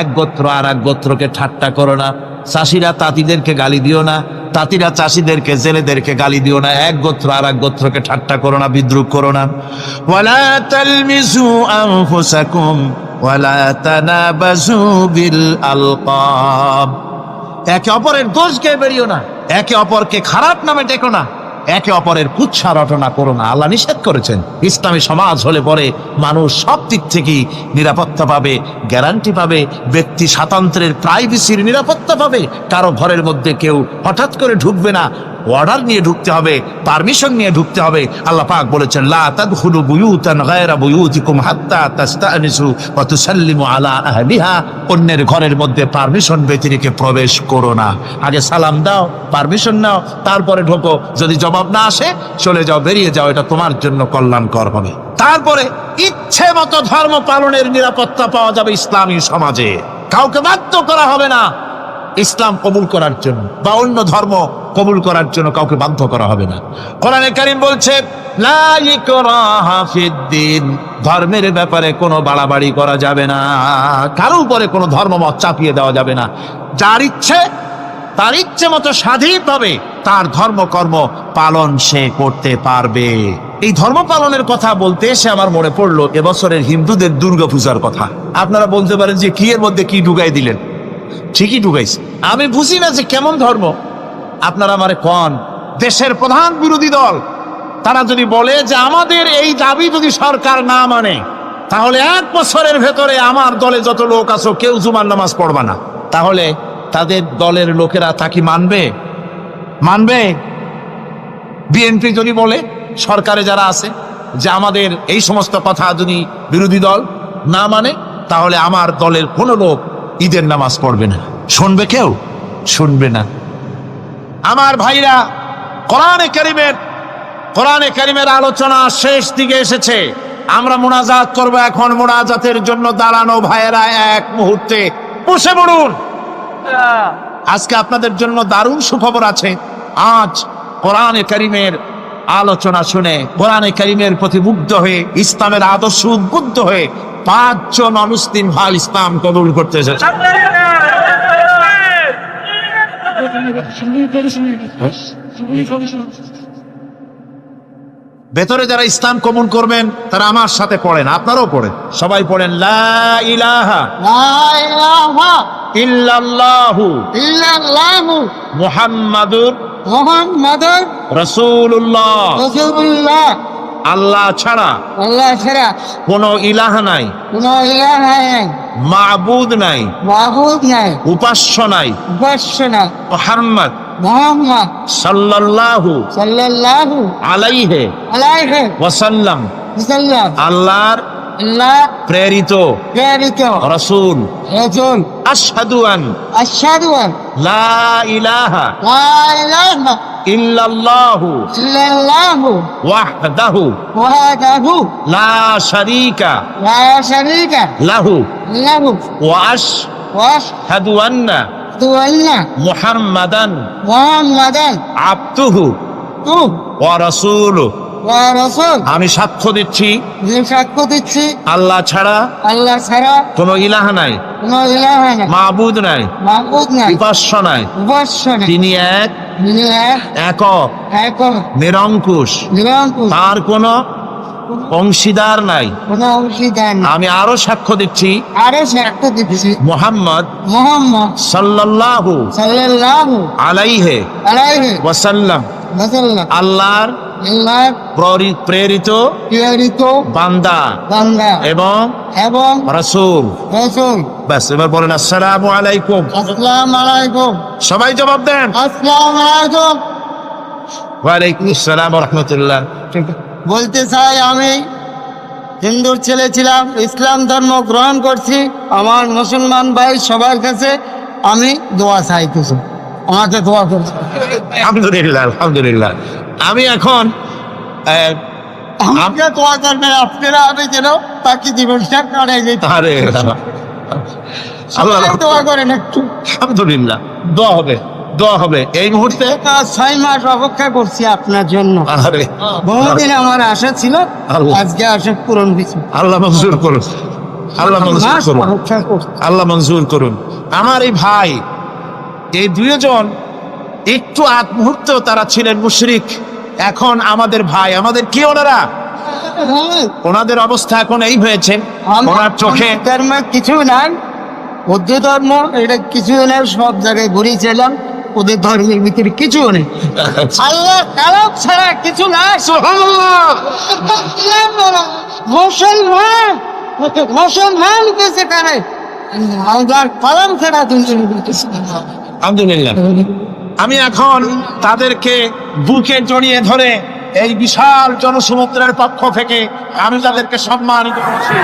এক গোত্র আর এক গোত্রকে ঠাট্টা করো না। চাষিরা তাঁতিদেরকে গালি দিও না, তাঁতিরা চাষিদেরকে জেলেদেরকে গালি দিও না। এক গোত্র আর এক গোত্রকে ঠাট্টা করো না, বিদ্রুপ করো না। ওয়ালা তালমিজু আনফুসাকুম ওয়ালা তানাবাজু বিল আলকাব, একে অপরের দোষ গিয়ে বেরিও না, একে অপরকে খারাপ নামে ডেকো না, একে অপরের কুৎসা রটনা করো না। আল্লাহ নিষেধ করেছেন। ইসলামী সমাজ হলে পরে মানুষ সব দিক থেকেই নিরাপত্তা পাবে, গ্যারান্টি পাবে, ব্যক্তি স্বাতন্ত্র্যের প্রাইভেসির নিরাপত্তা পাবে। কারো ঘরের মধ্যে কেউ হঠাৎ করে ঢুকবে না, অর্ডার নিয়ে ঢুকতে হবে, পারমিশন নিয়ে ঢুকতে হবে। আল্লাহ পাক বলেছেন লা তাদখুলু বুয়ুতান গায়রা বুয়ুতিকুম হাত্তা তাস্তানিসু ওয়া তুসাল্লিমু আলা আহলিহা, অন্যের ঘরের মধ্যে পারমিশন ব্যতিরেকে প্রবেশ করো না। আগে সালাম দাও, পারমিশন নাও, তারপরে ঢোকো। যদি জবাব না আসে চলে যাও, বেরিয়ে যাও, এটা তোমার জন্য কল্যাণকর হবে। তারপরে ইচ্ছে মতো ধর্ম পালনের নিরাপত্তা পাওয়া যাবে ইসলামী সমাজে। কাউকে বাধ্য করা হবে না ইসলাম কবুল করার জন্য বা অন্য ধর্ম কবুল করার জন্য, কাউকে বাধ্য করা হবে না। কোরআনে কারীম বলছে লা ইকরাহা ফিদ্দিন, ধর্মের ব্যাপারে কোনো বাড়াবাড়ি করা যাবে না, কারো উপরে কোনো ধর্মমত চাপিয়ে দেওয়া যাবে না। যার ইচ্ছে তার ইচ্ছে মতো স্বাধীনভাবে তার ধর্মকর্ম পালন সে করতে পারবে। এই ধর্ম পালনের কথা বলতে এসে আমার মনে পড়লো এবছরের হিন্দুদের দুর্গাপূজার কথা। আপনারা বলতে পারেন যে কি এর মধ্যে কি ঢুকাই দিলেন? ঠিকই ঢুকাইছে। আমি বুঝি না যে কেমন ধর্ম। আপনারা আমারে কন, দেশের প্রধান বিরোধী দল তারা যদি বলে যে আমাদের এই দাবি যদি সরকার না মানে, তাহলে 1 বছরের ভেতরে আমার দলে যত লোক আছো কেউ জুমার নামাজ পড়বা না, তাহলে তাদের দলের লোকেরা তা কি মানবে? মানবে? বিএনপি যদি বলে, সরকারে যারা আছে, যে আমাদের এই সমস্ত কথা যদি বিরোধী দল না মানে, তাহলে আমার দলের কোনো লোক ঈদের নামাজ পড়বে না, শুনবে কেউ? শুনবে না। আমার ভাইরা, কোরআনে কারিমের আলোচনা শেষ দিকে এসেছে। আমরা মোনাজাত করব। এখন মোনাজাতের জন্য দাঁড়ানো ভাইয়েরা এক মুহূর্তে বসে পড়ুন। আজকে আপনাদের জন্য দারুণ সুখবর আছে। আজ কোরআনে কারিমের আলোচনা শুনে, কোরআনে কারিমের প্রতি মুগ্ধ হয়ে, ইসলামের আদর্শ উদ্বুদ্ধ হয়ে 5 জন অমুসলিম ভাই ইসলাম কবুল করতে এসেছে। ভেতরে যারা ইসলাম কবুল করবেন তারা আমার সাথে পড়েন, আপনারাও পড়েন, সবাই পড়েন, লা ইলাহা ইল্লাল্লাহু মুহাম্মাদুর রাসূলুল্লাহ। আল্লাহ ছাড়া কোনো ইলাহ নাই, মাবুদ নাই, উপাস্য নাই। মুহাম্মদ সাল্লাল্লাহু আলাইহি ওয়াসাল্লাম আল্লাহর প্রেরিত রাসূল। আশহাদু আন লা ইলাহা ইল্লাল্লাহু ওয়াহদাহু লা শারীকা লাহু ওয়া আশহাদু আন্না মুহাম্মাদান আবদুহু ওয়া রাসূলুহু। আমি সাক্ষ্য দিচ্ছি আল্লাহ ছাড়া কোনো ইলাহ নাই, মাবুদ নাই, উপাস্য নাই। তিনি এক, একক, নিরঙ্কুশ, তার কোনো অংশীদার নাই। আমি আরো সাক্ষ্য দিচ্ছি মুহাম্মদ সাল্লাল্লাহু আলাইহি ওয়াসাল্লাম আল্লাহর প্রেরিত বান্দা এবং রাসূল। বাস, এবার বলেন আসসালামু আলাইকুম। সবাই জবাব দেন। ওয়ালাইকুম আসসালাম ওয়া রাহমাতুল্লাহ। বলতে চাই, আমি হিন্দুর ছেলে ছিলাম, ইসলাম ধর্ম গ্রহণ করছি। আমার মুসলমান ভাই সবার কাছে আমি দোয়া চাইতেছি, আমাকে দোয়া করছি। আলহামদুলিল্লাহ, আলহামদুলিল্লাহ। আমি এখন আমাকে দোয়া করবেন আপনারা, আমি যেন বাকি জীবনটা কাটাই যেতে। আরে আল্লাহ দোয়া করেন একটু। আলহামদুলিল্লাহ, দোয়া হবে, দোয়া হবে। এই মুহূর্তে 6 মাস অপেক্ষা করছি আপনার জন্য। আরে বহুদিন আমার আশা ছিল, আজকে আশা পূরণ হয়েছে। আল্লাহ মঞ্জুর করুন, আল্লাহ মঞ্জুর করুন, আল্লাহ মঞ্জুর করুন। আমার এই ভাই, এই 2 জন একটু আগ মুহূর্তেও তারা ছিলেন মুশরিক, এখন আমাদের ভাই, আমাদের কি ওনারা? ওনাদের অবস্থা এখন এই হয়েছে, ওনার চোখে কিছু নাই, বৌদ্ধ ধর্ম এটা কিছু নেই, সব জায়গায় ঘুরিয়েছিলাম, ওদের ধর্মের ভিতরে কিছু নেই, আল্লাহ কালাম ছাড়া কিছু নাই। মুসলমান কেসে করে আল্লাহর কালাম ছাড়া আলহামদুলিল্লাহ। আমি এখন তাদেরকে বুকে জড়িয়ে ধরে এই বিশাল জনসমুদ্রের পক্ষ থেকে আমি তাদেরকে সম্মানিত করছি।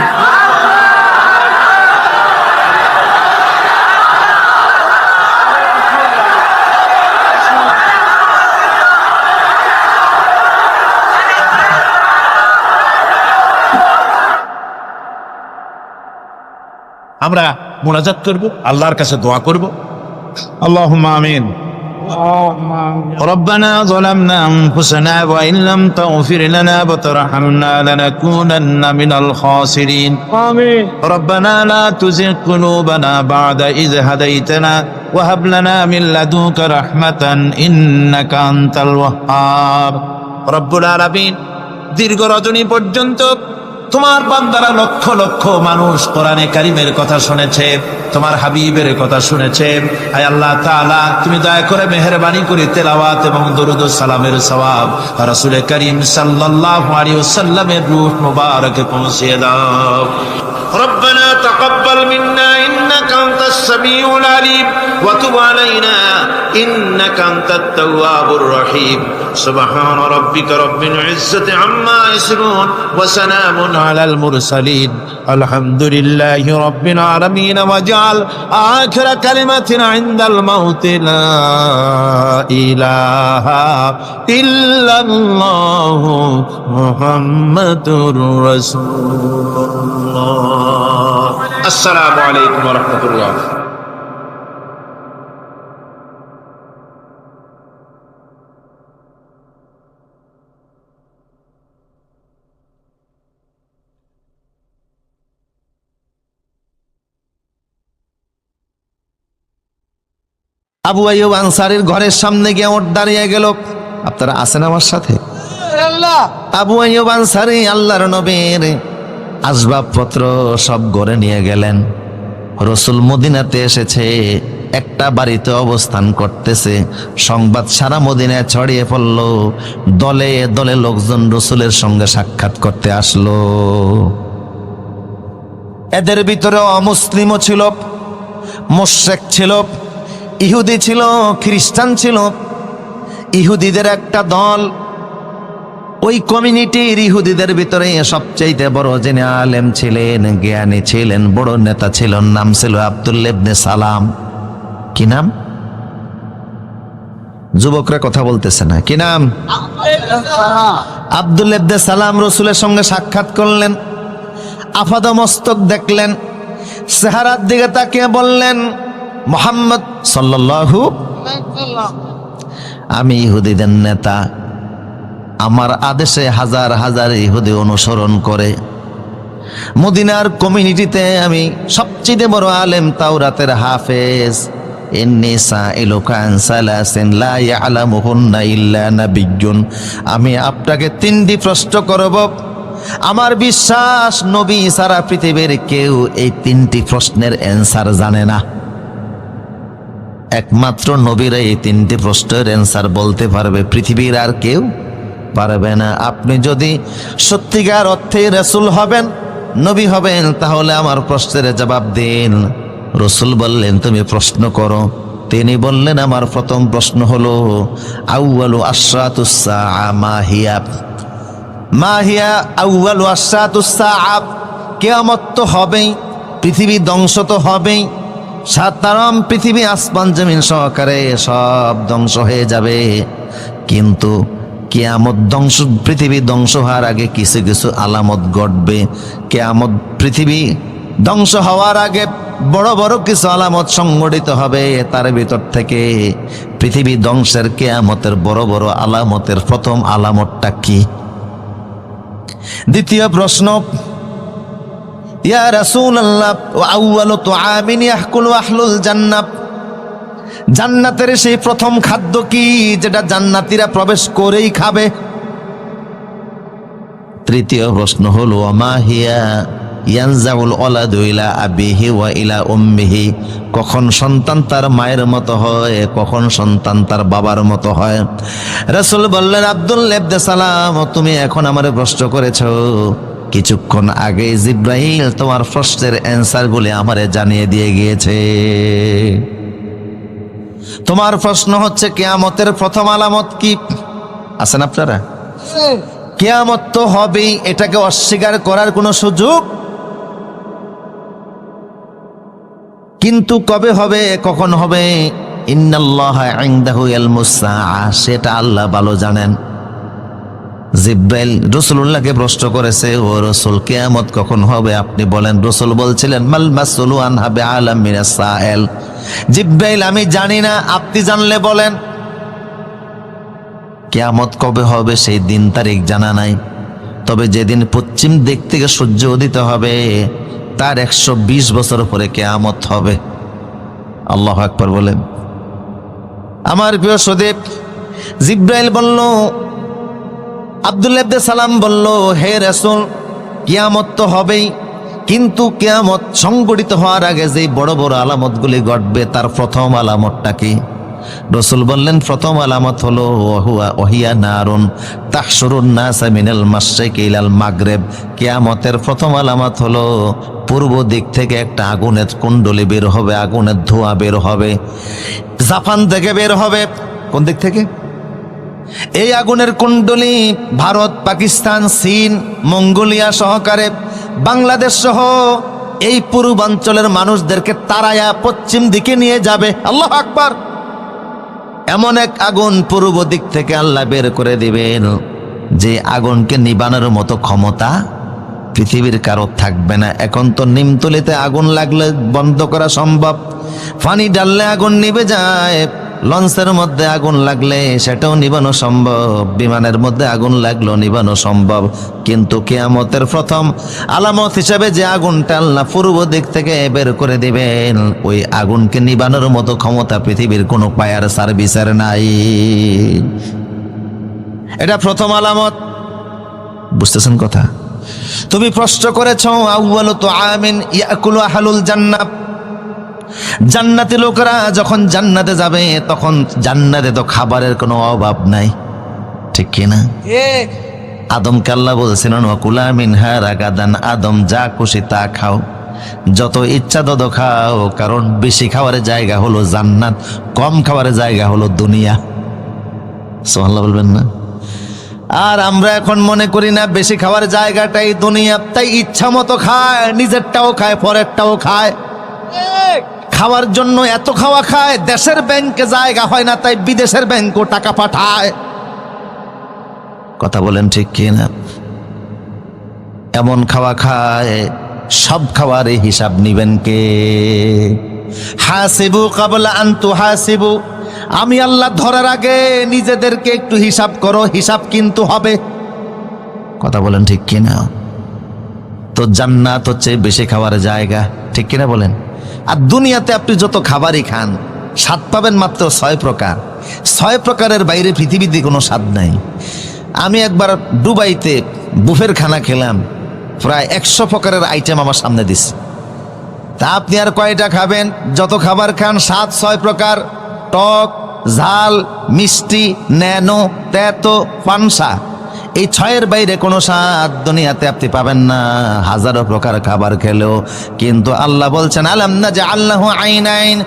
আমরা মুনাজাত করব, আল্লাহর কাছে দোয়া করব। আল্লাহুম্মা আমিন। ربنا ظلمنا أنفسنا وإن لم تغفر لنا وترحمنا لنكونن من الخاسرين. آمين. ربنا لا تزغ قلوبنا بعد إذ هديتنا وهب لنا من لدنك رحمة إنك أنت الوهاب. رب العالمين দীর্ঘ রজনী পর্যন্ত তোমার বান্দারা লক্ষ লক্ষ মানুষ কোরআনে কারিমের কথা শুনেছে, তোমার হাবিবের কথা শুনেছে। আয় আল্লাহ তাআলা, তুমি দয়া করে মেহেরবানি করে তেলাওয়াত এবং দরুদ ও সালামের সওয়াব রাসূল করিম সাল্লাল্লাহু আলাইহি ওয়াসাল্লামের রূহ মুবারকে পৌঁছে দাও। ربنا تقبل منا إنك أنت السميع العليم وتب علينا إنك أنت التواب الرحيم سبحان ربك رب العزة عما يصفون وسلام على المرسلين الحمد لله رب العالمين واجعل آخر كلمة عند الموت لا إله إلا الله محمد رسول الله السلام عليكم ورحمة الله আবু আইয়ুব আনসারীর ঘরের সামনে গিয়ে ওঠ দাঁড়িয়ে গেল। আপনারা আছেন আমার সাথে? আবু আইয়ুব আনসারী আল্লাহর নবীর আসবাবপত্র সব ঘরে নিয়ে গেলেন। রসুল মদিনাতে এসেছে, একটা বাড়িতে অবস্থান করতেছে। সংবাদ সারা মদিনায় ছড়িয়ে পড়ল। দলে দলে লোকজন রসুলের সঙ্গে সাক্ষাৎ করতে আসলো। এদের ভিতরে অমুসলিমও ছিল, মুশরিক ছিল, ইহুদি ছিল, খ্রিস্টান ছিল। ইহুদিদের একটা দল, ওই কমিউনিটির ইহুদিদের ভিতরে সবচেয়ে বড় যিনি আলেম ছিলেন, জ্ঞানী ছিলেন, বড় নেতা ছিলেন, নাম ছিল আব্দুল্লাহ ইবনে সালাম। কি নাম? যুবকরা কথা বলতেছে না, কি নাম? আব্দুল্লাহ ইবনে সালাম রসুলের সঙ্গে সাক্ষাৎ করলেন। আপাদমস্তক দেখলেন, চেহারার দিকে তাকিয়ে বললেন, মুহাম্মদ সাল্লাল্লাহু, আমি ইহুদিদের নেতা, আমার আদেশে হাজার হাজার ইহুদি অনুসরণ করে। মদিনার কমিউনিটিতে আমি সবচেয়ে বড় আলেম, তাওরাতের হাফেজ। ইন্নী সাইলুকা আন সালাসিন লা ইয়ালামুহুন্না ইল্লা নাবিয়্যুন। আমি আপনাকে তিনটি প্রশ্ন করব, আমার বিশ্বাস নবী সারা পৃথিবীর কেউ এই তিনটি প্রশ্নের অ্যান্সার জানে না। একমাত্র নবীরা এই তিনটি প্রশ্নের অ্যান্সার বলতে পারবে, পৃথিবীর আর কেউ পারবে না। আপনি যদি সত্যিকার অর্থে রাসূল হবেন, নবী হবেন, তাহলে আমার প্রশ্নের জবাব দিন। রাসূল বললেন, তুমি প্রশ্ন করো। তিনি বললেন, আমার প্রথম প্রশ্ন হলো, আউয়ালু আশরাতুস সাআ মা হিয়া? মা হিয়া আউয়ালু আশরাতুস সাআ? কিয়ামত তো হবেই, পৃথিবী ধ্বংস তো হবেই, সাধারণ পৃথিবী আসমান জমিন সহকারে সব ধ্বংস হয়ে যাবে। কিন্তু কিয়ামত ধ্বংস, পৃথিবী ধ্বংস হওয়ার আগে কিছু কিছু আলামত ঘটবে। কিয়ামত, পৃথিবী ধ্বংস হওয়ার আগে বড় বড় কিছু আলামত সংঘটিত হবে। তার ভিতর থেকে পৃথিবী ধ্বংসের, কিয়ামতের বড় বড় আলামতের প্রথম আলামতটা কি? দ্বিতীয় প্রশ্ন, ইয়া রাসূলুল্লাহ, আউয়ালু তুআমিন ইয়াকুলু আহলুল জান্নাহ? জান্নাতের সেই প্রথম খাদ্য কি, যেটা জান্নাতীরা প্রবেশ করেই খাবে? তৃতীয় প্রশ্ন হলো, মা হিয়া ইয়ানজাউল ওয়ালাদু ইলা আবিহি ওয়া ইলা উম্মিহি? কখন সন্তান তার মায়ের মতো হয়, কখন সন্তান তার বাবার মতো হয়? রাসূল বললেন, আব্দুল্লাহ ইবনে সালাম, তুমি এখন আমারে প্রশ্ন করেছো, কিছুক্ষণ আগে জিব্রাইল তোমার প্রশ্নের অ্যান্সার গুলি আমারে জানিয়ে দিয়ে গিয়েছে। তোমার প্রশ্ন হচ্ছে কিয়ামতের প্রথম আলামত কি? আছেন আপনারা? কিয়ামত তো হবেই, এটাকে অস্বীকার করার কোনো সুযোগ, কিন্তু কবে হবে, কখন হবে? ইন্নাল্লাহা ইনদাহু ইলমুস সাআ, সেটা আল্লাহ ভালো জানেন। জিব্রাইল রাসূলুল্লাহকে প্রশ্ন করেছে, ও রাসূল, কিয়ামত কখন হবে আপনি বলেন। রাসূল বলছিলেন, মাল মাসউলু আনহা বিআলাম মিনাস সাইল। জিব্রাইল, আমি জানি না, আপনি জানলে বলেন। কিয়ামত কবে হবে সেই দিন তারিখ জানা নাই, তবে যেদিন পশ্চিম দিক থেকে সূর্য উদিত হবে তার 120 বছর পরে কিয়ামত হবে। আল্লাহু আকবার বলেন। আমার প্রিয় সদীপ, জিব্রাইল বলল, আব্দুল্লাহ ইবনে সালাম বলল, হে রাসূল, কিয়ামত তো হবেই, কিন্তু কিয়ামত সংগঠিত হওয়ার আগে যে বড় বড় আলামতগুলি ঘটবে তার প্রথম আলামতটা কি? রাসূল বললেন, প্রথম আলামত হলো ওহিয়া নারুন তাহশুরুন নাসা মিনাল মাশরিকি ইলাল মাগরিব। কিয়ামতের প্রথম আলামত হলো পূর্ব দিক থেকে একটা আগুনের কুণ্ডলী বের হবে, আগুনের ধোঁয়া বের হবে, জাপান থেকে বের হবে। কোন দিক থেকে? এই আগুনের কুণ্ডলী ভারত, পাকিস্তান, চীন, মঙ্গোলিয়া সহকারে বাংলাদেশ সহ এই পূর্বাঞ্চলের মানুষদেরকে তাড়ায়া পশ্চিম দিকে নিয়ে যাবে। আল্লাহু আকবার। এমন এক আগুন পূর্ব দিক থেকে আল্লাহ বের করে দিবেন যে আগুনকে নিবানোর মতো ক্ষমতা পৃথিবীর কারো থাকবে না। এখন তো নিমতলিতে আগুন লাগলে বন্ধ করা সম্ভব, পানি ডাললে আগুন নিভে যায়, লঞ্চের মধ্যে আগুন লাগলে সেটাও নিবানো সম্ভব, বিমানের মধ্যে আগুন লাগলো নিবানো সম্ভব। কিন্তু কিয়ামতের প্রথম আলামত হিসেবে যে আগুনটা আল্লাহ পূর্ব দিক থেকে বের করে দিবেন, ওই আগুনকে নিবানোর মতো ক্ষমতা পৃথিবীর কোনো ফায়ার সার্ভিসের নাই। এটা প্রথম আলামত। বুঝতেছেন কথা? তুমি প্রশ্ন করেছো আউয়ালু তুআমিন ইয়াকুলু আহলুল জান্নাহ, জান্নাতি লোকেরা যখন জান্নাতে যাবে তখন জান্নাতে তো খাবারের কোনো অভাব নাই, ঠিক কিনা? আদমকে আল্লাহ বলছিলেন ওয়াকুলা মিনহা রাগাদান, আদম যা খুশি তা খাও, যত ইচ্ছা তত খাও, কারণ বেশি খাওয়ার জায়গা হলো জান্নাত, কম খাওয়ার জায়গা হলো দুনিয়া। সুবহানাল্লাহ বলবেন না? আর আমরা এখন মনে করি না বেশি খাওয়ার জায়গাটাই দুনিয়া, তাই ইচ্ছা মতো খায়, নিজেরটাও খায়, পরেরটাও খায়। খাওয়ার জন্য এত খাওয়া খায়, দেশের ব্যাংকে জায়গা হয় না, তাই বিদেশের ব্যাংকও টাকা পাঠায়। কথা বলেন ঠিক কি না? এমন খাওয়া খায়, সব খাওয়ার হিসাব নিবেন কে? হাসিবু কাবলা আন তুহাসিবু, আমি আল্লাহ ধরার আগে নিজেদেরকে একটু হিসাব করো, হিসাব কিন্তু হবে। কথা বলেন ঠিক কিনা? তো জান্নাত হচ্ছে বেশি খাওয়ার জায়গা, ঠিক কিনা বলেন? আর দুনিয়াতে আপনি যত খাবারই খান স্বাদ পাবেন মাত্র 6 প্রকার। 6 প্রকারের বাইরে পৃথিবীতে কোনো স্বাদ নাই। আমি একবার দুবাইতে বুফের খানা খেলাম, প্রায় 100 প্রকারের আইটেম আমার সামনে দিছে। তা আপনি আর কয়টা খাবেন? যত খাবার খান স্বাদ 6 প্রকার, টক, ঝাল, মিষ্টি, ন্যানো, তেতো, পানসা। এই 6-এর বাইরে কোনো স্বাদ দুনিয়াতে আপনি পাবেন না, হাজারো প্রকার খাবার খেলেও। কিন্তু আল্লাহ বলছেন আলাম নাজআল্লাহু আইনাইন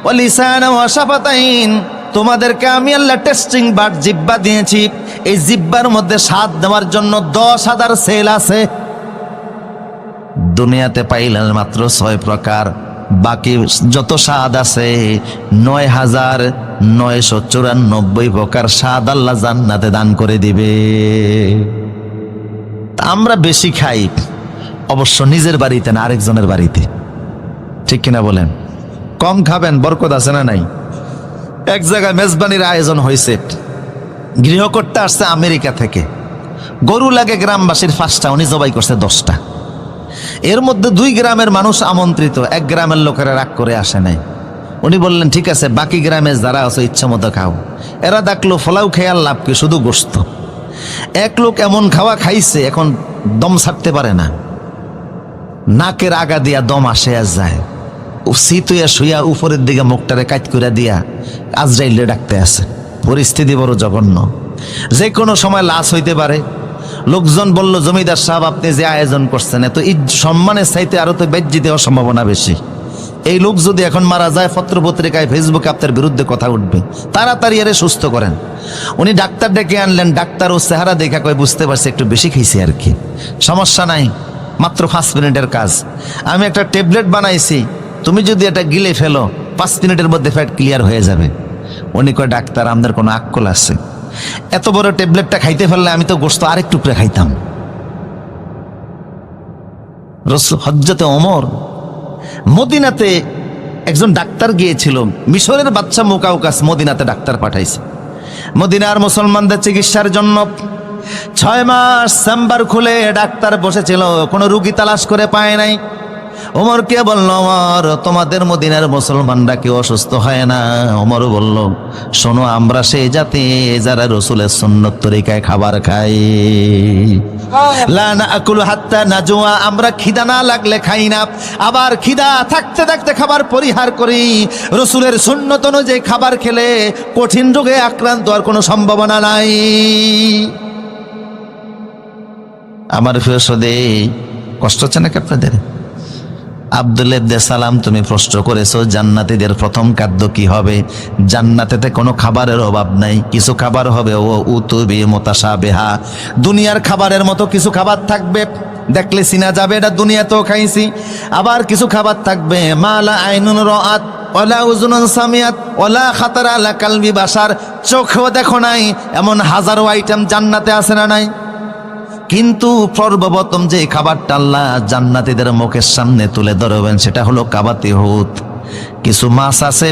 ওয়া লিসানান ওয়া শাফাতাইন, তোমাদেরকে আমি আল্লাহ টেস্টিং বাট জিহ্বা দিয়েছি, এই জিহ্বার মধ্যে স্বাদ দেওয়ার জন্য 10,000 সেল আছে। দুনিয়াতে পাইলেন মাত্র 6 প্রকার, বাকি যত স্বাদ আছে 9,994 প্রকার স্বাদ আল্লাহ জান্নাতে দান করে দিবে। আমরা বেশি খাই অবশ্য নিজের বাড়িতে না, আরেকজনের বাড়িতে, ঠিক কিনা বলেন? কম খাবেন, বরকত আছে না নাই? এক জায়গায় মেজবানির আয়োজন হয়েছে, গৃহকর্তা আসছে আমেরিকা থেকে, গরু লাগে গ্রামবাসীর 5টা, উনি জবাই করছে 10টা। এর মধ্যে 2 গ্রামের মানুষ আমন্ত্রিত, 1 গ্রামের লোকেরা রাগ করে আসে নাই। উনি বললেন ঠিক আছে, বাকি গ্রামে যারা আছে ইচ্ছা মতো খাও। এরা ডাকলো, ফলাও খেয়াল লাভ কি, শুধু গোস্ত। এক লোক এমন খাওয়া খাইছে এখন দম ছাড়তে পারে না, নাকের আগা দিয়া দম আসে আর যায়, শীতুয়া শুয়া উপরের দিকে মুখটারে কাট করে দিয়া আজরাইলে ডাকতে আছে। পরিস্থিতি বড় জঘন্য, যে কোনো সময় লাশ হইতে পারে। লোকজন বলল জমিদার সাহেব আপনি যে আয়োজন করছেন এত সম্মানের চাইতে আরো তো বেজ্জি দেওয়ার সম্ভাবনা বেশি। এই লোক যদি এখন মারা যায় পত্র পত্রিকায় ফেসবুকে আপনার বিরুদ্ধে কথা উঠবে, তাড়াতাড়ি এরে সুস্থ করেন। উনি ডাক্তার ডেকে আনলেন, ডাক্তার ও চেহারা দেখা কয় বুঝতে পারছে একটু বেশি খাইছে আর কি, সমস্যা নাই, মাত্র 5 মিনিটের কাজ। আমি একটা ট্যাবলেট বানাইছি, তুমি যদি এটা গিলে ফেলো 5 মিনিটের মধ্যে ফ্যাট ক্লিয়ার হয়ে যাবে। উনি কয় ডাক্তার আমাদের কোনো আক্কল আছে, এত বড় ট্যাবলেটটা খাইতে ফেললে আমি তো গোশত আরেক টুকরা খাইতাম। হযরতে ওমর মদিনাতে একজন ডাক্তার গিয়েছিল, মিশরের বাদশা মুকাউকাস মদিনাতে ডাক্তার পাঠাইছে মদিনার মুসলমানদের চিকিৎসার জন্য। 6 মাস চেম্বার খুলে ডাক্তার বসেছিল, কোনো রুগী তালাশ করে পায় নাই। ওমরকে বলল, ওমর, তোমাদের মদিনার মুসলমানরা কেউ অসুস্থ হয় না? ওমর বলল, শোনো, আমরা সেই জাতি যারা রসুলের সুন্নত তরিকায় খাবার খাই। লা নাকুলু হাত্তা নাজুয়া, আমরা খিদা না লাগলে খাই না, আবার খিদা থাকতে থাকতে খাবার পরিহার করি। রসুলের সুন্নত অনুযায়ী খাবার খেলে কঠিন রোগে আক্রান্ত হওয়ার কোনো সম্ভাবনা নাই। আমার প্রিয় সদে, কষ্ট হচ্ছে নাকি আপনাদের? আব্দুল ইবনে সালাম, তুমি প্রশ্ন করেছো জান্নাতীদের প্রথম খাদ্য কি হবে? জান্নাতেতে কোনো খাবারের অভাব নাই, কিছু খাবার হবে ও উতুবি মুতাশাবিহা, দুনিয়ার খাবারের মতো কিছু খাবার থাকবে, দেখলে চিনা যাবে এটা দুনিয়াতেও খাইছি। আবার কিছু খাবার থাকবে মালা আইনুন রাআত ওয়ালা উযুনুন সামিয়াত ওয়ালা খাতারা আলা কালবি বাশার, চোখেও দেখো নাই এমন হাজারো আইটেম জান্নাতে আছে না নাই? কিন্তু সর্বপ্রথম যে খাবারটা আল্লাহ জান্নাতীদের মুখের সামনে তুলে ধরবেন সেটা হলো কাবাতি হুত। কিছু মাছ আছে,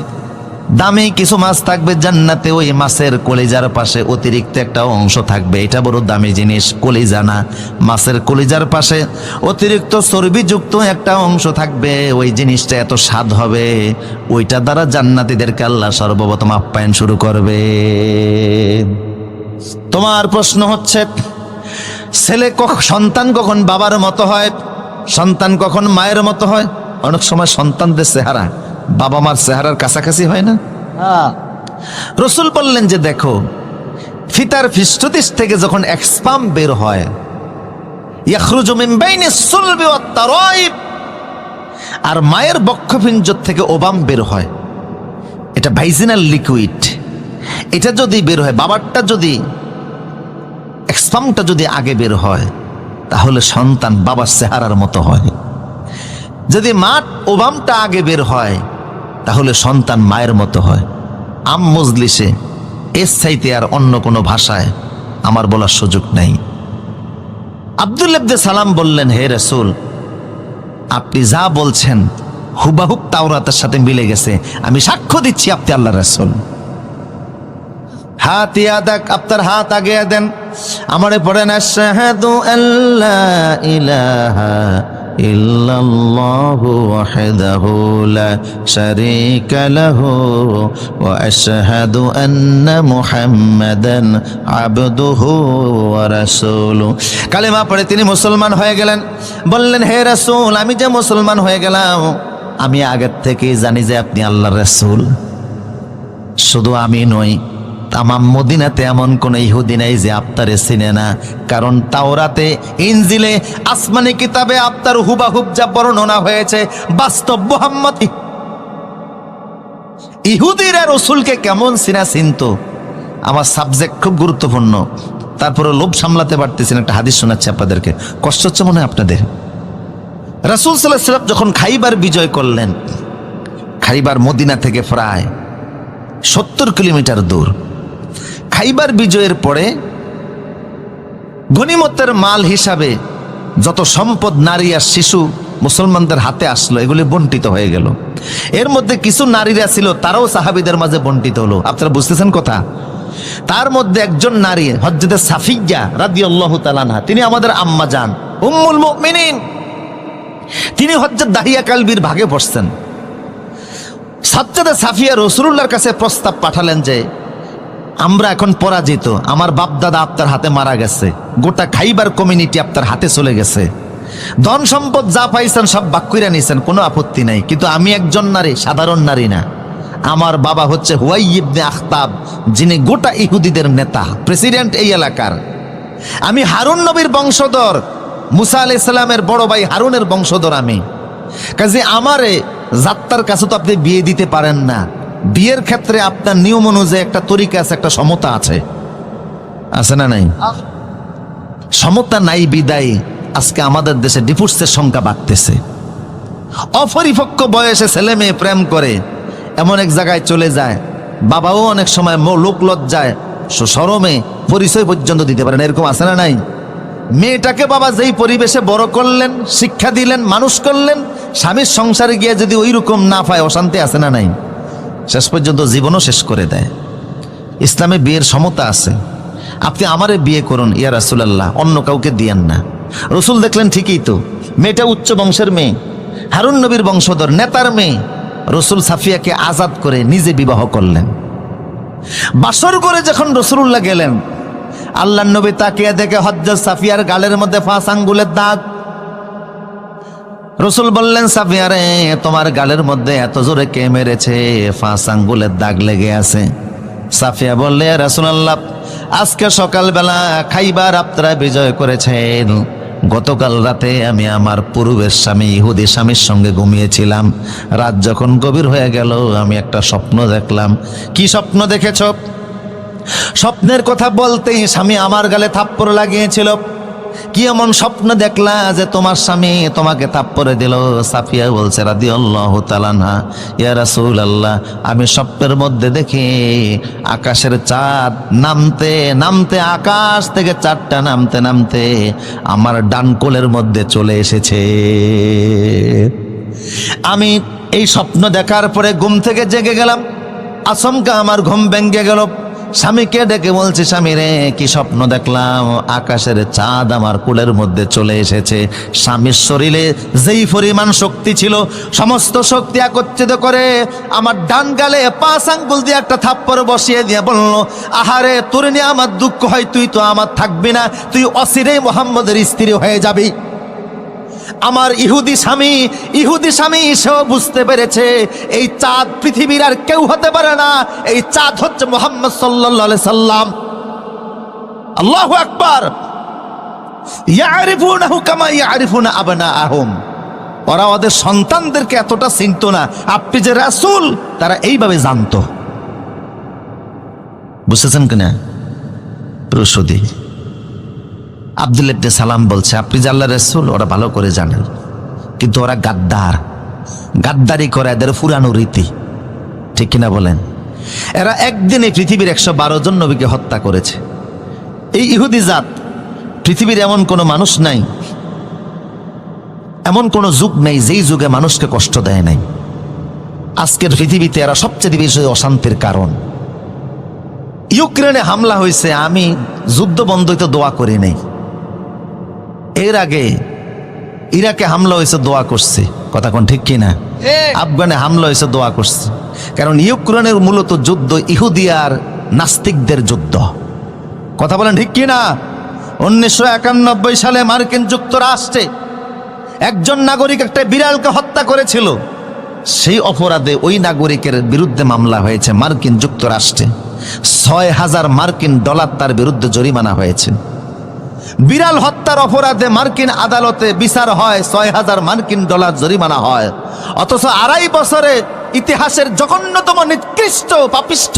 দামি কিছু মাছ থাকবে জান্নাতে, ওই মাছের কলিজার পাশে অতিরিক্ত একটা অংশ থাকবে, এটা বড় দামি জিনিস, কলিজা না, মাছের কলিজার পাশে অতিরিক্ত চর্বিযুক্ত একটা অংশ থাকবে, ওই জিনিসটা এত স্বাদ হবে, ওইটা দ্বারা জান্নাতীদেরকে আল্লাহ সর্বপ্রথম আপ্যায়ন শুরু করবে। তোমার প্রশ্ন হচ্ছে, সন্তান কখন বাবার মতো হয়, সন্তান কখন মায়ের মতো হয়? অনেক সময় সন্তানদের চেহারা বাবা মার চেহারার কাছাকাছি হয় না? রসুল বললেন যে দেখো, ফিতার পৃষ্ঠদেশ থেকে যখন এক স্পাম বের হয়, ইয়াখরুজু মিন বাইনিস সুলবি ওয়াত তারাইব, আর মায়ের বক্ষপিঞ্জর থেকে ওবাম বের হয়, এটা ভাইজিনাল লিকুইড, এটা যদি বের হয়, বাবারটা যদি স্পামটা যদি আগে বের হয় তাহলে সন্তান বাবার চেহারার মতো হয়, যদি মা ওবামটা আগে বের হয় তাহলে সন্তান মায়ের মতো হয়। আম মজলিসে এর চাইতে আর অন্য কোনো ভাষায় আমার বলার সুযোগ নাই। আব্দুল ইবনে সালাম বললেন, হে রাসূল, আপনি যা বলছেন হুবাহুব তাওরাতের সাথে মিলে গেছে, আমি সাক্ষ্য দিচ্ছি আপনি আল্লাহর রাসূল। হাত ইয়াদাক, আপনার হাত আগে দেন, আমারে পড়েন, আশহাদু আল্লা ইলাহা ইল্লাল্লাহু ওয়াহদাহু লা শারীকা লাহু ওয়া আশহাদু আন্না মুহাম্মাদান আবদুহু ওয়া রাসূলুহু। কালেমা পড়ে তিনি মুসলমান হয়ে গেলেন। বললেন, হে রাসূল, আমি যে মুসলমান হয়ে গেলাম, আমি আগের থেকেই জানি যে আপনি আল্লাহর রাসূল। শুধু আমি নই, তামাম মদিনাতে এমন কোন ইহুদি নাই যে আপনারে চিনে না, কারণ তাওরাতে, ইনজিলে, আসমানি কিতাবে আপনার হুবাহুব যা বর্ণনা হয়েছে বাস্তব মুহাম্মদ। ইহুদিরা রাসূলকে কেমন চিনা চিনতো, আমার সাবজেক্ট খুব গুরুত্বপূর্ণ, তারপরে লোভ সামলাতে পারতেছেন। একটা হাদিস শোনাচ্ছি আপনাদেরকে, কষ্ট হচ্ছে মনে হয় আপনাদের। রাসূল সাল্লাল্লাহু আলাইহি ওয়াসাল্লাম যখন খাইবার বিজয় করলেন, খাইবার মদিনা থেকে প্রায় 70 কিলোমিটার দূর। খাইবার বিজয়ের পরে গনিমতের মাল হিসাবে যত সম্পদ, নারী আর শিশু মুসলমানদের হাতে আসলো, এগুলি বন্টিত হয়ে গেল। এর মধ্যে কিছু নারীরা ছিল, তারাও সাহাবীদের মাঝে বন্টিত হলো। আপনারা বুঝতেছেন কথা? তার মধ্যে একজন নারী হযরতে সাফিয়া রাদিয়াল্লাহু তাআলা আনহা, তিনি আমাদের আম্মা জান উম্মুল মুমিনিন, তিনি হযরত দাহিয়া কালবির ভাগে পড়ছেন। হযরতে সাফিয়া রাসূলুল্লাহর কাছে প্রস্তাব পাঠালেন যে আমরা এখন পরাজিত, আমার বাপ দাদা আপনার হাতে মারা গেছে, গোটা খাইবার কমিউনিটি আপনার হাতে চলে গেছে, ধন সম্পদ যা পাইছেন সব ভাগ কইরা নিছেন, কোনো আপত্তি নাই, কিন্তু আমি একজন নারী, সাধারণ নারী না, আমার বাবা হচ্ছে হুয়াই ইবনে আখতাব, যিনি গোটা ইহুদিদের নেতা, প্রেসিডেন্ট এই এলাকার। আমি হারুন নবীর বংশধর, মুসা আলাইহিস সালামের বড় ভাই হারুনের বংশধর আমি, কাজে আমারে জাত্তার কাছে তো আপনি বিয়ে দিতে পারেন না। বিয়ের ক্ষেত্রে আপনার নিয়ম অনুযায়ী একটা তরিকা আছে, একটা সমতা আছে, আছে না নাই? সমতা নাই বিদায় আজকে আমাদের দেশে ডিভোর্সের সংখ্যা বাড়তেছে। অপরিপক্ক বয়সে ছেলে মেয়ে প্রেম করে এমন এক জায়গায় চলে যায়, বাবাও অনেক সময় লোক লজ্জায় শরমে পরিচয় পর্যন্ত দিতে পারেন, এরকম আছে না নাই? মেয়েটাকে বাবা যেই পরিবেশে বড় করলেন, শিক্ষা দিলেন, মানুষ করলেন, স্বামীর সংসারে গিয়ে যদি ওই রকম না পায়, অশান্তি আছে না নাই? শেষ পর্যন্ত জীবনও শেষ করে দেয়। ইসলামে বিয়ের সমতা আছে। আপনি আমারে বিয়ে করুন ইয়া রাসূলুল্লাহ, অন্য কাউকে দিয়েন না। রসুল দেখলেন ঠিকই তো, মেয়েটা উচ্চ বংশের মেয়ে, হারুন নবীর বংশধর নেতার মেয়ে রসুল সাফিয়াকে আজাদ করে নিজে বিবাহ করলেন। বাসর করে যখন রসুলুল্লাহ গেলেন, আল্লাহ নবী তাকিয়ে দেখে হযরত সাফিয়ার গালের মধ্যে 5 আঙ্গুলের দাগ। রসুল বললেন, সাফিয়া রে, তোমার গালের মধ্যে এত জোরে কে মেরেছে? 5 আঙ্গুলের দাগ লেগে আছে। সাফিয়া বললে, রাসূলুল্লাহ, আজকে সকালবেলা খাইবার আপনারা বিজয় করেছেন। গতকাল রাতে আমি আমার পূর্বের স্বামী ইহুদি স্বামীর সঙ্গে ঘুমিয়েছিলাম। রাত যখন গভীর হয়ে গেল, আমি একটা স্বপ্ন দেখলাম। কি স্বপ্ন দেখেছ? স্বপ্নের কথা বলতেই স্বামী আমার গালে থাপ্পড় লাগিয়েছিল। কি এমন স্বপ্ন দেখলা যে তোমার স্বামী তোমাকে থাপ্পড় দিল? সাফিয়া বলছে রাদিয়াল্লাহু তাআলা আনহা, ইয়া রাসূলুল্লাহ, আমি স্বপ্নের মধ্যে দেখি আকাশের চাঁদ নামতে নামতে, আকাশ থেকে চাঁদটা নামতে নামতে আমার ডান কোলের মধ্যে চলে এসেছে। আমি এই স্বপ্ন দেখার পরে ঘুম থেকে জেগে গেলাম। আচমকা আমার ঘুম ভেঙে গেল। স্বামীকে ডেকে বলছি, স্বামী রে, কি স্বপ্ন দেখলাম? আকাশের চাঁদ আমার কোলের মধ্যে চলে এসেছে। স্বামীর শরীরে যেই পরিমাণ শক্তি ছিল, সমস্ত শক্তি একত্রিত করে আমার ডান গালে 5 আঙ্গুল দিয়ে একটা থাপ্পড় বসিয়ে দিয়ে বলল, আহারে, তোর নিয়ে আমার দুঃখ হয়, তুই তো আমার থাকবি না, তুই অচিরেই মুহাম্মদের স্ত্রী হয়ে যাবি। আমার ইহুদি স্বামী সেও বুঝতে পেরেছে এই চাঁদ পৃথিবীর আর কেউ হতে পারে না, এই চাঁদ হচ্ছে মুহাম্মদ সাল্লাল্লাহু আলাইহি সাল্লাম। আল্লাহু আকবার। ইয়ারিফুনাহু কামা ইয়ারিফুনা আবনাআহুম। ওরা ওদের সন্তানদেরকে এতটা চিনতো না, আপনি যে রাসূল তারা এইভাবে জানতো। বুঝতেছেন কিনা? প্রসূতি আব্দুল্লাহ ইবনে সালাম বলছে, আপনি যে আল্লাহর রাসূল ওরা ভালো করে জানেন, কিন্তু ওরা গাদ্দারি করে, এদের পুরানো রীতি, ঠিক কিনা বলেন? এরা একদিনে পৃথিবীর 112 জন নবীকে হত্যা করেছে। এই ইহুদি জাত, পৃথিবীর এমন কোনো মানুষ নাই, এমন কোনো যুগ নেই যেই যুগে মানুষকে কষ্ট দেয় নাই। আজকের পৃথিবীতে এরা সবচেয়ে বেশি অশান্তির কারণ। ইউক্রেনে হামলা হয়েছে, আমি যুদ্ধ বন্ধ হইতে দোয়া করি নাই। এর আগে ইরাকে হামলা হয়েছে, দোয়া করছি। কথা কোন ঠিক কিনা? আফগানে হামলা হয়েছে, দোয়া করছি। কারণ ইউক্রেনের মূলত যুদ্ধ ইহুদি আর নাস্তিকদের যুদ্ধ। কথা বলেন ঠিক কিনা? 1991 সালে মার্কিন যুক্তরাষ্ট্রে একজন নাগরিক একটা বিড়ালকে হত্যা করেছিল। সেই অপরাধে ওই নাগরিকের বিরুদ্ধে মামলা হয়েছে মার্কিন যুক্তরাষ্ট্রে। 6,000 মার্কিন ডলার তার বিরুদ্ধে জরিমানা হয়েছে। বিড়াল হত্যার অপরাধে মার্কিন আদালতে বিচার হয়, 6,000 মার্কিন ডলার জরিমানা হয়। অথচ 2.5 বছরে ইতিহাসের জঘন্যতম নিকৃষ্ট পাপিষ্ঠ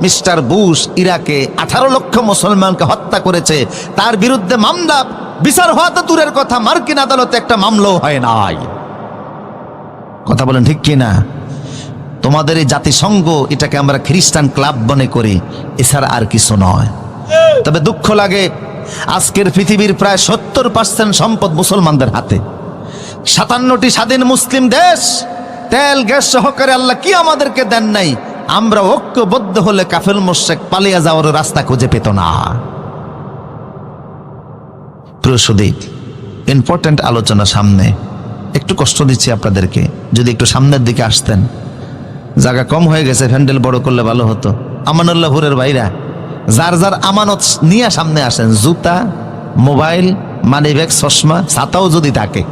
মিস্টার বুশ ইরাকে 18 লক্ষ মুসলমানকে হত্যা করেছে। তার বিরুদ্ধে মামলা বিচার হওয়া তো দূরের কথা, মার্কিন আদালতে একটা মামলাও হয় নাই। কথা বলেন ঠিক কিনা? তোমাদের এই জাতিসংঘ, এটাকে আমরা খ্রিস্টান ক্লাব মনে করি, এছাড়া আর কিছু নয়। তবে দুঃখ লাগে, আজকের পৃথিবীর প্রায় 70% সম্পদ মুসলমানদের হাতে। 57টি স্বাধীন মুসলিম দেশ, তেল গ্যাস সহকারে আল্লাহ কি আমাদেরকে দেন নাই? আমরা ঐক্যবদ্ধ হলে কাফের মুশরিক পালিয়ে যাওয়ার রাস্তা খুঁজে পেত না। প্রসূদিক ইম্পর্টেন্ট আলোচনা সামনে, একটু কষ্ট দিচ্ছি আপনাদেরকে, যদি একটু সামনের দিকে আসতেন। জায়গা কম হয়ে গেছে, হ্যান্ডেল বড় করলে ভালো হতো। আমানুল্লাহপুরের ভাইরা, যার যার আমানত নিয়ে সামনে আসেন, জুতা, মোবাইল, মানিব্যাগ, চশমা, ছাতাও যদি থাকে,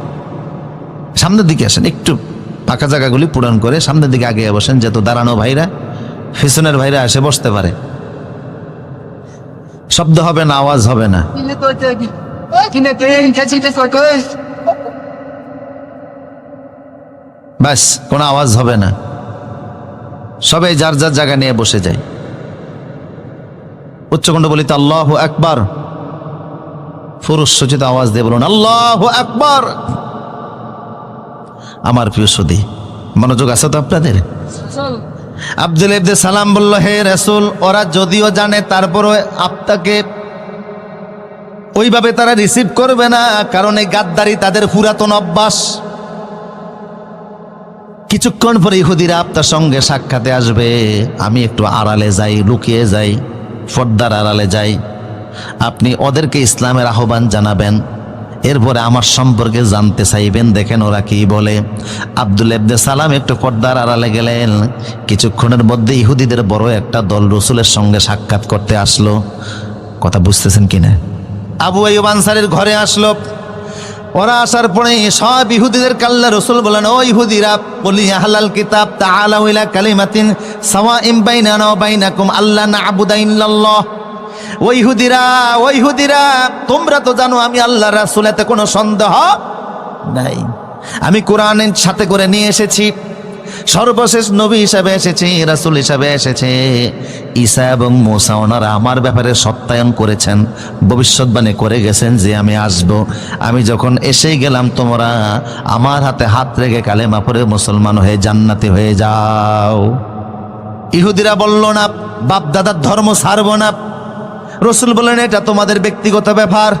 সামনের দিকে আসেন। একটু ফাঁকা জায়গাগুলি পূরণ করে সামনের দিকে আগে বসেন, যেহেতু দাঁড়ানো ভাইরা, পিছনের ভাইরা এসে বসতে পারে। শব্দ হবে না, আওয়াজ হবে না। ব্যাস, কোনো আওয়াজ হবে না। সবাই যার যার জায়গা নিয়ে বসে যায়। উচ্চকণ্ঠ বলিত আল্লাহু আকবার। পুরুষ সূচিত আওয়াজ দিয়ে বলুন আল্লাহু আকবার। আমার প্রিয় সুধী, মনোযোগ আছে তো আপনাদের? আব্দুল্লাহ ইবনে সালাম বলল, হে রাসূল, ওরা যদিও জানে তারপরও আপনাকে ওইভাবে তারা রিসিভ করবে না, কারণ এই গাদ্দারি তাদের পুরাতন অভ্যাস। কিছুক্ষণ পরে ইহুদিরা আপনার সঙ্গে সাক্ষাতে আসবে। আমি একটু আড়ালে যাই, লুকিয়ে যাই, পর্দার আড়ালে যাই। আপনি ওদেরকে ইসলামের আহ্বান জানাবেন, এরপরে আমার সম্পর্কে জানতে চাইবেন, দেখেন ওরা কি বলে। আব্দুল্লাহ ইবনে সালাম একটু পর্দার আড়ালে গেলেন। কিছুক্ষণের মধ্যে ইহুদিদের বড় একটা দল রসুলের সঙ্গে সাক্ষাৎ করতে আসলো। কথা বুঝতেছেন কিনা? আবু আইয়ুব আনসারীর ঘরে আসলো। ওরা আসার পরে সব ইহুদিদের কাল্লা রসুল বলেন, ও ইহুদিরা, বলি আহলাল কিতাব তাআলাউ ইলা কালিমাতিন সাওয়াইন বাইনানা ওয়া বাইনাকুম আল্লা না'বুদা ইল্লাল্লাহ। ওই ইহুদিরা, তোমরা তো জানো আমি আল্লাহর রাসূল, এতে কোনো সন্দেহ নাই। আমি কোরআনের সাথে করে নিয়ে এসেছি, সর্বশেষ নবী হিসাবে এসেছে, রাসূল হিসাবে এসেছে। ঈসা এবং মূসা ওনারা আমার ব্যাপারে সত্যায়ন করেছেন, ভবিষ্যৎবাণী করে গেছেন যে আমি আসব। আমি যখন এসে গেলাম, তোমরা আমার হাতে হাত রেখে কালেমা পড়ে মুসলমান হয়ে জান্নাতি হয়ে যাও। ইহুদিরা বলল না, বাপ দাদার ধর্ম ছাড়ব না। রসুল বলেন, এটা তোমাদের ব্যক্তিগত ব্যাপার।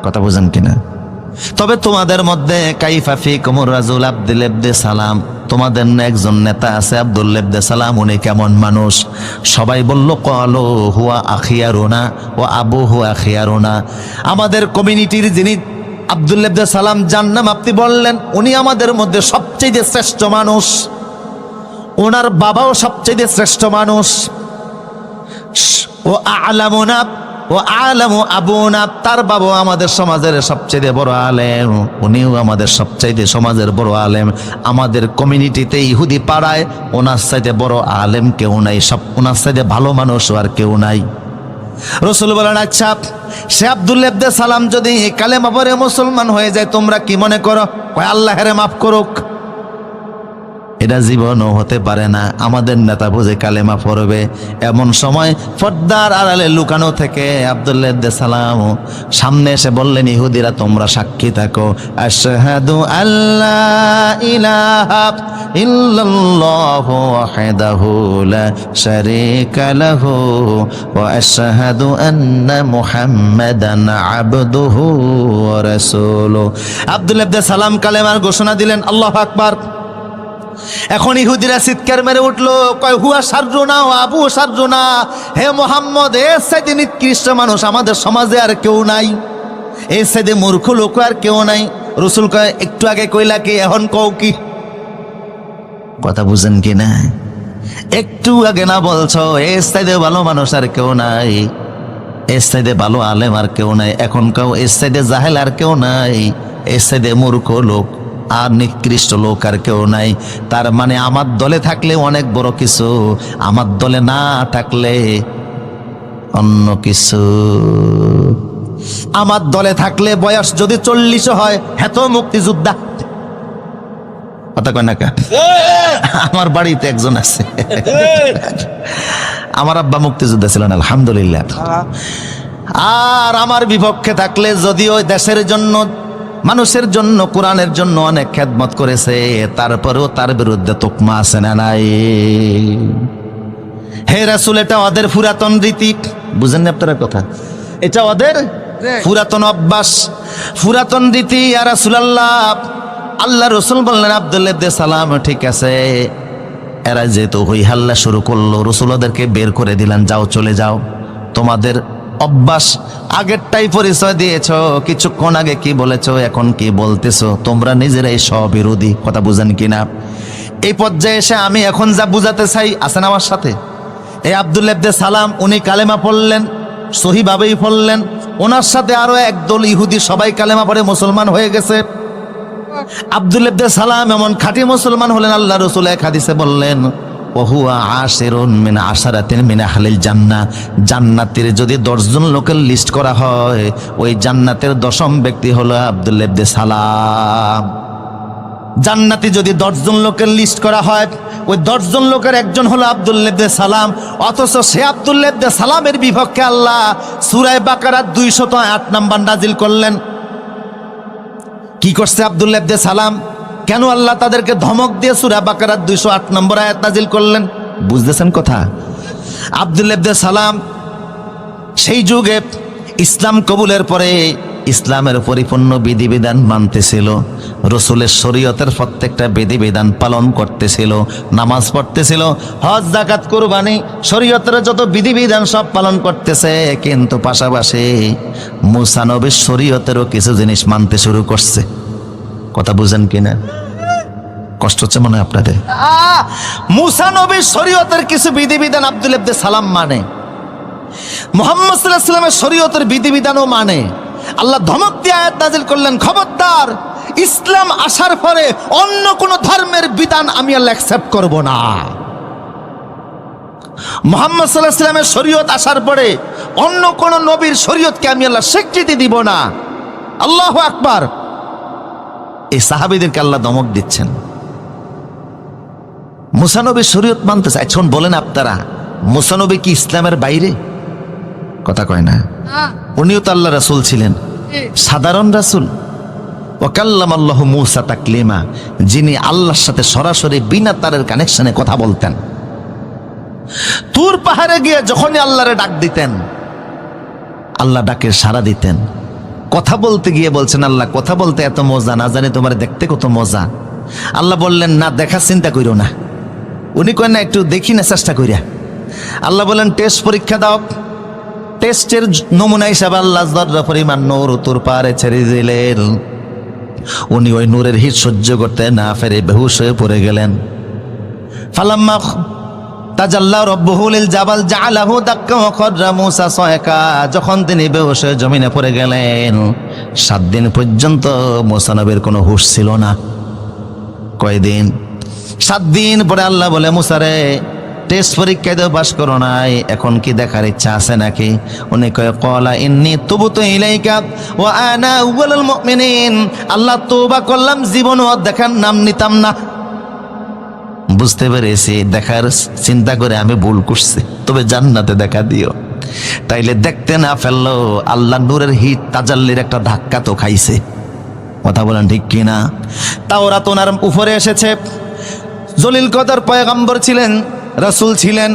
কথা বুঝেন কিনা? তবে তোমাদের মধ্যে কাইফা ফিকুমুর রাজুল আব্দুল্লাহ ইবনে সালাম, তোমাদের না একজন নেতা আছে আব্দুল্লাহ ইবনে সালাম, উনি কেমন মানুষ? সবাই বলল, ক্বালু হুয়া আখিয়ারুনা ওয়া আবুহু আখিয়ারুনা। আমাদের কমিউনিটির যিনি আব্দুল্লাহ ইবনে সালাম যার নাম আপনি বললেন, উনি আমাদের মধ্যে সবচেয়ে শ্রেষ্ঠ মানুষ, ওনার বাবাও সবচেয়ে শ্রেষ্ঠ মানুষ। ও আলামুনা ও আলামু আবুনা, তার বাবা আমাদের সমাজের সবচেয়ে বড় আলেম, উনিও আমাদের সবচেয়ে সমাজের বড় আলেম। আমাদের কমিউনিটিতে ইহুদি পাড়ায় ওনার চাইতে বড় আলেম কেউ নাই, সব ওনার চাইতে ভালো মানুষ আর কেউ নাই। রসুল বলেন, আচ্ছা, সে আব্দুল্লাহ ইবনে সালাম যদি কালেমা পড়ে মুসলমান হয়ে যায়, তোমরা কি মনে করো? আল্লাহর মাফ করুক। এটা জীবনও হতে পারে না, আমাদের নেতা বুঝে কালেমা পড়বে। এমন সময় পর্দার আড়ালে লুকানো থেকে আব্দুল্লাহ ইবনে সালাম সামনে এসে বললেন, ইহুদিরা তোমরা সাক্ষী থাকো, আশহাদু আল্লা ইলাহা ইল্লাল্লাহু ওয়াহদাহু লা শারীকা লাহু ওয়া আশহাদু আন্না মুহাম্মাদান আবদুহু ওয়া রাসূলুহু। আব্দুল্লাহ ইবনে সালাম কালেমার ঘোষণা দিলেন। আল্লাহু আকবার। এখন ইহুদিরা চিৎকার মেরে উঠলো, কয় হুয়া শাররুনা ও আবু শাররুনা, হে মোহাম্মদ, এর চাইতে নিকৃষ্ট মানুষ আমাদের সমাজে আর কেউ নাই, এর চাইতে মূর্খ লোক আর কেউ নাই। রসুল কয়, একটু আগে কইলা কি, এখন কও কি? কথা বুঝেন কি না? একটু আগে না বলছো এর চাইতে ভালো মানুষ আর কেউ নাই, এর চাইতে ভালো আলেম আর কেউ নাই, এখন কও এর চাইতে জাহেল আর কেউ নাই, এর চাইতে মূর্খ লোক আর নিকৃষ্ট লোক আর কেউ নাই। তার মানে আমার দলে থাকলে অনেক বড় কিছু, আমার দলে না থাকলে অন্য কিছু। আমার দলে থাকলে বয়স যদি 40 হয়, হেত মুক্তিযোদ্ধা। কথা কয় না কা? আমার বাড়িতে একজন আছে, আমার আব্বা মুক্তিযোদ্ধা ছিলেন, আলহামদুলিল্লাহ। আর আমার বিপক্ষে থাকলে যদিও দেশের জন্য, মানুষের জন্য, কোরআনের জন্য অনেক খেদমত করেছে, তারপরেও তার বিরুদ্ধে তোকমা আছে না নাই? হে রাসূল, এটা ওদের পুরাতন রীতি, বুঝেন না আপনারা কথা? এটা ওদের পুরাতন অভ্যাস, পুরাতন রীতি। ইয়া রাসূলুল্লাহ, আল্লাহ রসুল বললেন, আব্দুল্লাহ ইবনে সালাম ঠিক আছে। এরা যেহেতু হই হাল্লা শুরু করলো, রসুল ওদেরকে বের করে দিলেন, যাও চলে যাও, তোমাদের অভ্যাস আগেরটাই পরিচয় দিয়েছো, কিছুক্ষণ আগে কি বলেছো, এখন কি বলতেছো, তোমরা নিজেরাই স্ববিরোধী। কথা বুঝেন কিনা? এই পর্যায়ে এসে আমি এখন যা বুঝাতে চাই, আছেন আমার সাথে? এই আব্দুল্লাহ ইবনে সালাম উনি কালেমা পড়লেন, সহিভাবেই পড়লেন, ওনার সাথে আরো একদল ইহুদি সবাই কালেমা পড়ে মুসলমান হয়ে গেছে। আব্দুল্লাহ ইবনে সালাম এমন খাঁটি মুসলমান হলেন, আল্লাহ রাসূল এক হাদিসে বললেন, ওহুয়া আশিরুন মিন আশারাতিন মিন আহলিল জান্নাহ, জান্নাতের যদি 10 জন লোকের লিস্ট করা হয়, ওই জান্নাতের 10ম ব্যক্তি হলো আব্দুল্লাহ ইবনে সালাম। জান্নাতি যদি 10 জন লোকের লিস্ট করা হয়, ওই 10 জন লোকের একজন হলো আব্দুল্লাহ ইবনে সালাম। অথচ সে আব্দুল্লাহ ইবনে সালামের বিপক্ষে আল্লাহ সূরা বাকারার 208 নম্বর নাজিল করলেন। কি করছে আব্দুল্লাহ ইবনে সালাম? কেন আল্লাহ তাদেরকে ধমক দিয়ে সূরা বাকারার 208 নম্বর আয়াত নাজিল করলেন? বুঝতেছেন কথা? আব্দুল্লাহ ইবনে সালাম সেই যুগে ইসলাম কবুলের পরে ইসলামের পরিপূর্ণ বিধিবিধান মানতেছিল, রসুলের শরীয়তের প্রত্যেকটা বিধিবিধান পালন করতেছিল, নামাজ পড়তেছিল, হজ যাকাত কুরবানি শরীয়তের যত বিধিবিধান সব পালন করতেছে, কিন্তু পাশাপাশি মুসা নবীর শরীয়তেরও কিছু জিনিস মানতে শুরু করছে। কথা বুঝেন কিনা? কষ্ট হচ্ছে মনে হয় আপনাদের? মুসা নবীর শরীয়তের কিছু বিধিবিধান আব্দুল ইবনে সালাম মানে, মুহাম্মদ সাল্লাল্লাহু আলাইহি ওয়াসাল্লামের শরীয়তের বিধিবিধানও মানে। আল্লাহ ধমক দিয়ে আয়াত নাযিল করলেন, খবরদার ইসলাম আসার পরে অন্য কোন ধর্মের বিধান আমি আল্লাহ অ্যাকসেপ্ট করব না। মুহাম্মদ সাল্লাল্লাহু আলাইহি ওয়াসাল্লামের শরীয়ত আসার পরে অন্য কোন নবীর শরীয়তকে আমি আল্লাহ স্বীকৃতি দিব না। আল্লাহু আকবার। এই সাহাবীদেরকে আল্লাহ ধমক দিচ্ছেন, মুসা নবীর শরীয়ত মানতেছে। এখন বলেন আপনারা, মুসা নবী কি ইসলামের বাইরে? কথা কয় না। উনিও তো আল্লাহ রাসূল ছিলেন, সাধারণ রাসূল। ওয়াকাল্লামাল্লাহু মূসা তাকলিমা, যিনি আল্লাহর সাথে সরাসরি বিনা তারের কানেকশনে কথা বলতেন। তুর পাহাড়ে গিয়ে যখনই আল্লাহরে ডাক দিতেন, আল্লাহ ডাকে সাড়া দিতেন। কথা বলতে গিয়ে বলছেন, আল্লাহ কথা বলতে এত মজা, না জানি তোমার দেখতে কত মজা। আল্লাহ বললেন, না দেখার চিন্তা কইরো না। উনি কয় না, একটু দেখি না চেষ্টা কইরা। আল্লাহ বলেন, টেস্ট পরীক্ষা দাও। টেস্টের নমুনা হিসাবে আল্লাহ যতটা পরিমাণ নূর তুর পাহাড়ে ছেড়ে দিলেন, উনি ওই নূরের হিট সহ্য করতে না পেরে বেহুশ হয়ে পড়ে গেলেন। ফালাম্মা তাজাল্লা রাব্বুহু লিল জাবাল জাআলাহু দাক্কা ওয়া খাররা মূসা সায়কা, যখন তিনি বেহুশ হয়ে জমিনে পড়ে গেলেন, 7 দিন পর্যন্ত মূসা নবীর কোনো হুঁশ ছিল না। কয়দিন? 7 দিন পরে আল্লাহ বলে, মূসা রে, টেস্ট পরীক্ষায় তো পাস করো নাই, এখন কি দেখার ইচ্ছা আছে নাকি? উনি কয়, ক্বালা ইন্নী তুবতু ইলাইকা ওয়া আনা আউয়ালুল মুমিনিন। আল্লাহ তওবা করলাম, জীবনও দেখার নাম নিতাম না। বুঝতে পেরেছি, দেখার চিন্তা করে আমি ভুল করছি, তবে জান্নাতে দেখা দিও। তাইলে দেখতে না ফেললো, আল্লাহ নূরের হিট তাজাল্লির একটা ধাক্কা তো খাইছে। কথা বলেন ঠিক কিনা? তাওরাত ওনার উপরে এসেছে, জলিল কদর পয়গম্বর ছিলেন, রাসূল ছিলেন,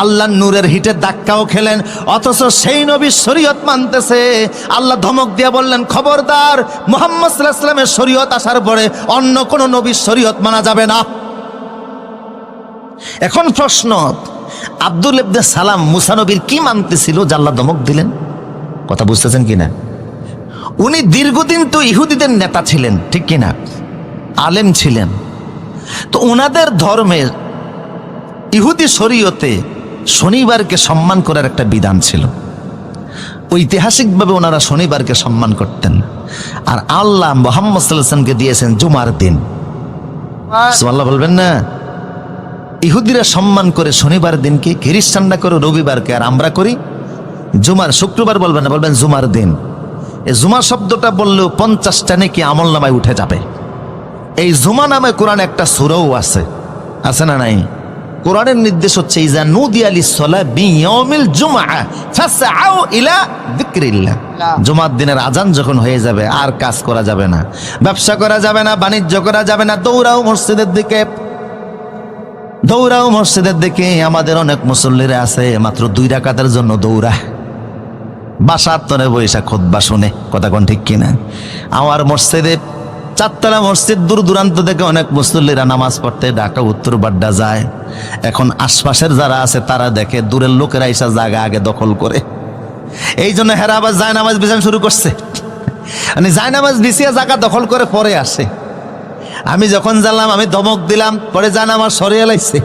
আল্লাহ নূরের হিটে ধাক্কাও খেলেন, অথচ সেই নবীর শরীয়ত মানতেছে। আল্লাহ ধমক দিয়ে বললেন, খবরদার মুহাম্মদ সাল্লাল্লাহু আলাইহি ওয়াসাল্লামের শরীয়ত আসার পরে অন্য কোন নবীর শরীয়ত মানা যাবে না। এখন প্রশ্ন, আব্দুল ইবনে সালাম মুসা নবীর কি মানতেছিল যে আল্লাহ ধমক দিলেন? কথা বুঝতেছেন কিনা? উনি দীর্ঘদিন তো ইহুদিদের নেতা ছিলেন, ঠিক কিনা? আলেম ছিলেন। তো ওনাদের ধর্মের ইহুদি শরীয়তে শনিবারকে সম্মান করার একটা বিধান ছিল। ঐতিহাসিকভাবে ওনারা শনিবারকে সম্মান করতেন, আর আল্লাহ মুহাম্মদ সাল্লাল্লাহু আলাইহি ওয়াসাল্লামকে দিয়েছেন জুমার দিন। সুবহানাল্লাহ বলবেন না? ইহুদিরা সম্মান করে শনিবার দিনকে, খ্রিস্টানরা করে রবিবারকে, আর আমরা করি জুমার, শুক্রবার বলবেন না, বলবেন জুমার দিন। এই জুমা শব্দটা বললেও 50টা নাকি আমল নামায় উঠে যাবে। এই জুমা নামে কোরআনে একটা সূরাও আছে, আছে না নাই? কোরআনের নির্দেশ হচ্ছে, ইজা নুদিয়া লিস-সালাহ বিয়াউমিল জুমআহ ফাসআউ ইলা যিকরিল্লাহ। জুমার দিনের আজান যখন হয়ে যাবে, আর কাজ করা যাবে না, ব্যবসা করা যাবে না, বাণিজ্য করা যাবে না, দৌড়াও মসজিদের দিকে, দৌড়াও মসজিদের দিকে। আমাদের অনেক মুসল্লিরা আছে মাত্র 2 রাকাতের জন্য দৌড়ায়, বাসার তরে বৈশা খুতবা শুনে। কথা কোন ঠিক কিনা? আমার মসজিদে 4তলা মসজিদ, দূর দূরান্ত থেকে অনেক মুসল্লিরা নামাজ পড়তে ঢাকা উত্তর বাড্ডা যায়। এখন আশপাশের যারা আছে তারা দেখে দূরের লোকেরা এসে জায়গা আগে দখল করে, এই জন্য হেরা আবার জায়নামাজ বিছানো শুরু করছে। মানে জায়নামাজ বিছিয়ে জায়গা দখল করে পরে আসে। আমি যখন জানলাম, আমি ধমক দিলাম, পরে জায়নামাজ সরিয়ে লাইছে।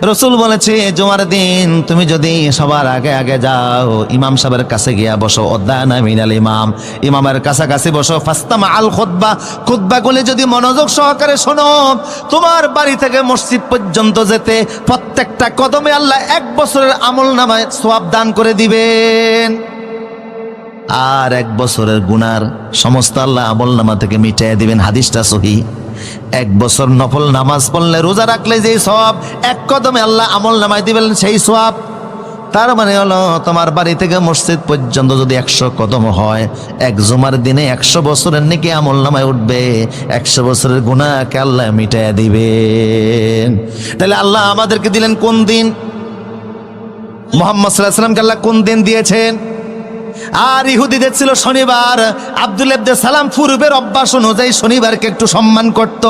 রসুল বলেছে, জুমার দিন তুমি যদি সবার আগে আগে যাও, ইমাম সাহেবের কাছে গিয়া বসো, অদ্দানা মিনাল ইমাম, ইমামের কাছাকাছি বসো, ফাস্তামা আল খুতবা, খুতবাগুলি যদি মনোযোগ সহকারে শোনো, তোমার বাড়ি থেকে মসজিদ পর্যন্ত যেতে প্রত্যেকটা কদমে আল্লাহ 1 বছরের আমল নামায় সওয়াব দান করে দিবেন, আর 1 বছরের গুনার সমস্ত আল্লাহ আমল নামা থেকে মিটাইয়া দিবেন। হাদিসটা সহিহ। 1 বছর নফল নামাজ পড়লে, রোজা রাখলে যেই সওয়াব 1 কদমে আল্লাহ আমল নামায় দিবেন, সেই সওয়াব। তার মানে হলো, তোমার বাড়ি থেকে মসজিদ পর্যন্ত যদি 100 কদম হয়, 1 জুমার দিনে 100 বছরের নাকি আমল নামায় উঠবে, 100 বছরের গুনাহকে আল্লাহ মিটাইয়া দিবেন। তাহলে আল্লাহ আমাদেরকে দিলেন কোন দিন? মুহাম্মদ সাল্লাল্লাহু আলাইহি ওয়াসাল্লামকে আল্লাহ কোন দিন দিয়েছেন? আর ইহুদিদের ছিল শনিবার। আব্দুল্লাহ ইবনে সালাম পূর্বের অভ্যাস অনুযায়ী শনিবারকে একটু সম্মান করত।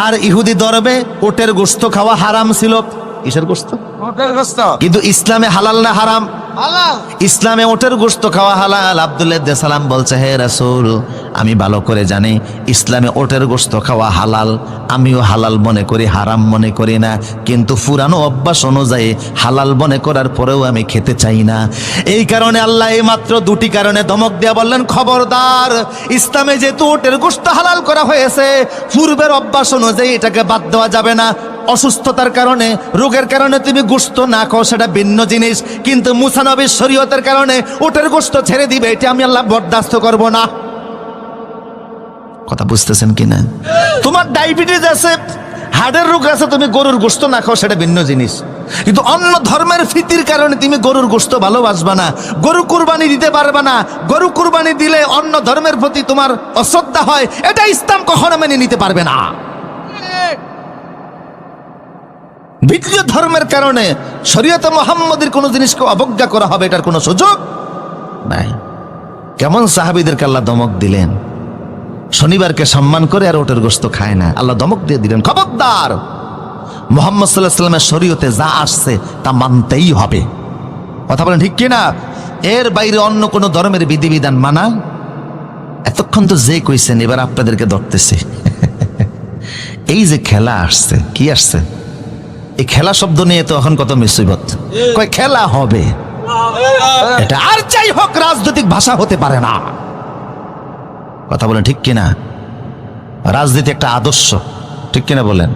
আর ইহুদি ধর্মে ওটের গোশত খাওয়া হারাম ছিল। কিসের গোশত? কিন্তু ইসলামে হালাল না হারাম? ইসলামে ওটের গোশত খাওয়া হালাল। আব্দুল্লাহ ইবনে সালাম বলছে, হে রাসূল, আমি ভালো করে জানি ইসলামে ওটের গোশত খাওয়া হালাল, আমিও হালাল মনে করি, হারাম মনে করি না, কিন্তু পুরানো অভ্যাস অনুযায়ী হালাল মনে করার পরেও আমি খেতে চাই না। এই কারণে আল্লাহ এই মাত্র দুটি কারণে ধমক দেয়া বললেন, খবরদার, ইসলামে যেহেতু ওটের গোশত হালাল করা হয়েছে, পূর্বের অভ্যাস অনুযায়ী এটাকে বাদ দেওয়া যাবে না। অসুস্থতার কারণে, রোগের কারণে তুমি গোশত না খাও, সেটা ভিন্ন জিনিস, কিন্তু মুসা নবীর শরীয়তের কারণে ওটের গোশত ছেড়ে দিবে, এটা আমি আল্লাহ বরদাস্ত করব না। কথা বুঝতেছেন কিনা? তোমার ডায়াবেটিস আছে, হার্টের রোগ আছে, তুমি গরুর গোশত না খাও, সেটা ভিন্ন জিনিস, কিন্তু অন্য ধর্মের ফিতির কারণে তুমি গরুর গোশত ভালোবাসবা না, গরু কুরবানি দিতে পারবা না। গরু কুরবানি দিলে অন্য ধর্মের প্রতি তোমার অশ্রদ্ধা হয়, এটা ইসলাম কখনো মেনে নিতে পারবে না। ভিন্ন ধর্মের কারণে শরীয়তে মুহাম্মদের কোন জিনিসকে অবজ্ঞা করা হবে, এটার কোনো সুযোগ নাই। কেমন সাহাবীদেরকে আল্লাহ ধমক দিলেন, শনিবারকে সম্মান করে আর ওটের গোশত খায় না, আল্লাহ ধমক দিয়ে দিলেন, খবরদার, মুহাম্মদ সাল্লাল্লাহু আলাইহি ওয়াসাল্লামের শরীয়তে যা আসছে তা মানতেই হবে। কথা বলেন ঠিক কিনা? এর বাইরে অন্য কোন ধর্মের বিধিবিধান মানা, এতক্ষণ তো যে কইছেন, এবার আপনাদেরকে ধরতেছে। এই যে খেলা আসছে, কি আসছে? এই খেলা শব্দ নিয়ে তো এখন কত মুসিবত, কয় খেলা হবে, এটা আর যাই হোক রাজনৈতিক ভাষা হতে পারে না। কথা বলেন ঠিক কিনা? রাজনীতি একটা আদর্শ, ঠিক কিনা বলেন?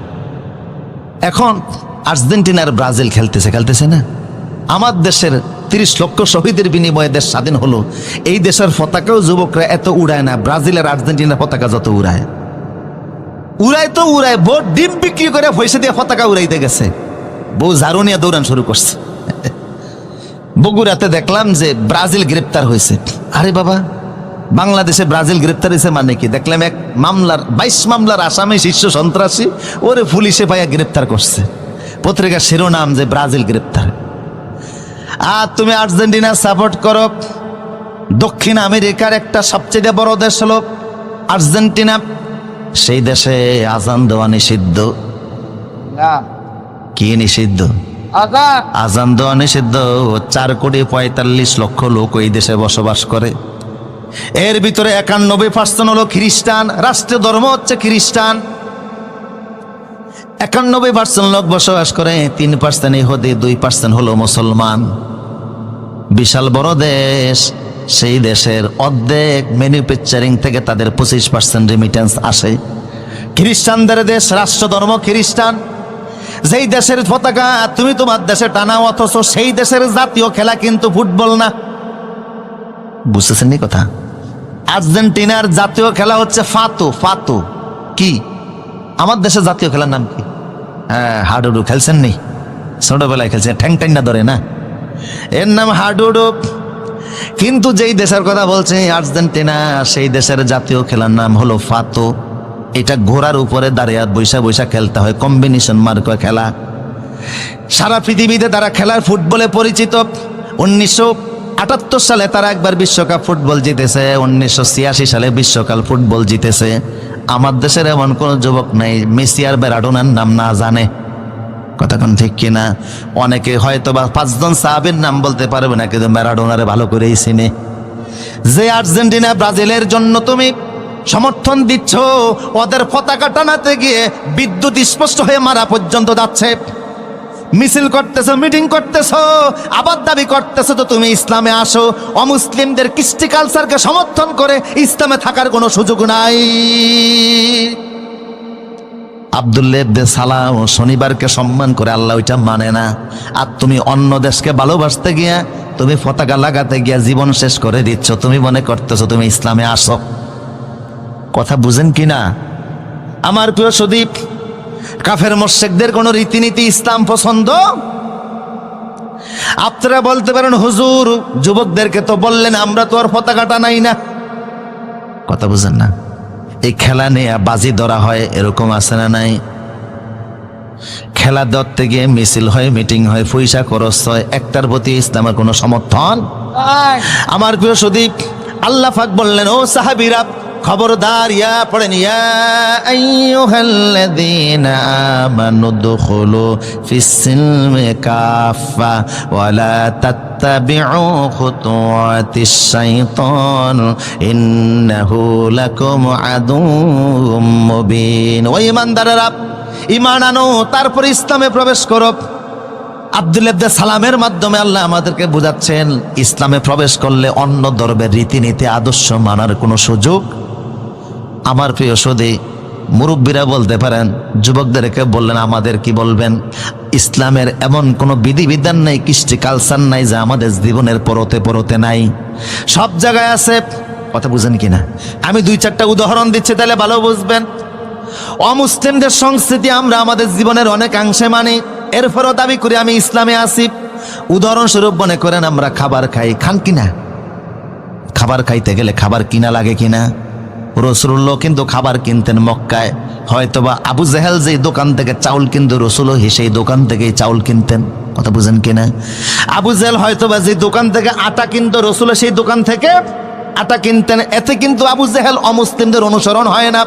এখন আর্জেন্টিনার ব্রাজিল খেলতেছে না? আমার দেশের 30 লক্ষ শহীদের বিনিময়ে দেশ স্বাধীন হলো, এই দেশের পতাকাও যুবকরা এত উড়ায় না, ব্রাজিল আর আর্জেন্টিনার পতাকা যত উড়ায় তো উড়ায়। ভোট ডিম বিক্রি করে পয়সা দিয়ে পতাকা উড়াইতে গেছে, বউ ঝাড়ু নিয়ে দৌড়ান শুরু করছে। বগুড়াতে দেখলাম যে ব্রাজিল গ্রেপ্তার হয়েছে। আরে বাবা, বাংলাদেশে ব্রাজিল গ্রেপ্তার হয়েছে মানে কি? দেখলাম এক মামলার 22 মামলার আসামি শীর্ষ সন্ত্রাসী, ওরে পুলিশে পাইয়া গ্রেপ্তার করছে। পত্রিকার শিরোনাম যে ব্রাজিল গ্রেপ্তার। আর তুমি আর্জেন্টিনা সাপোর্ট করো, দক্ষিণ আমেরিকার একটা সবচেয়ে বড় দেশ হলো আর্জেন্টিনা, সেই দেশে আজান দেওয়া নিষিদ্ধ। কি নিষিদ্ধ? আজান দেওয়া নিষিদ্ধ। 4,45,00,000 লোক ওই দেশে বসবাস করে, এর ভিতরে 91% হলো খ্রিস্টান, রাষ্ট্রীয় ধর্ম হচ্ছে খ্রিস্টান। 91% লোক বসবাস করে, 3% ইহুদি, 2% হলো মুসলমান। বিশাল বড় দেশ, সেই দেশের অর্ধেক ম্যানুফ্যাকচারিং থেকে তাদের 25% রেমিটেন্স আসে। খ্রিস্টানদের দেশ, রাষ্ট্র ধর্ম খ্রিস্টান। যেই দেশের পতাকা তুমি তোমার দেশে টানা, অথচ সেই দেশের জাতীয় খেলা কিন্তু ফুটবল না। বুঝতেছেন নি কথা? আর্জেন্টিনার জাতীয় খেলা হচ্ছে ফাতো। কি আমার দেশের জাতীয় খেলার নাম কি? হ্যাঁ, হাডুডু। খেলছেন নি? ছোটবেলায় খেলছে, ঠ্যাং না ধরে না, এর নাম হাডুডু। কিন্তু যেই দেশের কথা বলছে আর্জেন্টিনা, সেই দেশের জাতীয় খেলার নাম হলো ফাতো। এটা ঘোড়ার উপরে দাঁড়িয়ে বৈশা খেলতে হয়, কম্বিনেশন মার্ক খেলা। সারা পৃথিবীতে তারা খেলার ফুটবলে পরিচিত। 1978 সালে তারা একবার বিশ্বকাপ ফুটবল জিতেছে, 1986 সালে বিশ্বকাপ ফুটবল জিতেছে। আমার দেশের এমন কোন যুবক নাই মেসি আর ম্যারাডোনার নাম না জানে। কথা কোন ঠিক কিনা? অনেকে হয়তো বা 5 জন সাহাবীর নাম বলতে পারবে না, কিন্তু ম্যারাডোনারে ভালো করেই চিনে। যে আর্জেন্টিনা ব্রাজিলের জন্য তুমি সমর্থন দিচ্ছ, ওদের পতাকা টানাতে গিয়ে বিদ্যুৎ স্পষ্ট হয়ে মারা পর্যন্ত যাচ্ছে। মিছিল করতেছ, মিটিং করতেছ, আবার দাবি করতেছ তো তুমি ইসলামে আসো। অমুসলিমদের কৃষ্টি কালচারকে সমর্থন করে ইসলামে থাকার কোনো সুযোগ নাই। আব্দুল্লাহ ইবনে সালাম শনিবারকে সম্মান করে, আল্লাহ ওইটা মানে না। আর তুমি অন্য দেশকে ভালোবাসতে গিয়া, তুমি পতাকা লাগাতে গিয়া জীবন শেষ করে দিচ্ছ। তুমি মনে করতেছো তুমি ইসলামে আসো। কথা বুঝেন কিনা আমার প্রিয় সুদীপ? কাফের মুশরিকদের কোন রীতিনীতি ইসলাম পছন্দ? আপনারা বলতে পারেন, হুজুর যুবকদেরকে তো বললেন আমরা তো আর পতাকা টানাই না। কথা বুঝেন না? এই খেলা নিয়ে বাজি ধরা হয়, এরকম আছে না নাই? খেলা ধরতে গিয়ে মিছিল হয়, মিটিং হয়, পয়সা খরচ হয়, একটার প্রতি ইসলামের কোনো সমর্থন আমার প্রিয় সুদীপ, আল্লাহ পাক বললেন, ও সাহাবীরা খবরদার, ইয়া পড়েন, ইয়া আইয়ুহাল্লাযীনা আমানু দুখুলু ফিস-সিলমি কাফা ওয়া লা তাত্তাবিউ খুতুওয়াতিশ শাইতান ইন্নাহু লাকুম আদুউম মুবিন। ও ঈমানদারেরা, ঈমান আনো, তারপর ইসলামে প্রবেশ করো। আব্দুল্লাহ ইবনে সালামের মাধ্যমে আল্লাহ আমাদেরকে বুঝাচ্ছেন, ইসলামে প্রবেশ করলে অন্য ধর্মের রীতিনীতি আদর্শ মানার কোনো সুযোগ। আমার প্রিয় সুদী, মুরব্বীরা বলতে পারেন, যুবকদেরকে বললেন আমাদের কি বলবেন? ইসলামের এমন কোনো বিধিবিধান নাই, কৃষ্টি কালচার নাই যা আমাদের জীবনের পরতে পরতে নাই, সব জায়গায় আছে। কথা বুঝেন কিনা? আমি 2-4টা উদাহরণ দিচ্ছি, তাহলে ভালো বুঝবেন। অমুসলিমদের সংস্কৃতি আমরা আমাদের জীবনের অনেকাংশে মানি, এরপরও দাবি করি আমি ইসলামে আছি। উদাহরণস্বরূপ মনে করেন আমরা খাবার খাই, খান কিনা? খাবার খাইতে গেলে খাবার কিনা লাগে কিনা? রসুল্লাহ কিন্তু খাবার কিনতেন মক্কায়, হয়তোবা আবু জেহেল যে দোকান থেকে চাউল কিনতো, রসুলও সেই দোকান থেকেই চাউল কিনতেন। কথা বুঝেন কিনা? আবু জেহেল হয়তোবা যে দোকান থেকে আটা কিনতো, রসুলও সেই দোকান থেকে আটা কিনতেন। এতে কিন্তু আবু জেহেল অমুসলিমদের অনুসরণ হয় না।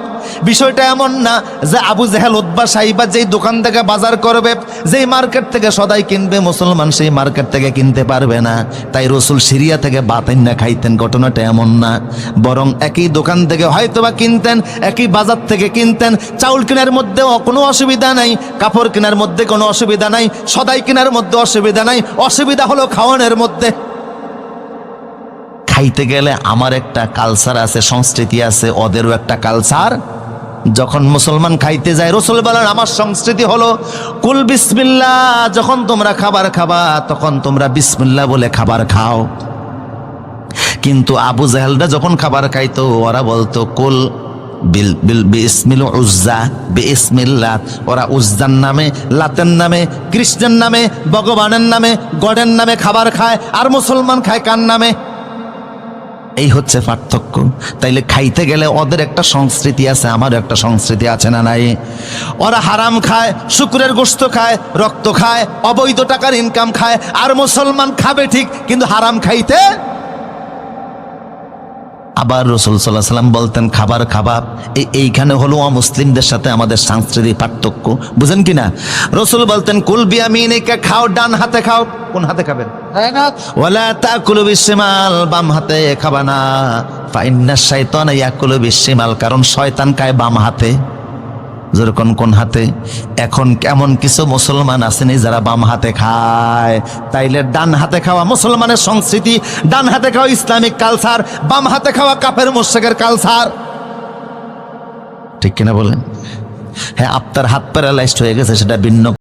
বিষয়টা এমন না যে আবু জেহেল, উতবা, সাইবা যেই দোকান থেকে বাজার করবে, যেই মার্কেট থেকে সদাই কিনবে, মুসলমান সেই মার্কেট থেকে কিনতে পারবে না। তাই রসুল সিরিয়া থেকে বাতেন না খাইতেন, ঘটনাটা এমন না। বরং একই দোকান থেকে হয়তোবা কিনতেন, একই বাজার থেকে কিনতেন। চাউল কেনার মধ্যেও কোনো অসুবিধা নাই, কাপড় কেনার মধ্যে কোনো অসুবিধা নাই, সদাই কেনার মধ্যে অসুবিধা নাই। অসুবিধা হলো খাওয়ানোর মধ্যে। খাইতে গেলে আমার একটা কালচার আছে, সংস্কৃতি আছে, ওদেরও একটা কালচার। যখন মুসলমান খাইতে যায়, রসুল বলেন আমার সংস্কৃতি হলো কুল বিসমিল্লাহ। যখন তোমরা খাবার খাবা তখন তোমরা বিসমিল্লাহ বলে খাবার খাও। কিন্তু আবু জাহেলরা যখন খাবার খাইতো, ওরা বলতো কুল বিল বিল বিসমিল উজ্জা বিসমিল্লাহ। ওরা উজ্জার নামে, লাতের নামে, কৃষ্ণের নামে, ভগবানের নামে, গডের নামে খাবার খায়, আর মুসলমান খায় কার নামে? এই হচ্ছে পার্থক্য। তাইলে খাইতে গেলে ওদের একটা সংস্কৃতি আছে, আমারও একটা সংস্কৃতি আছে না নাই? ওরা হারাম খায়, শুকরের গোশত খায়, রক্ত খায়, অবৈধ টাকার ইনকাম খায়, আর মুসলমান খাবে ঠিক কিন্তু হারাম খাইতে। আবার রাসূল সাল্লাল্লাহু আলাইহি ওয়াসাল্লাম বলতেন খাবার খাবা। এইখানে হলো অমুসলিমদের সাথে আমাদের সাংস্কৃতিক পার্থক্য, বুঝেন কিনা? রাসূল বলতেন কুল বিয়ামিনিকা, খাও ডান হাতে খাও। কোন হাতে খাবেন? ওয়ালা তাকুলু বিশিমাল, বাম হাতে খাবা না। ফাইন্না শাইতানা ইয়াকুলু বিশিমাল, কারণ শয়তান খায় বাম হাতে। যেরকম কোন হাতে? এখন কেমন কিছু মুসলমান আসেনি যারা বাম হাতে খায়। তাইলে ডান হাতে খাওয়া মুসলমানের সংস্কৃতি, ডান হাতে খাওয়া ইসলামিক কালচার, বাম হাতে খাওয়া কাফের মুশরিকের কালচার। ঠিক কিনা বলেন? হ্যাঁ, আপনার হাত প্যারালাইজড হয়ে গেছে, সেটা ভিন্ন